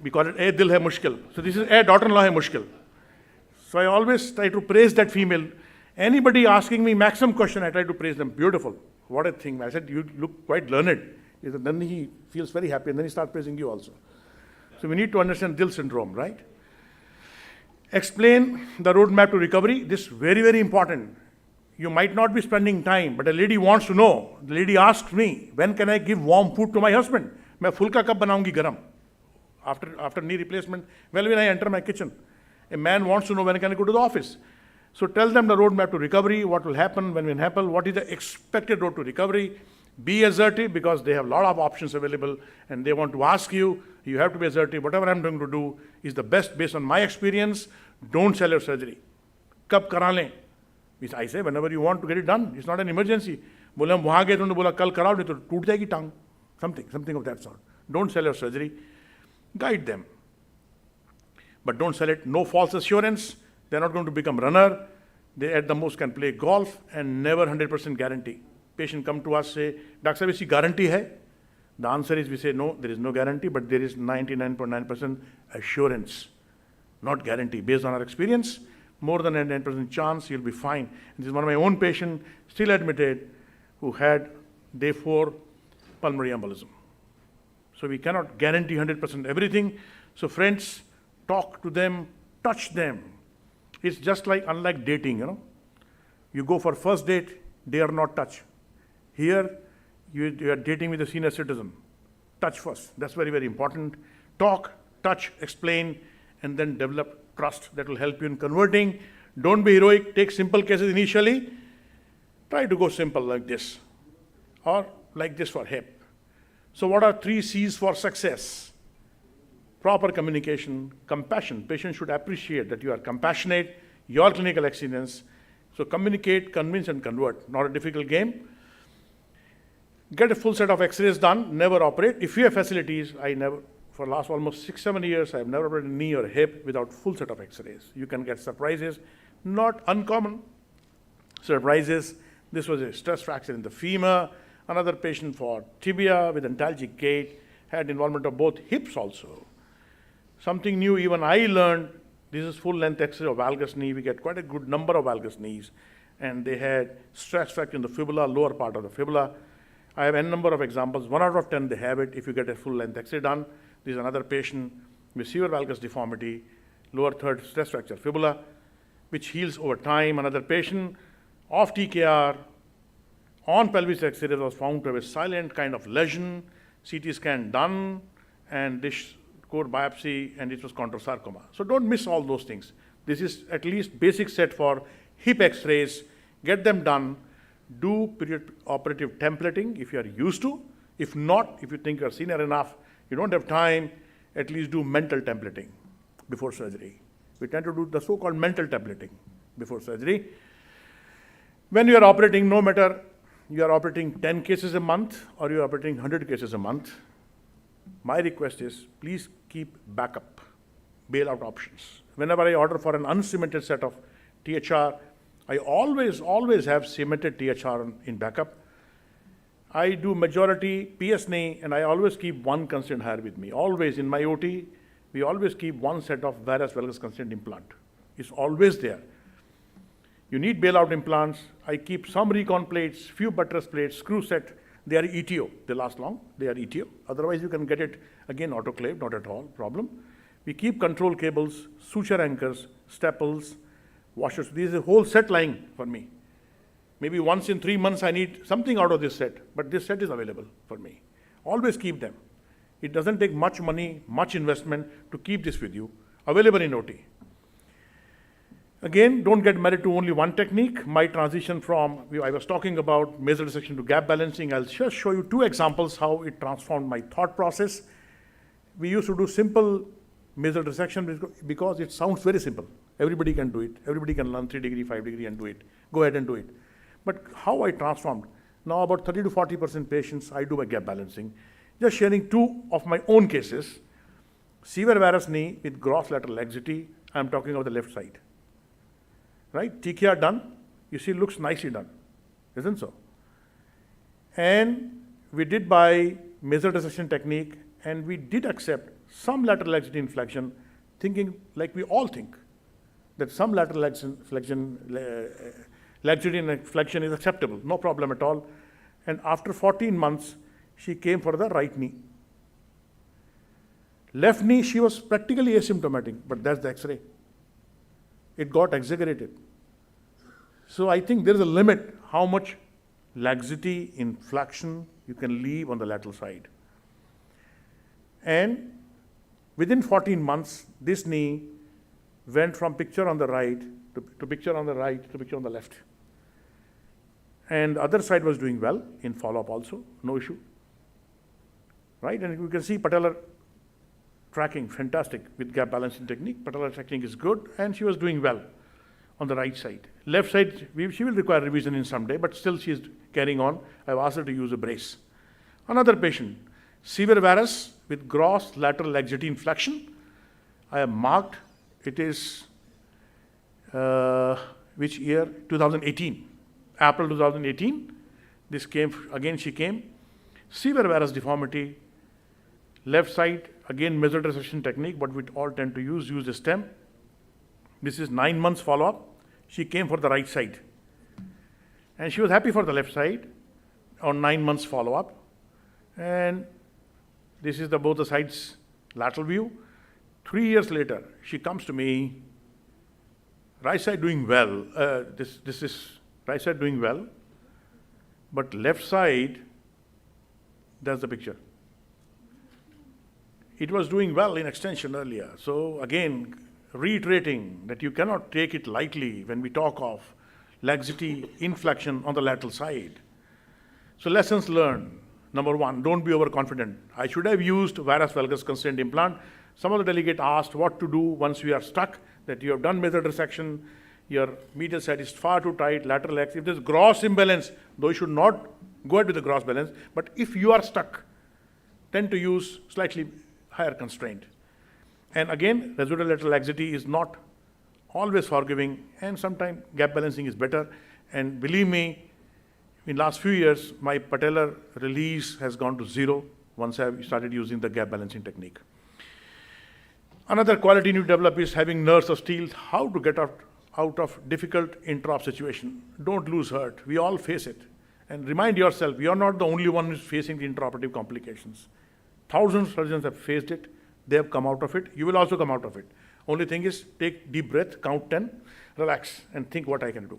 we call it, dil hai mushkil. So this is, daughter-in-law hai mushkil. So I always try to praise that female. Anybody asking me maximum question, I try to praise them. Beautiful. What a thing. I said, you look quite learned. He said, then he feels very happy, and then he starts praising you also. So we need to understand Dil syndrome, right? Explain the roadmap to recovery. This is very, very important. You might not be spending time, but a lady wants to know. The lady asks me, when can I give warm food to my husband? मैं फुल्का कब बनाऊंगी गरम? After knee replacement, well, when I enter my kitchen, a man wants to know when can I go to the office. So tell them the roadmap to recovery, what will happen, when will happen, what is the expected road to recovery. Be assertive because they have a lot of options available and they want to ask you. You have to be assertive. Whatever I'm going to do is the best based on my experience. Don't sell your surgery. Kab kara lein? I say whenever you want to get it done. It's not an emergency. बोले हम वहाँ गए तो उन्होंने बोला कल कराओ नहीं तो टूट जाएगी टांग. Something of that sort. Don't sell your surgery. Guide them. But don't sell it. No false assurance. They're not going to become runner. They at the most can play golf and never 100% guarantee. Patient come to us say, Doctor, is guarantee hai? The answer is we say no, there is no guarantee, but there is 99.9% assurance, not guarantee. Based on our experience, more than 99% chance you'll be fine. And this is one of my own patients, still admitted, who had day 4 pulmonary embolism. So we cannot guarantee 100% everything. So friends, talk to them, touch them. It's just like, unlike dating, you know. You go for first date, dare not touch. Here, you are dating with a senior citizen. Touch first. That's very, very important. Talk, touch, explain, and then develop trust that will help you in converting. Don't be heroic. Take simple cases initially. Try to go simple like this or like this for hip. So what are 3 C's for success? Proper communication, compassion. Patients should appreciate that you are compassionate, your clinical excellence. So communicate, convince, and convert. Not a difficult game. Get a full set of x-rays done, never operate. If you have facilities, for the last almost 6-7 years, I have never operated a knee or a hip without full set of x-rays. You can get surprises, not uncommon surprises. This was a stress fracture in the femur. Another patient for tibia with antalgic gait, had involvement of both hips also. Something new even I learned, this is full length x-ray of valgus knee. We get quite a good number of valgus knees. And they had stress fracture in the fibula, lower part of the fibula. I have n number of examples. 1 out of 10 they have it if you get a full length x-ray done. This is another patient with severe valgus deformity, lower third stress fracture fibula, which heals over time. Another patient off TKR, on pelvis x-ray was found to have a silent kind of lesion, CT scan done, and this core biopsy, and it was chondrosarcoma. So don't miss all those things. This is at least basic set for hip x-rays. Get them done. Do period operative templating if you are used to. If not, if you think you are senior enough, you don't have time, at least do mental templating before surgery. We tend to do the so-called mental templating before surgery. When you are operating, no matter you are operating 10 cases a month or you are operating 100 cases a month, my request is please keep backup, bailout options. Whenever I order for an uncemented set of THR, I always have cemented THR in backup. I do majority PSNA, and I always keep one constant hire with me. Always in my OT, we always keep one set of varus valgus constant implant. It's always there. You need bailout implants. I keep some recon plates, few buttress plates, screw set. They are ETO. They last long. They are ETO. Otherwise, you can get it again autoclave, not at all problem. We keep control cables, suture anchors, staples, washers. This is a whole set lying for me. Maybe once in 3 months I need something out of this set, but this set is available for me. Always keep them. It doesn't take much money, much investment to keep this with you, available in OT. Again, don't get married to only one technique. My transition from, I was talking about nasal dissection to gap balancing. I'll just show you 2 examples how it transformed my thought process. We used to do simple nasal dissection because it sounds very simple. Everybody can do it. Everybody can learn 3 degree, 5 degree and do it. Go ahead and do it. But how I transformed, now about 30 to 40% patients, I do a gap balancing. Just sharing 2 of my own cases. Severe varus knee with gross lateral laxity. I'm talking about the left side. Right? TKR done. You see, looks nicely done. Isn't so? And we did by nasal dissection technique, and we did accept some lateral laxity inflection, thinking like we all think, that some lateral laxity inflection is acceptable, no problem at all. And after 14 months, she came for the right knee. Left knee, she was practically asymptomatic, but that's the X-ray. It got exaggerated. So I think there is a limit how much laxity, inflection you can leave on the lateral side. And within 14 months, this knee went from picture on the right to picture on the right to picture on the left. And the other side was doing well in follow-up also, no issue. Right? And you can see patellar tracking, fantastic with gap balancing technique. Patellar tracking is good, and she was doing well on the right side. Left side, she will require revision in some day, but still she is carrying on. I've asked her to use a brace. Another patient, severe varus with gross lateral laxity inflection. I have marked, it is, which year? 2018. April 2018. This came, again she came. Severe varus deformity. Left side, again nasal dissection technique, but we all tend to use the stem. This is 9 months follow-up. She came for the right side. And she was happy for the left side on 9 months follow-up. And this is both the sides lateral view. 3 years later, she comes to me, right side doing well. This is right side doing well, but left side, that's the picture. It was doing well in extension earlier. So again, reiterating that you cannot take it lightly when we talk of laxity inflection on the lateral side. So lessons learned. Number 1, don't be overconfident. I should have used varus valgus constraint implant. Some of the delegate asked what to do once we are stuck, that you have done nasal dissection, your medial side is far too tight, lateral X. If there's gross imbalance, though you should not go ahead with the gross balance, but if you are stuck, tend to use slightly higher constraint. And again, residual lateral laxity is not always forgiving, and sometimes gap balancing is better. And believe me, in last few years, my patellar release has gone to 0 once I have started using the gap balancing technique. Another quality you develop is having nerves of steel, how to get out of difficult intra-op situation. Don't lose heart. We all face it. And remind yourself, you're not the only one who's facing the intraoperative complications. Thousands of surgeons have faced it. They have come out of it. You will also come out of it. Only thing is, take deep breath, count 10, relax, and think what I can do.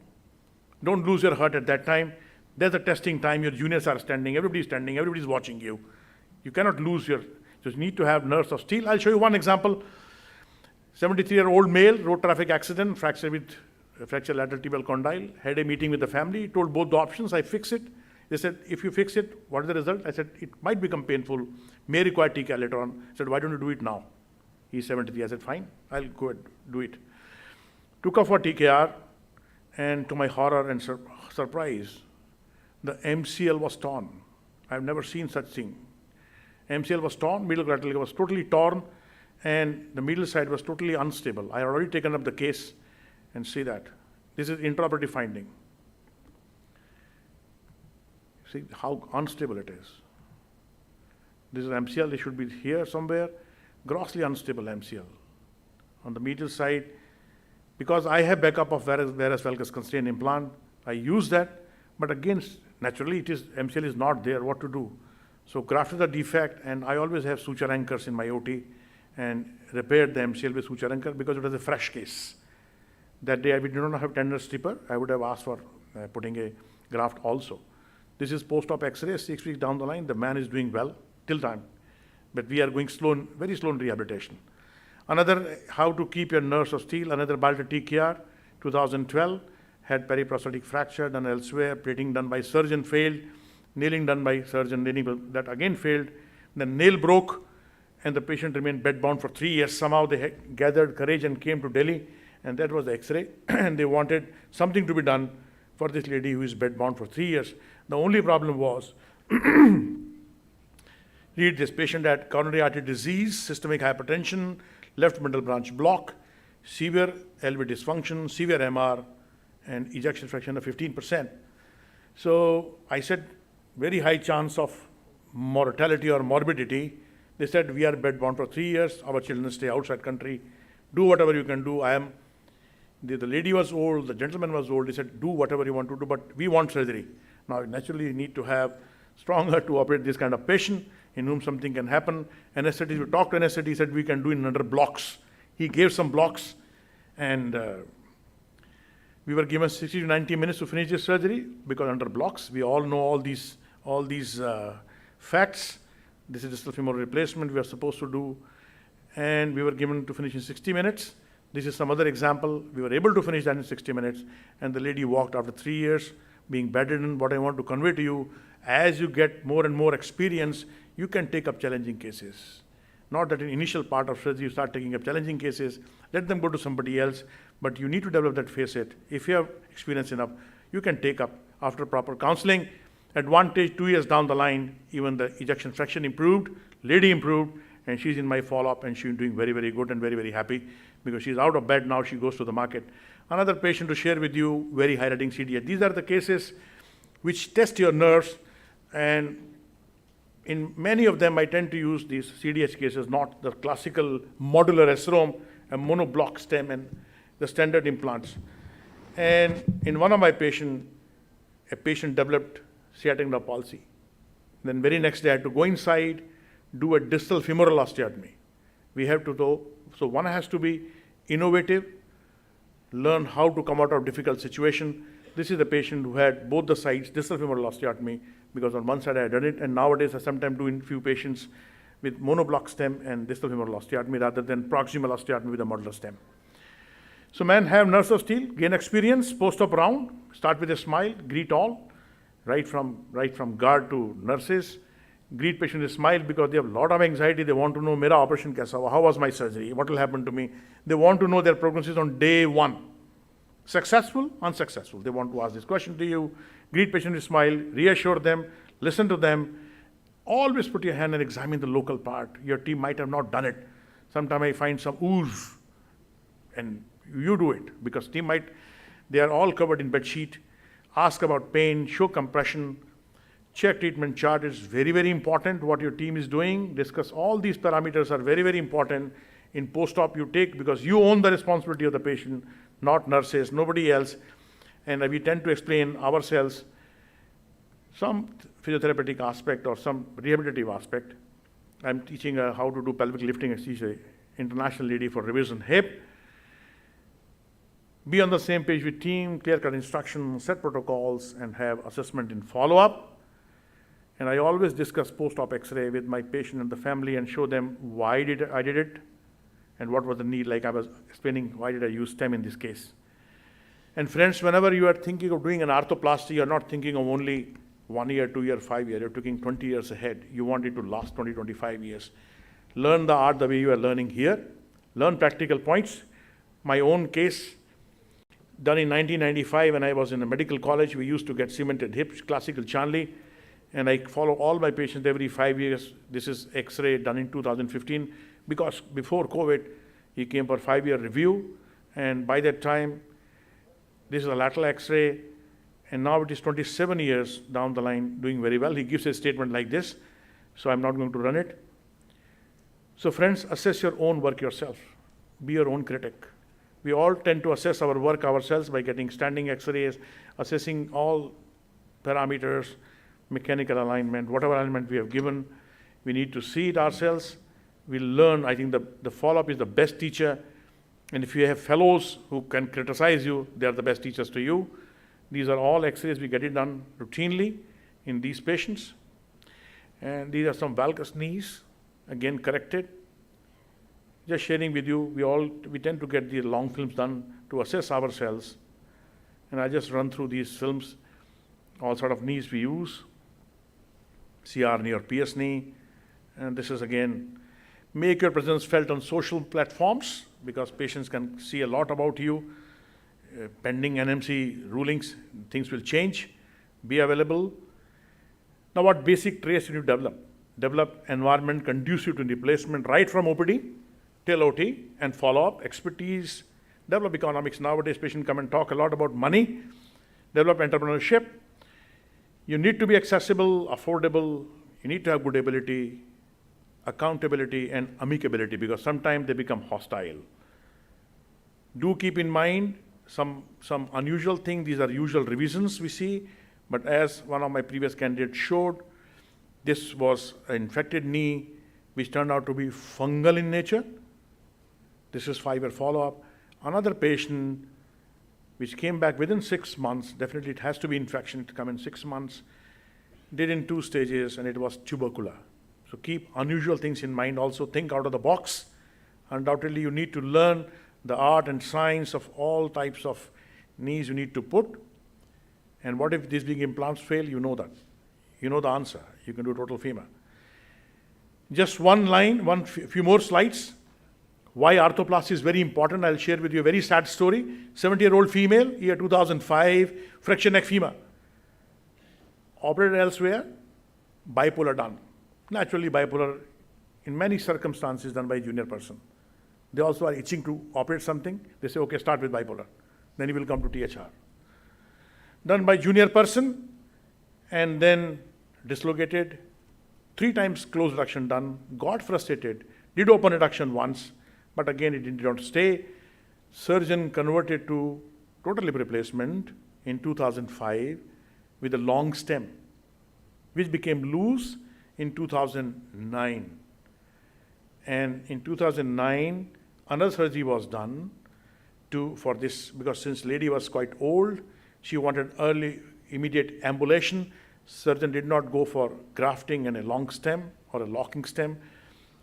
Don't lose your heart at that time. There's a testing time. Your juniors are standing. Everybody's watching you. You cannot lose your, just need to have nerves of steel. I'll show you one example. 73-year-old male, road traffic accident, fracture lateral tibial condyle, had a meeting with the family, told both the options, I fix it. They said, if you fix it, what is the result? I said, it might become painful, may require TKR later on. I said, why don't you do it now? He's 73. I said, fine, I'll go ahead, do it. Took off for TKR, and to my horror and surprise, the MCL was torn. I've never seen such thing. MCL was torn, middle lateral was totally torn, and the middle side was totally unstable. I had already taken up the case, and see that. This is intraoperative finding. See how unstable it is. This is MCL, it should be here somewhere. Grossly unstable MCL. On the medial side, because I have backup of varus valgus constraint implant, I use that, but again, naturally it is, MCL is not there, what to do? So grafted the defect, and I always have suture anchors in my OT, and repaired the MCL with suture anchor because it was a fresh case. That day we did not have tender stripper, I would have asked for putting a graft also. This is post-op X-ray, 6 weeks down the line, the man is doing well till time. But we are going slow, very slow in rehabilitation. Another, how to keep your nerves of steel, another bilateral TKR, 2012, had periprosthetic fracture done elsewhere, plating done by surgeon failed, nailing done by surgeon, that again failed. The nail broke and the patient remained bedbound for 3 years. Somehow they gathered courage and came to Delhi, and that was the X-ray. And they wanted something to be done for this lady who is bedbound for 3 years. The only problem was, read, this patient had coronary artery disease, systemic hypertension, left middle branch block, severe LV dysfunction, severe MR, and ejection fraction of 15%. So I said, very high chance of mortality or morbidity. They said, we are bedbound for 3 years, our children stay outside country, do whatever you can do. The lady was old, the gentleman was old. They said, do whatever you want to do, but we want surgery. Now, naturally, you need to have stronger to operate this kind of patient in whom something can happen. Anesthetist, we talked to anesthetist, he said, we can do it under blocks. He gave some blocks, and we were given 60 to 90 minutes to finish this surgery because under blocks, we all know all these facts. This is distal femoral replacement we are supposed to do, and we were given to finish in 60 minutes. This is some other example. We were able to finish that in 60 minutes, and the lady walked after 3 years, being bedridden. What I want to convey to you, as you get more and more experience, you can take up challenging cases. Not that in initial part of surgery you start taking up challenging cases, let them go to somebody else, but you need to develop that facet. If you have experience enough, you can take up after proper counseling. Advantage, 2 years down the line, even the ejection fraction improved, lady improved, and she's in my follow-up, and she's doing very, very good and very, very happy because she's out of bed now, she goes to the market. Another patient to share with you, very high rating CDH. These are the cases which test your nerves, and in many of them, I tend to use these CDH cases, not the classical modular SROM, a monoblock stem, and the standard implants. And in one of my patients, a patient developed sciatic nerve palsy. Then very next day, I had to go inside, do a distal femoral osteotomy. We have to do, so one has to be innovative, learn how to come out of difficult situation. This is a patient who had both the sides, distal femoral osteotomy, because on one side I had done it, and nowadays I sometimes do in few patients with monoblock stem and distal femoral osteotomy rather than proximal osteotomy with a modular stem. So man, have nerves of steel, gain experience, post-op round, start with a smile, greet all, right from guard to nurses. Greet patient with a smile because they have a lot of anxiety. They want to know, mera operation kaisa hua? How was my surgery? What will happen to me? They want to know their prognosis on day one. Successful, unsuccessful. They want to ask this question to you. Greet patient with a smile, reassure them, listen to them. Always put your hand and examine the local part. Your team might have not done it. Sometimes I find some ooze, and you do it because they are all covered in bed sheet. Ask about pain, show compression, check treatment chart. Is very, very important what your team is doing. Discuss all these parameters are very, very important. In post-op you take because you own the responsibility of the patient, not nurses, nobody else. And we tend to explain ourselves some physiotherapeutic aspect or some rehabilitative aspect. I'm teaching how to do pelvic lifting. She's an international lady for revision hip. Be on the same page with team, clear-cut instructions, set protocols, and have assessment in follow-up. And I always discuss post-op X-ray with my patient and the family and show them why I did it and what was the need. Like I was explaining, why did I use stem in this case? And friends, whenever you are thinking of doing an arthroplasty, you're not thinking of only 1 year, 2 year, 5 years. You're thinking 20 years ahead. You want it to last 20, 25 years. Learn the art the way you are learning here. Learn practical points. My own case, done in 1995 when I was in a medical college, we used to get cemented hips, classical Chanley, and I follow all my patients every 5 years. This is X-ray done in 2015 because before COVID, he came for 5-year review, and by that time, this is a lateral X-ray, and now it is 27 years down the line, doing very well. He gives a statement like this, so I'm not going to run it. So friends, assess your own work yourself. Be your own critic. We all tend to assess our work ourselves by getting standing X-rays, assessing all parameters, mechanical alignment, whatever alignment we have given. We need to see it ourselves. We'll learn. I think the follow-up is the best teacher. And if you have fellows who can criticize you, they are the best teachers to you. These are all X-rays. We get it done routinely in these patients. And these are some valgus knees, again corrected. just sharing with you, we tend to get the long films done to assess ourselves. And I just run through these films, all sort of knees we use, CR knee or PS knee. And this is again, make your presence felt on social platforms because patients can see a lot about you. Pending NMC rulings, things will change. Be available. Now what basic traits you need to develop? Develop environment conducive to replacement right from OPD till OT and follow-up, expertise, develop economics. Nowadays patients come and talk a lot about money. Develop entrepreneurship. You need to be accessible, affordable. You need to have good ability, accountability and amicability because sometimes they become hostile. Do keep in mind some unusual thing. These are usual revisions we see, but as one of my previous candidates showed, this was an infected knee which turned out to be fungal in nature. This is 5-year follow-up. Another patient which came back within 6 months, definitely it has to be infection to come in 6 months, did in 2 stages and it was tubercular. So keep unusual things in mind. Also think out of the box. Undoubtedly you need to learn the art and science of all types of knees you need to put. And what if these big implants fail? You know that. You know the answer. You can do total femur. Just one line, few more slides. Why arthroplasty is very important. I'll share with you a very sad story. 70-year-old female, year 2005, fracture neck femur. Operated elsewhere, bipolar done. Naturally bipolar in many circumstances done by a junior person. They also are itching to operate something. They say, okay, start with bipolar. Then you will come to THR. Done by junior person and then dislocated. 3 times close reduction done, got frustrated, did open reduction once, but again it did not stay. Surgeon converted to total hip replacement in 2005 with a long stem, which became loose in 2009. And in 2009, another surgery was done for this, because since lady was quite old, she wanted early, immediate ambulation. Surgeon did not go for grafting and a long stem or a locking stem.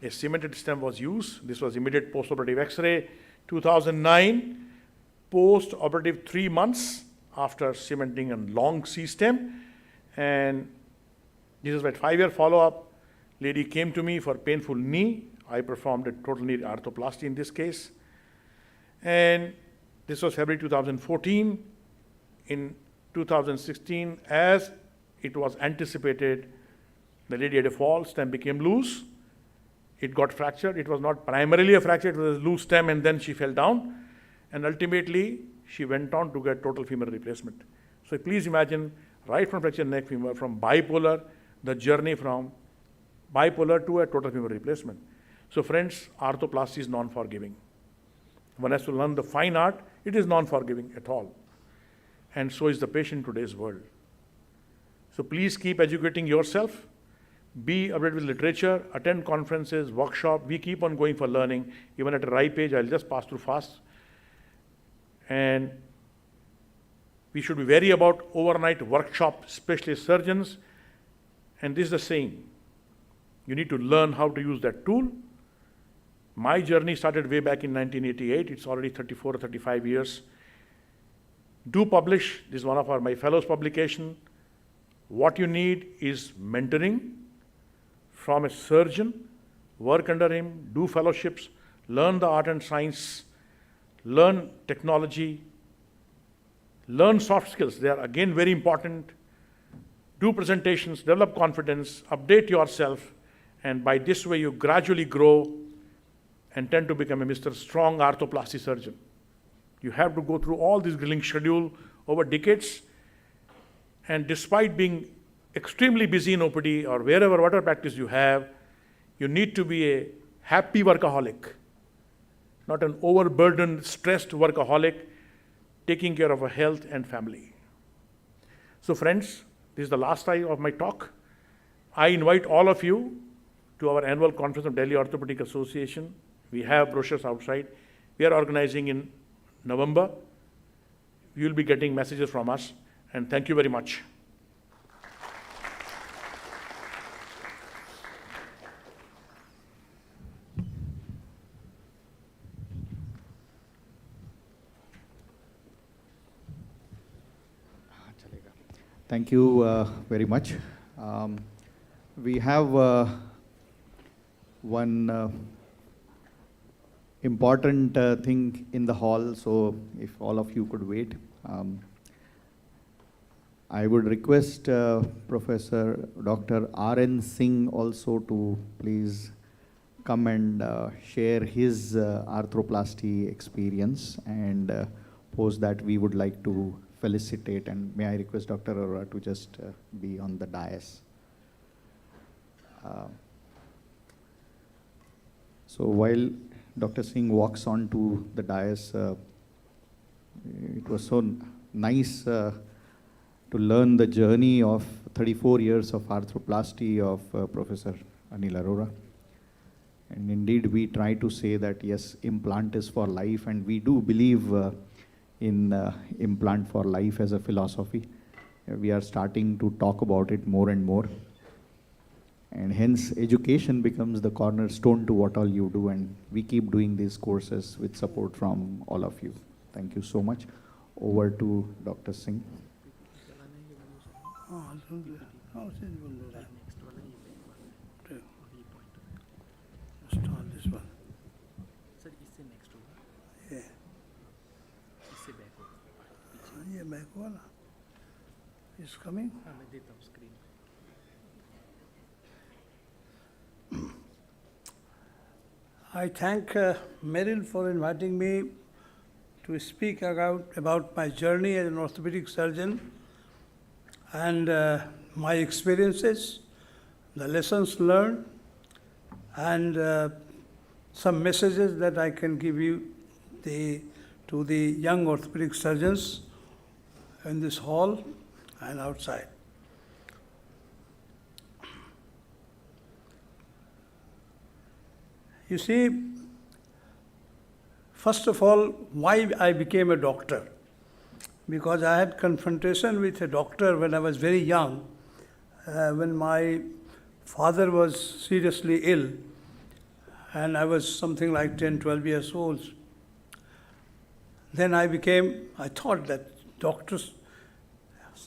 A cemented stem was used. This was immediate post-operative X-ray. 2009, post-operative 3 months after cementing a long C-stem. And this is at 5-year follow-up. Lady came to me for painful knee. I performed a total knee arthroplasty in this case. And this was February 2014. In 2016, as it was anticipated, the lady had a fall, stem became loose. It got fractured. It was not primarily a fracture, it was a loose stem, and then she fell down. And ultimately, she went on to get total femur replacement. So please imagine, right from fracture neck femur, from bipolar, the journey from bipolar to a total femur replacement. So friends, arthroplasty is non-forgiving. One has to learn the fine art. It is non-forgiving at all. And so is the patient in today's world. So please keep educating yourself. Be updated with literature, attend conferences, workshops. We keep on going for learning. Even at a ripe age, I'll just pass through fast. And we should be wary about overnight workshop specialist surgeons. And this is the saying. You need to learn how to use that tool. My journey started way back in 1988. It's already 34 or 35 years. Do publish. This is one of my fellows' publication. What you need is mentoring from a surgeon, work under him, do fellowships, learn the art and science, learn technology, learn soft skills. They are again very important. Do presentations, develop confidence, update yourself, and by this way you gradually grow and tend to become a Mr. Strong arthroplasty surgeon. You have to go through all this grilling schedule over decades, and despite being extremely busy in OPD or whatever practice you have, you need to be a happy workaholic, not an overburdened, stressed workaholic, taking care of a health and family. So friends, this is the last time of my talk. I invite all of you to our annual conference of Delhi Orthopedic Association. We have brochures outside. We are organizing in November. You will be getting messages from us, and thank you very much. Thank you very much. We have one important thing in the hall, so if all of you could wait. I would request Professor Dr. R.N. Singh also to please come and share his arthroplasty experience, and post that we would like to felicitate, and may I request Dr. Arora to just be on the dais. So while Dr. Singh walks on to the dais, it was so nice to learn the journey of 34 years of arthroplasty of Professor Anil Arora. And indeed, we try to say that yes, implant is for life, and we do believe in implant for life as a philosophy. We are starting to talk about it more and more. And hence, education becomes the cornerstone to what all you do, and we keep doing these courses with support from all of you. Thank you so much. Over to Dr. Singh. Start this one. Sir, इससे next होगा. Yeah. इससे back होगा. ये back होगा ना. Is coming. हाँ मैं देता हूँ screen. I thank Meryl for inviting me to speak about my journey as an orthopedic surgeon and my experiences, the lessons learned, and some messages that I can give you to the young orthopedic surgeons in this hall and outside. You see, first of all, why I became a doctor. Because I had confrontation with a doctor when I was very young, when my father was seriously ill, and I was something like 10, 12 years old. Then I thought that doctors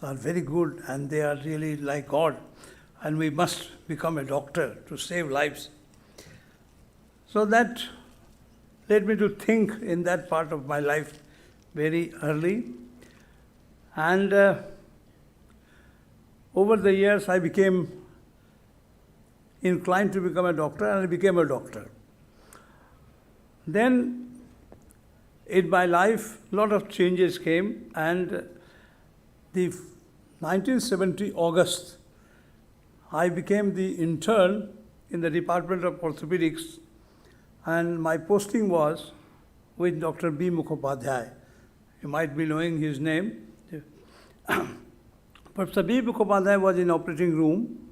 are very good and they are really like God, and we must become a doctor to save lives. So that led me to think in that part of my life very early. And over the years, I became inclined to become a doctor, and I became a doctor. Then, in my life, a lot of changes came, and the 1970 August, I became the intern in the Department of Orthopedics, and my posting was with Dr. B. Mukhopadhyay. You might be knowing his name. Professor B. Mukhopadhyay was in operating room,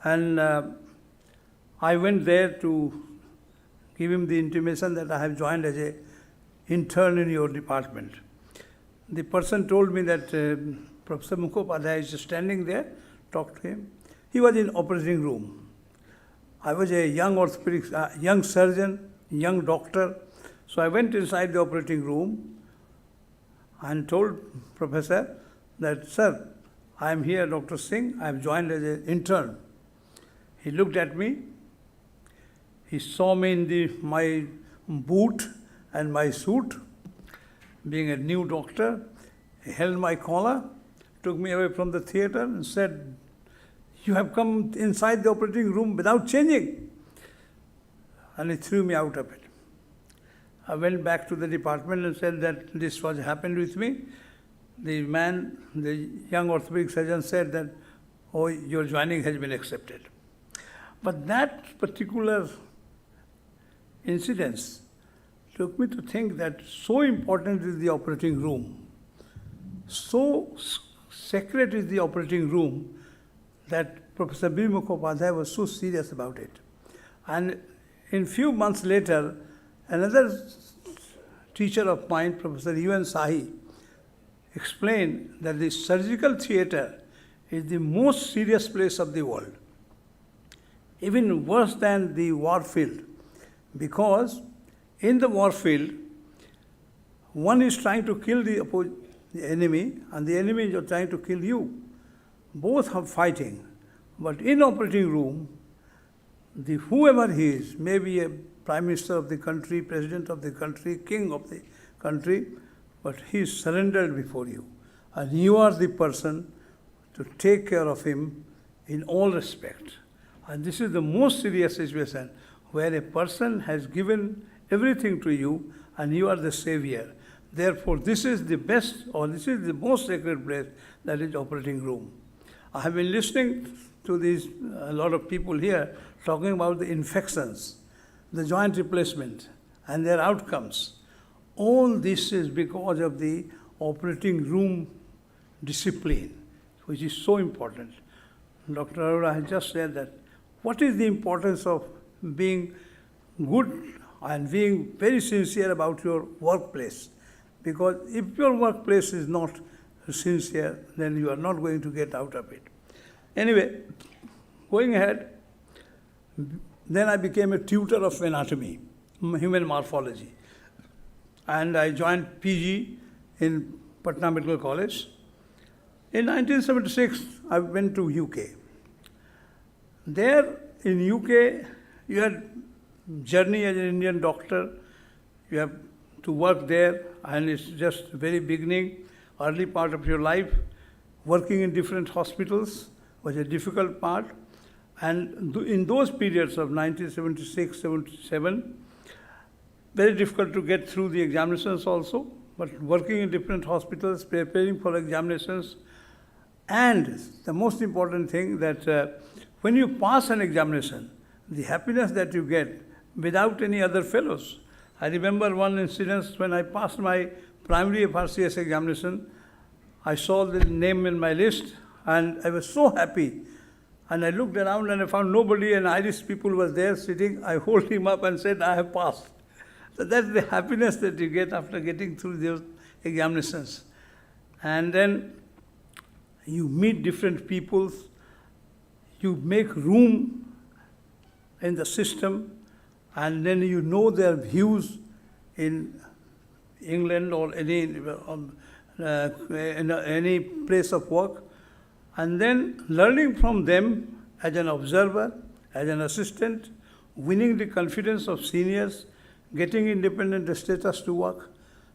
and I went there to give him the intimation that I have joined as an intern in your department. The person told me that Professor Mukhopadhyay is standing there, talk to him. He was in operating room. I was a young orthopedic, young surgeon, young doctor. So I went inside the operating room and told Professor that, sir, I am here, Dr. Singh, I have joined as an intern. He looked at me. He saw me in my boot and my suit, being a new doctor. He held my collar, took me away from the theater and said, you have come inside the operating room without changing. And he threw me out of it. I went back to the department and said that this was happened with me. The young orthopedic surgeon said that, oh, your joining has been accepted. But that particular incident took me to think that so important is the operating room, so sacred is the operating room, that Professor B. Mukhopadhyay was so serious about it. And in few months later, another teacher of mine, Professor U.N. Sahi, explained that the surgical theater is the most serious place of the world, even worse than the war field, because in the war field, one is trying to kill the enemy, and the enemy is trying to kill you. both are fighting. But in operating room, whoever he is, maybe a prime minister of the country, president of the country, king of the country, but he is surrendered before you. And you are the person to take care of him in all respect. And this is the most serious situation, where a person has given everything to you and you are the savior. Therefore, this is the best, or this is the most sacred place, that is operating room. I have been listening to a lot of people here talking about the infections, the joint replacement, and their outcomes. All this is because of the operating room discipline, which is so important. Dr. Arora has just said that what is the importance of being good and being very sincere about your workplace? Because if your workplace is not sincere, then you are not going to get out of it. Anyway, going ahead, then I became a tutor of anatomy, human morphology. And I joined PG in Patna Medical College. In 1976, I went to UK. There in UK, you had journey as an Indian doctor. You have to work there, and it's just very beginning, early part of your life. Working in different hospitals was a difficult part. And in those periods of 1976, 77, very difficult to get through the examinations also, but working in different hospitals, preparing for examinations. And the most important thing that when you pass an examination, the happiness that you get without any other fellows. I remember one incident when I passed my primary FRCS examination. I saw the name in my list and I was so happy. And I looked around and I found nobody, and Irish people was there sitting. I hold him up and said, I have passed. So that's the happiness that you get after getting through those examinations. And then you meet different peoples, you make room in the system, and then you know their views in England or in any place of work. And then learning from them as an observer, as an assistant, winning the confidence of seniors, getting independent status to work.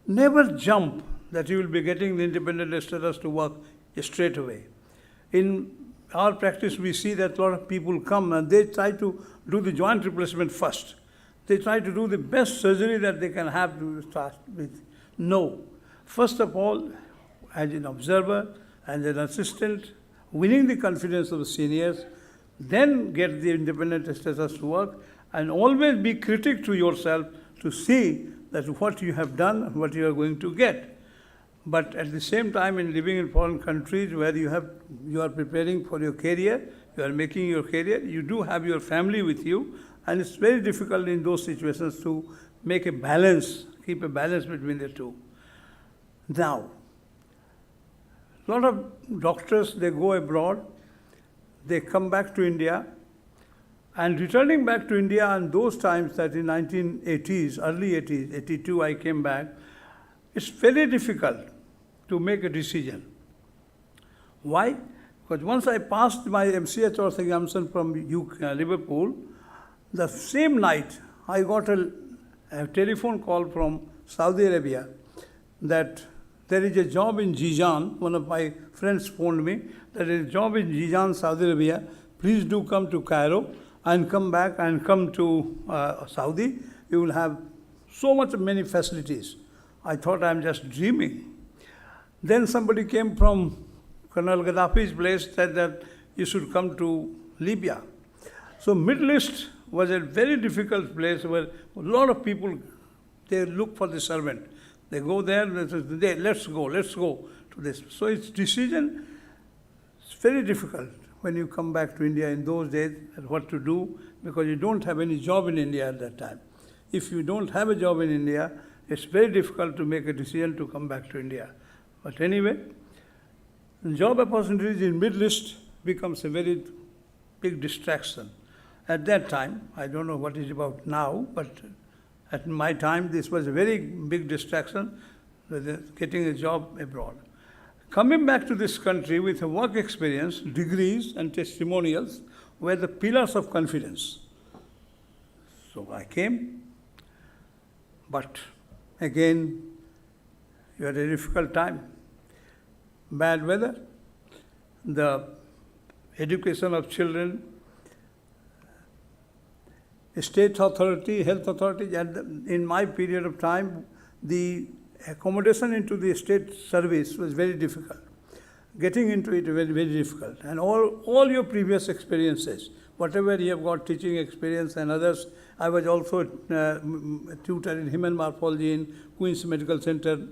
Never jump that you will be getting the independent status to work straight away. In our practice, we see that a lot of people come and they try to do the joint replacement first. They try to do the best surgery that they can have to start with. No. First of all, as an observer, as an assistant, winning the confidence of the seniors, then get the independent status to work, and always be critic to yourself to see that what you have done and what you are going to get. But at the same time, in living in foreign countries where you are preparing for your career, you are making your career, you do have your family with you, and it's very difficult in those situations to make a balance, keep a balance between the two. Now, a lot of doctors, they go abroad, they come back to India, and returning back to India in those times, that in 1980s, early 80s, 82 I came back, it's very difficult to make a decision. Why? Because once I passed my MCH Orth examination from Liverpool, the same night I got a telephone call from Saudi Arabia that there is a job in Jizan. One of my friends phoned me that there is a job in Jizan, Saudi Arabia. Please do come to Cairo and come back and come to Saudi. You will have so many facilities. I thought I'm just dreaming. Then somebody came from Colonel Gaddafi's place, said that you should come to Libya. So Middle East was a very difficult place where a lot of people, they look for the servant. They go there, they say, let's go to this. So it's decision, it's very difficult when you come back to India in those days and what to do, because you don't have any job in India at that time. If you don't have a job in India, it's very difficult to make a decision to come back to India. But anyway, job opportunities in Middle East becomes a very big distraction. At that time, I don't know what is about now, but at my time, this was a very big distraction, getting a job abroad. coming back to this country with a work experience, degrees and testimonials were the pillars of confidence. So I came, but again, you had a difficult time. Bad weather, the education of children, state authority, health authority, and in my period of time, the accommodation into the state service was very difficult. Getting into it very, very difficult. And all your previous experiences, whatever you have got teaching experience and others, I was also a tutor in human morphology in Queen's Medical Center,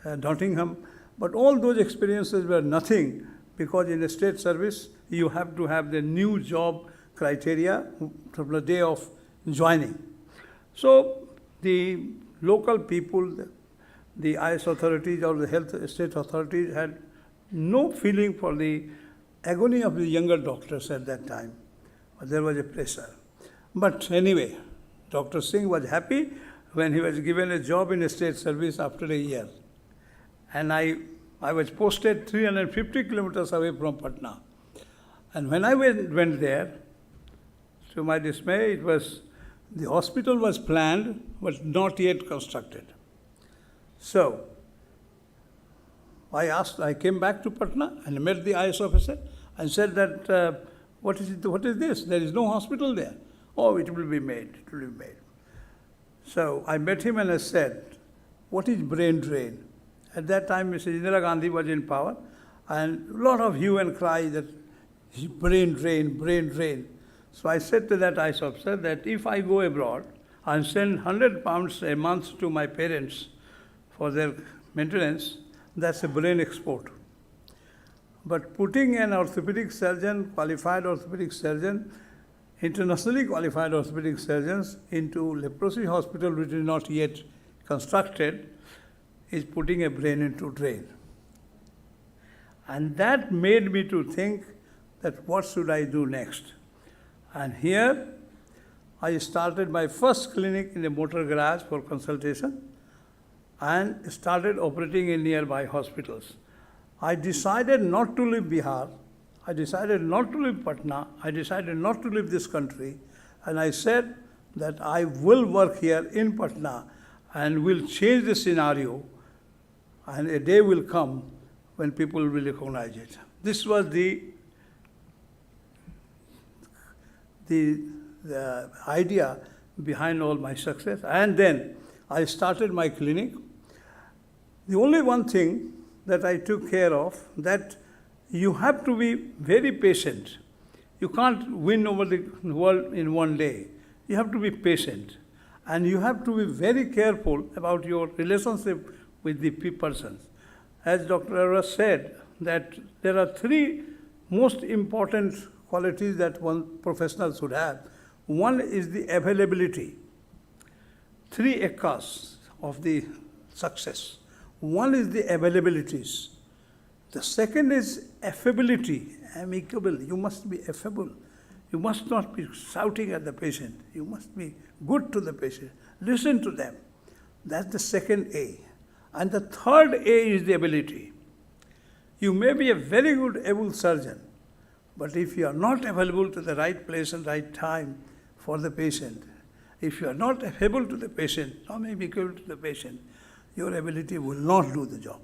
Nottingham. But all those experiences were nothing, because in a state service, you have to have the new job criteria from the day of joining. So the local people, the IS authorities or the health state authorities had no feeling for the agony of the younger doctors at that time. There was a pressure. But anyway, Dr. Singh was happy when he was given a job in a state service after a year. And I was posted 350 kilometers away from Patna. And when I went there, to my dismay, the hospital was planned, but not yet constructed. So, I came back to Patna and met the IS officer and said that, what is this? There is no hospital there. Oh, it will be made, it will be made. So I met him and I said, what is brain drain? At that time, Mrs. Indira Gandhi was in power, and a lot of hue and cry that brain drain, brain drain. So I said to that IS officer that if I go abroad and send £100 a month to my parents for their maintenance, that's a brain export. But putting an orthopedic surgeon, qualified orthopedic surgeon, internationally qualified orthopedic surgeons into leprosy hospital which is not yet constructed is putting a brain into drain. And that made me to think that what should I do next? And here I started my first clinic in a motor garage for consultation and started operating in nearby hospitals. I decided not to leave Bihar. I decided not to leave Patna. I decided not to leave this country. And I said that I will work here in Patna and will change the scenario, and a day will come when people will recognize it. This was the idea behind all my success. And then I started my clinic. The only one thing that I took care of, that you have to be very patient. You can't win over the world in one day. You have to be patient. And you have to be very careful about your relationship with the persons. As Dr. Arora said, that there are three most important qualities that one professional should have. One is the availability. Three ekas of the success. One is the availabilities. The second is affability, amicable. You must be affable. You must not be shouting at the patient. You must be good to the patient. Listen to them. That's the second A. And the third A is the ability. You may be a very good able surgeon, but if you are not available to the right place and right time for the patient, if you are not able to the patient, or maybe equal to the patient, your ability will not do the job.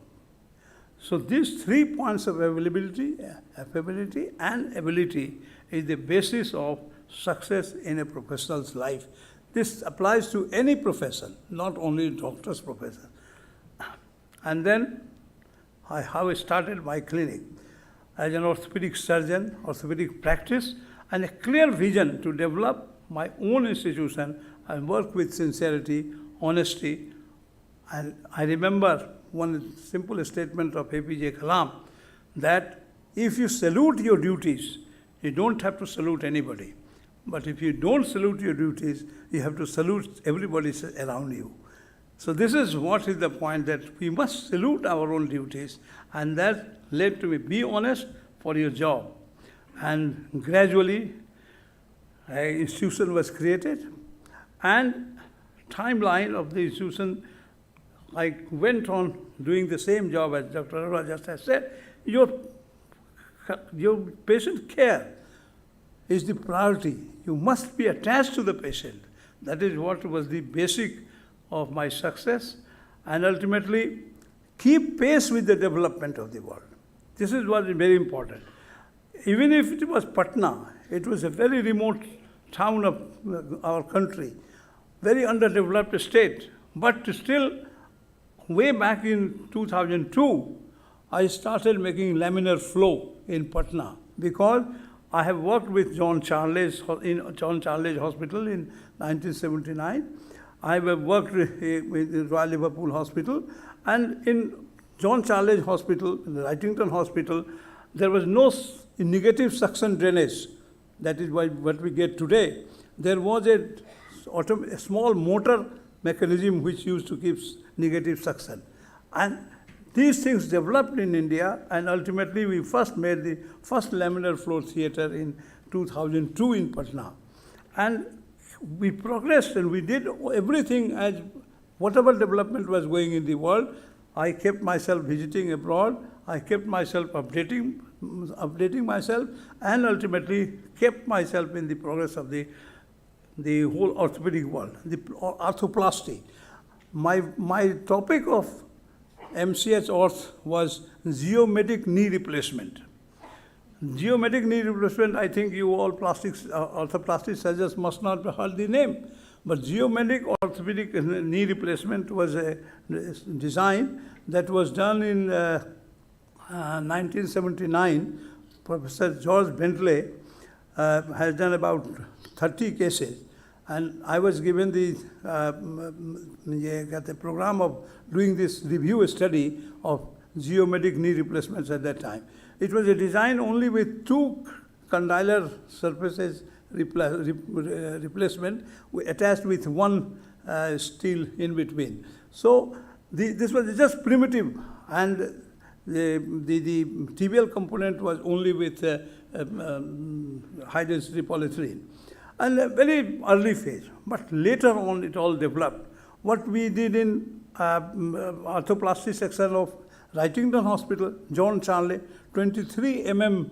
So these 3 points of availability, affability, and ability is the basis of success in a professional's life. This applies to any profession, not only doctor's profession. And then I started my clinic as an orthopedic surgeon, orthopedic practice, and a clear vision to develop my own institution and work with sincerity, honesty. And I remember one simple statement of APJ Kalam, that if you salute your duties, you don't have to salute anybody. But if you don't salute your duties, you have to salute everybody around you. So this is what is the point, that we must salute our own duties, and that led to me, be honest for your job. And gradually, an institution was created, and timeline of the institution I went on doing the same job as Dr. Arora just has said. Your patient care is the priority. You must be attached to the patient. That is what was the basic of my success, and ultimately keep pace with the development of the world. This is what is very important. Even if it was Patna, it was a very remote town of our country, very underdeveloped state, but still way back in 2002, I started making laminar flow in Patna because I have worked with John Charles Hospital in 1979. I have worked with Royal Liverpool Hospital, and in John Charles Hospital, in the Wrightington Hospital, there was no negative suction drainage. That is what we get today. There was a small motor mechanism which used to keep negative suction. And these things developed in India, and ultimately we first made the first laminar flow theater in 2002 in Patna. And we progressed and we did everything as whatever development was going in the world. I kept myself visiting abroad, I kept myself updating myself, and ultimately kept myself in the progress of the whole orthopedic world, the arthroplasty. My topic of MCH Orth was geometric knee replacement. Geometric knee replacement, I think you all orthoplastic surgeons must not have heard the name, but geometric orthopedic knee replacement was a design that was done in 1979. Professor George Bentley has done about 30 cases, and I was given the program of doing this review study of geometric knee replacements at that time. It was a design only with two condylar surfaces replacement attached with one steel in between. So this was just primitive, and the tibial component was only with high density polyethylene. And a very early phase, but later on it all developed. What we did in arthroplasty section of Wrightington Hospital, John Charlie, 23 mm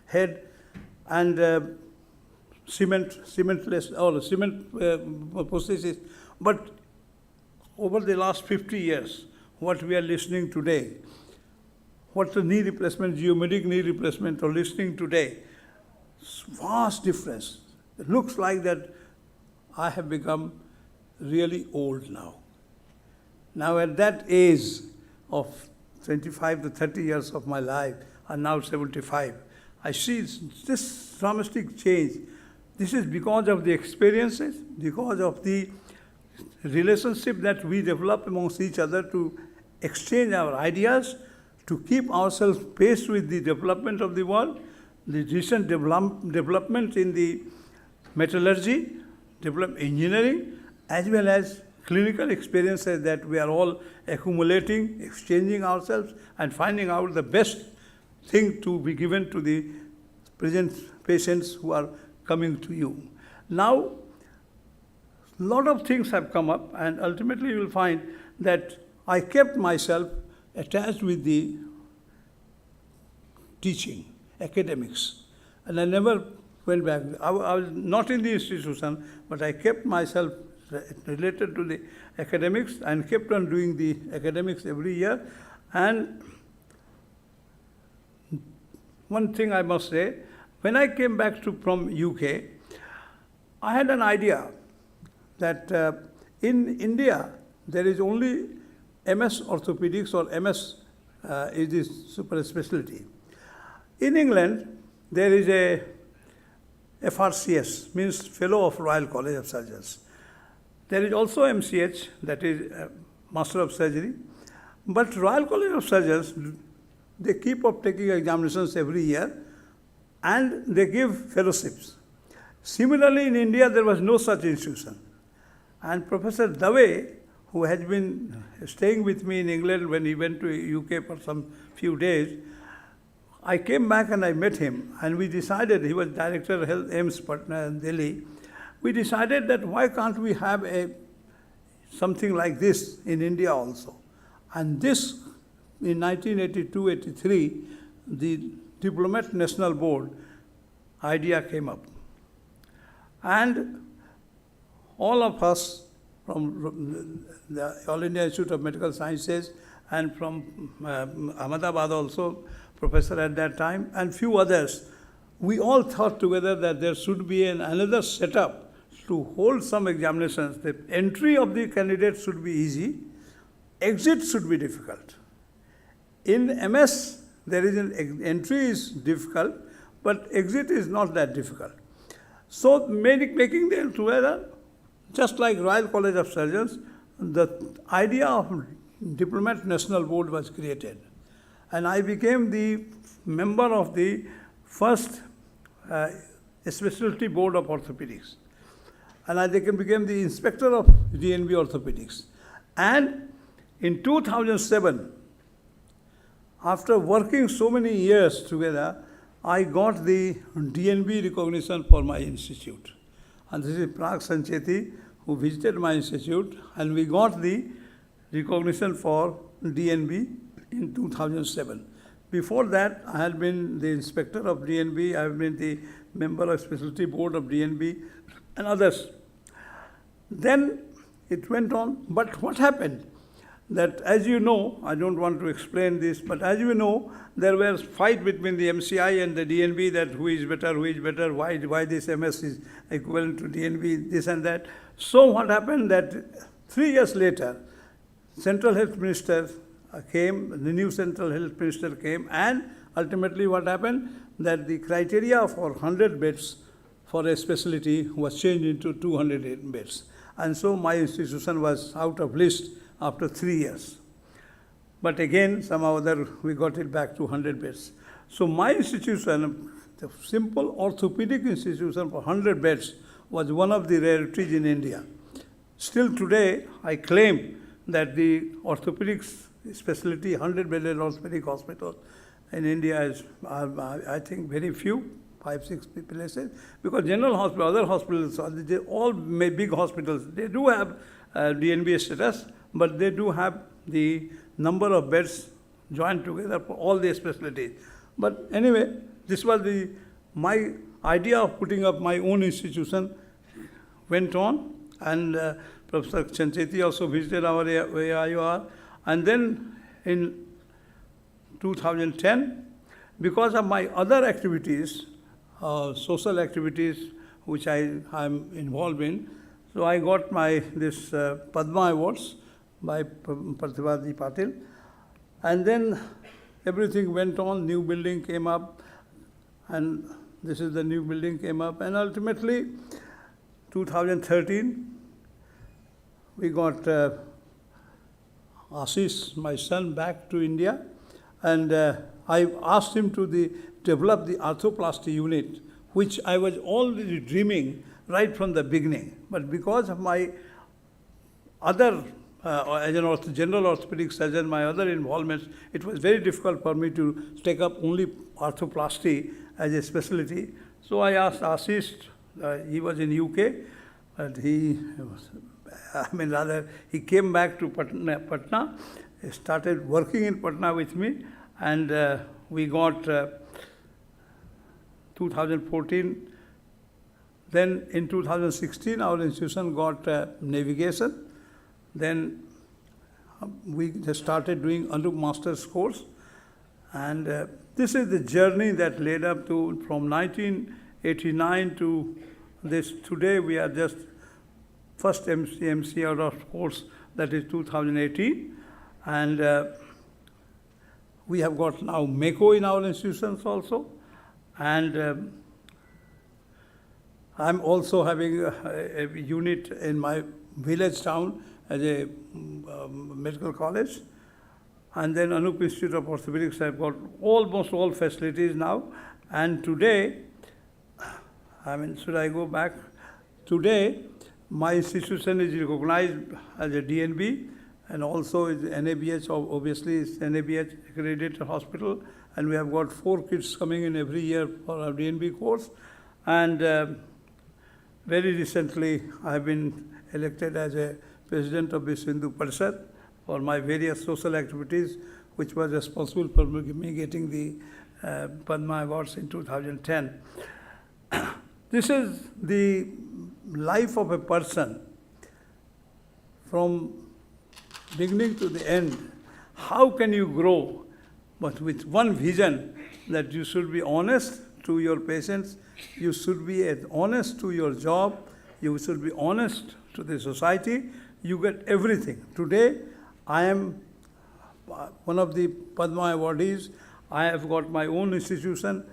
head and cementless or cement prosthesis. But over the last 50 years, what we are listening today, what the knee replacement, geometric knee replacement are listening today, vast difference. It looks like that I have become really old now. Now at that age of 25 to 30 years of my life, and now 75, I see this dramatic change. This is because of the experiences, because of the relationship that we develop amongst each other to exchange our ideas, to keep ourselves paced with the development of the world, the recent development in the metallurgy, engineering, as well as clinical experiences that we are all accumulating, exchanging ourselves, and finding out the best thing to be given to the present patients who are coming to you. Now, a lot of things have come up, and ultimately you will find that I kept myself attached with the teaching, academics, and I never went back. I was not in the institution, but I kept myself related to the academics and kept on doing the academics every year. And one thing I must say, when I came back from UK, I had an idea that in India, there is only MS orthopedics or MS is the super specialty. In England, there is a FRCS, means Fellow of Royal College of Surgeons. There is also MCH, that is Master of Surgery. But Royal College of Surgeons, they keep up taking examinations every year, and they give fellowships. Similarly, in India, there was no such institution. And Professor Dave, who has been staying with me in England when he went to UK for some few days, I came back and I met him, and we decided, he was Director of Health AIMS Patna in Delhi, we decided that why can't we have a something like this in India also. And this, in 1982-83, the Diplomat National Board idea came up. And all of us from the All India Institute of Medical Sciences and from Ahmedabad also, professor at that time, and few others, we all thought together that there should be another setup to hold some examinations. The entry of the candidates should be easy, exit should be difficult. In MS, there is entry is difficult, but exit is not that difficult. So making them together, just like Royal College of Surgeons, the idea of Diplomat National Board was created. And I became the member of the first specialty board of orthopedics. And I became the inspector of DNB orthopedics. And in 2007, after working so many years together, I got the DNB recognition for my institute. And this is Prag Sancheti, who visited my institute, and we got the recognition for DNB in 2007. Before that, I had been the inspector of DNB, I have been the member of specialty board of DNB, and others. Then it went on, but what happened? That, as you know, I don't want to explain this, but as you know, there was fight between the MCI and the DNB that who is better, why this MS is equivalent to DNB, this and that. So what happened that 3 years later, Central Health Minister came, the new Central Health Minister came, and ultimately what happened, that the criteria for 100 beds for a specialty was changed into 208 beds. And so my institution was out of list after 3 years. But again, somehow or other, we got it back to 100 beds. So my institution, the simple orthopedic institution for 100 beds, was one of the rarities in India. Still today, I claim that the orthopedics specialty, 100-bedded orthopedic hospital in India is, I think, very few, 5-6 places, because general hospital, other hospitals, they all big hospitals, they do have DNB status, but they do have the number of beds joined together for all the specialties. But anyway, this was my idea of putting up my own institution went on, and Professor Chancheti also visited our AIOR. And then in 2010, because of my other activities, social activities which I am involved in, so I got this Padma Awards by Pratibha Patil. And then everything went on, new building came up, and this is the new building came up, and ultimately 2013 we got Ashish, my son, back to India, and I asked him to develop the arthroplasty unit, which I was already dreaming right from the beginning. But because of my other, as a general orthopedic surgeon, my other involvements, it was very difficult for me to take up only arthroplasty as a specialty. So I asked Ashish, he was in UK, and he came back to Patna, started working in Patna with me, and we got 2014. Then in 2016, our institution got navigation. Then we just started doing Anup Master's course. And this is the journey that led up to from 1989 to this. Today we are just first MC out of course, that is 2018. And we have got now MECO in our institutions also. And I'm also having a unit in my village town as a medical college. And then Anup Institute of Orthopedics, I've got almost all facilities now. And today, should I go back? Today, my institution is recognized as a DNB, and also is NABH, obviously is NABH accredited hospital. And we have got 4 kids coming in every year for our DNB course. And very recently, I've been elected as a President of Vishwa Hindu Parishad, for my various social activities, which was responsible for me getting the Padma Awards in 2010. This is the life of a person from beginning to the end. How can you grow? But with one vision, that you should be honest to your patients, you should be as honest to your job, you should be honest to the society, you get everything. Today, I am one of the Padma awardees. I have got my own institution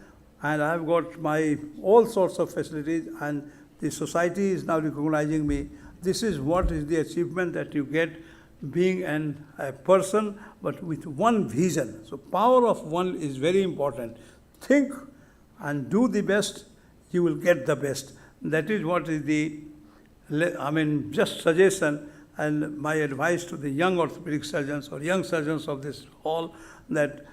and I have got my all sorts of facilities, and the society is now recognizing me. This is what is the achievement that you get being a person, but with one vision. So power of one is very important. Think and do the best, you will get the best. That is what is the, just suggestion and my advice to the young orthopedic surgeons or young surgeons of this hall, that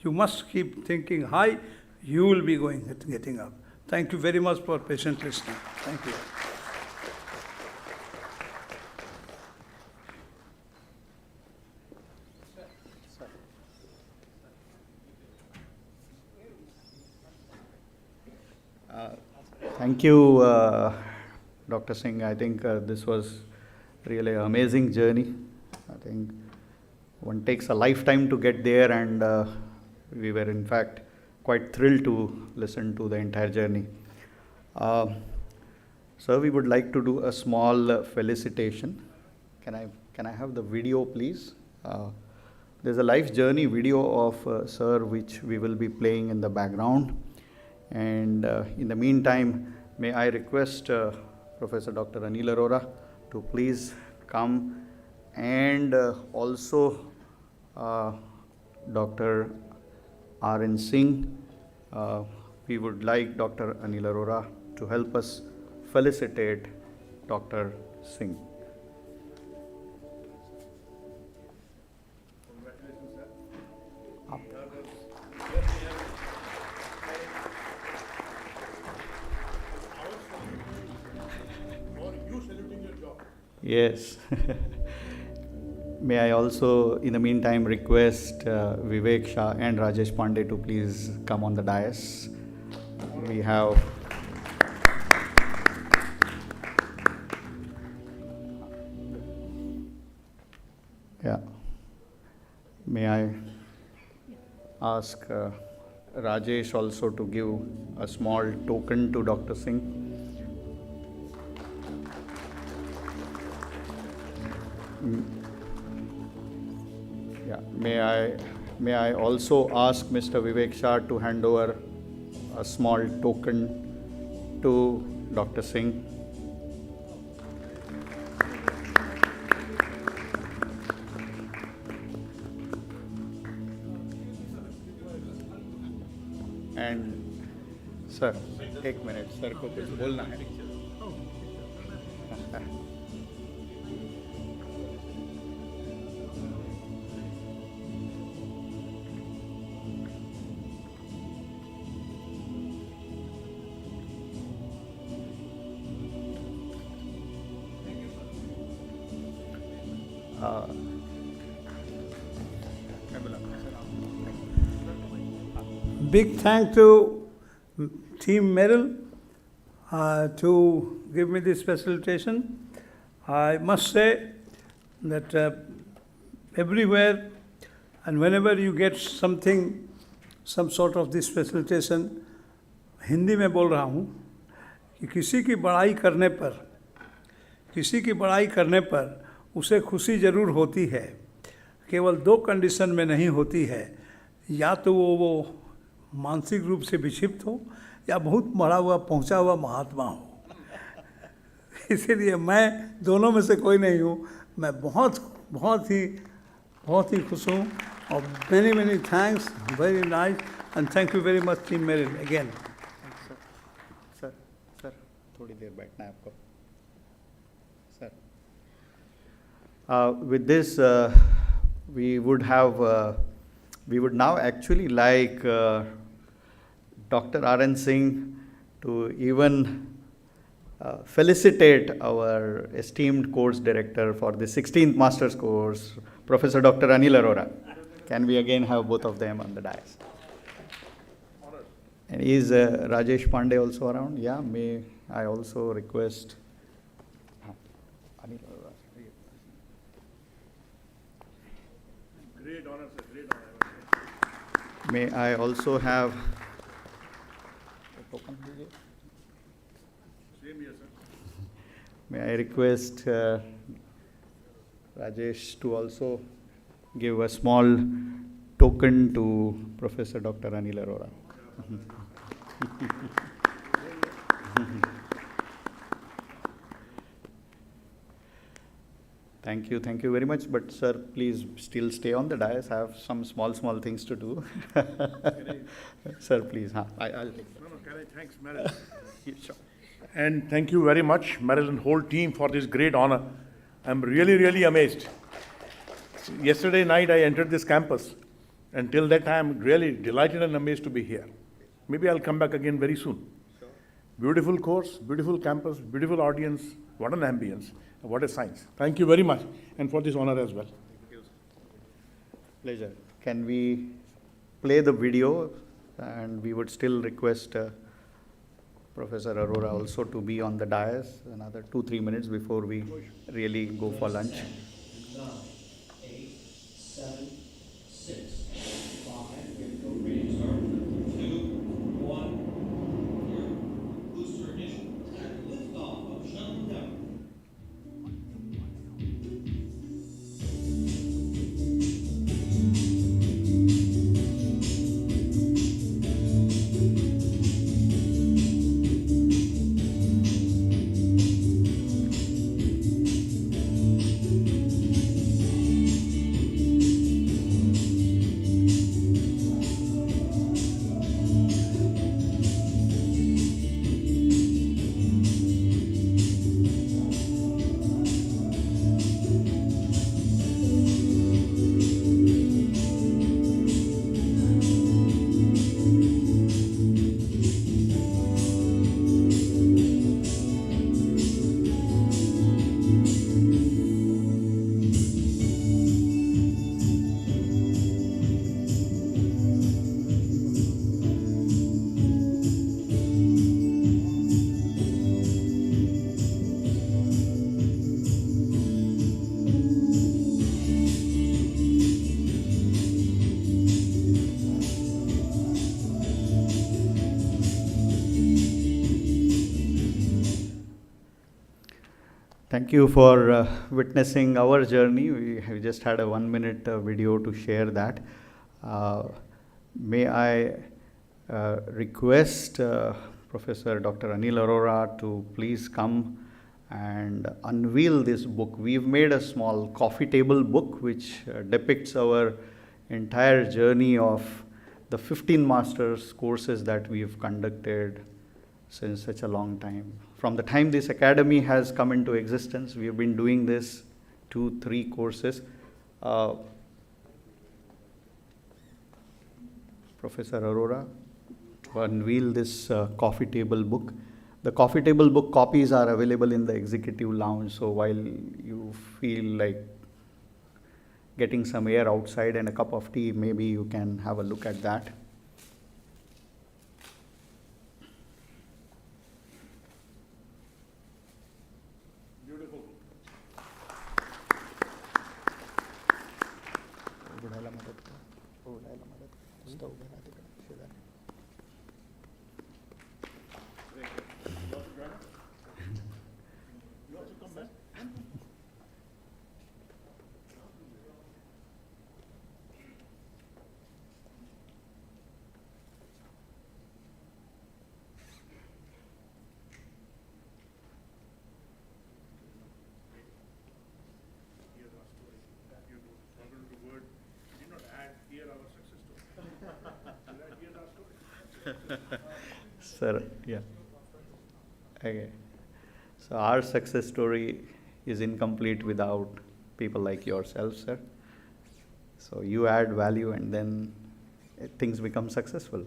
you must keep thinking high, you will be getting up. Thank you very much for patient listening. Thank you. Thank you, Dr. Singh. I think this was really an amazing journey. I think one takes a lifetime to get there, and we were in fact quite thrilled to listen to the entire journey. Sir, we would like to do a small felicitation. Can I have the video, please? There's a life journey video of Sir, which we will be playing in the background. And in the meantime, may I request Professor Dr. Anil Arora to please come, and also Dr. R.N. Singh. We would like Dr. Anil Arora to help us felicitate Dr. Singh. Yes. May I also, in the meantime, request Vivek Shah and Rajesh Pandey to please come on the dais. We have May I ask Rajesh also to give a small token to Dr. Singh? Yeah, may I also ask Mr. Vivek Shah to hand over a small token to Dr. Singh? And sir, एक minute, sir को कुछ बोलना है. Big thank to Team Merrill to give me this facilitation. I must say that everywhere and whenever you get something, some sort of this facilitation, Hindi में बोल रहा हूँ कि किसी की बड़ाई करने पर उसे खुशी ज़रूर होती है. केवल दो कंडीशन में नहीं होती है, या तो वो मानसिक रूप से विक्षिप्त हो या बहुत मरा हुआ पहुंचा हुआ महात्मा हो. इसीलिए मैं दोनों में से कोई नहीं हूँ. मैं बहुत ही खुश हूँ. और many thanks, very nice, and thank you very much Team Merrill again. Sir थोड़ी देर बैठना है आपको. Sir, with this we would now actually like Dr. R.N. Singh to even felicitate our esteemed course director for the 16th master's course, Professor Dr. Anil Arora. Can we again have both of them on the dais? And is Rajesh Pandey also around? Yeah, may I also request Anil Arora. Great honor, sir. Great honor. May I also have Same here, sir. May I request Rajesh to also give a small token to Professor Dr. Anil Arora. Thank you very much. But sir, please still stay on the dais. I have some small things to do. Sir, please. I'll take that. No, can I thanks Meryl? Sure. And thank you very much, Meryl and whole team, for this great honor. I'm really, really amazed. Yesterday night, I entered this campus, and till that time, I'm really delighted and amazed to be here. Maybe I'll come back again very soon. Sure. Beautiful course, beautiful campus, beautiful audience. What an ambience, what a science. Thank you very much, and for this honor as well. Pleasure. Can we play the video? And we would still request Professor Arora also to be on the dais another 2-3 minutes before we really go for lunch. 9, 8, 7, 6, 5, we go ready to start. 2, 1, booster ignition, and liftoff of shuttle Endeavour. Thank you for witnessing our journey. We have just had a 1-minute video to share that. May I request Professor Dr. Anil Arora to please come and unveil this book. We've made a small coffee table book which depicts our entire journey of the 15 master's courses that we've conducted since such a long time. From the time this academy has come into existence, we have been doing this 2-3 courses. Professor Arora, to unveil this coffee table book. The coffee table book copies are available in the executive lounge, so while you feel like getting some air outside and a cup of tea, maybe you can have a look at that. Sir, yeah. Okay. So our success story is incomplete without people like yourself, sir. So you add value and then things become successful.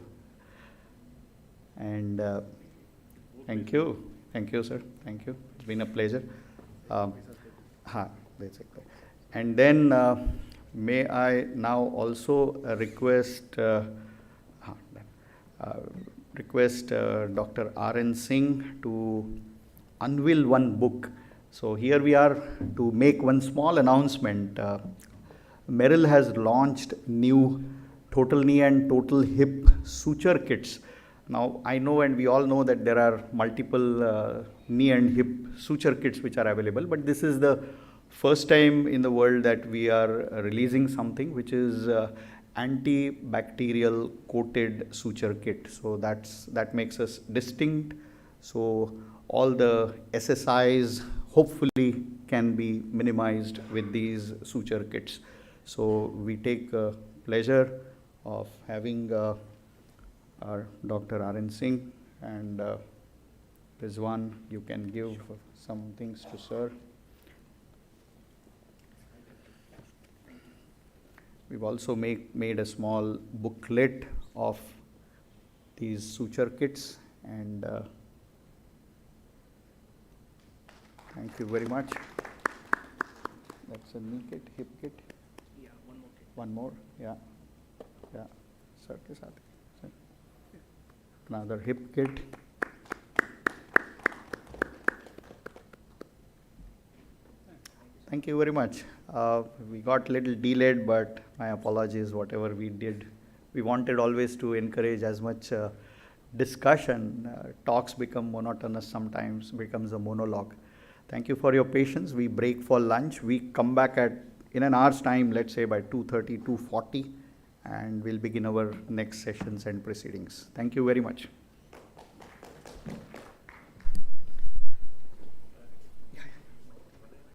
And thank you. Thank you, sir. Thank you. It's been a pleasure. Basically. And then may I now also request Dr. R.N. Singh to unveil one book. So here we are to make one small announcement. Merrill has launched new total knee and total hip suture kits. Now I know, and we all know, that there are multiple knee and hip suture kits which are available, but this is the first time in the world that we are releasing something which is antibacterial coated suture kit. So that makes us distinct. So all the SSIs hopefully can be minimized with these suture kits. So we take pleasure of having our Dr. R.N. Singh, and Rizwan, you can give some things to sir. We've also made a small booklet of these suture kits, and thank you very much. That's a knee kit, hip kit. Yeah, one more kit. One more, yeah. Sir, ke saath. Sir. Another hip kit. Thank you very much. We got a little delayed, but my apologies, whatever we did. We wanted always to encourage as much discussion. Talks become monotonous sometimes, becomes a monologue. Thank you for your patience. We break for lunch. We come back in an hour's time, let's say by 2:30, 2:40, and we'll begin our next sessions and proceedings. Thank you very much.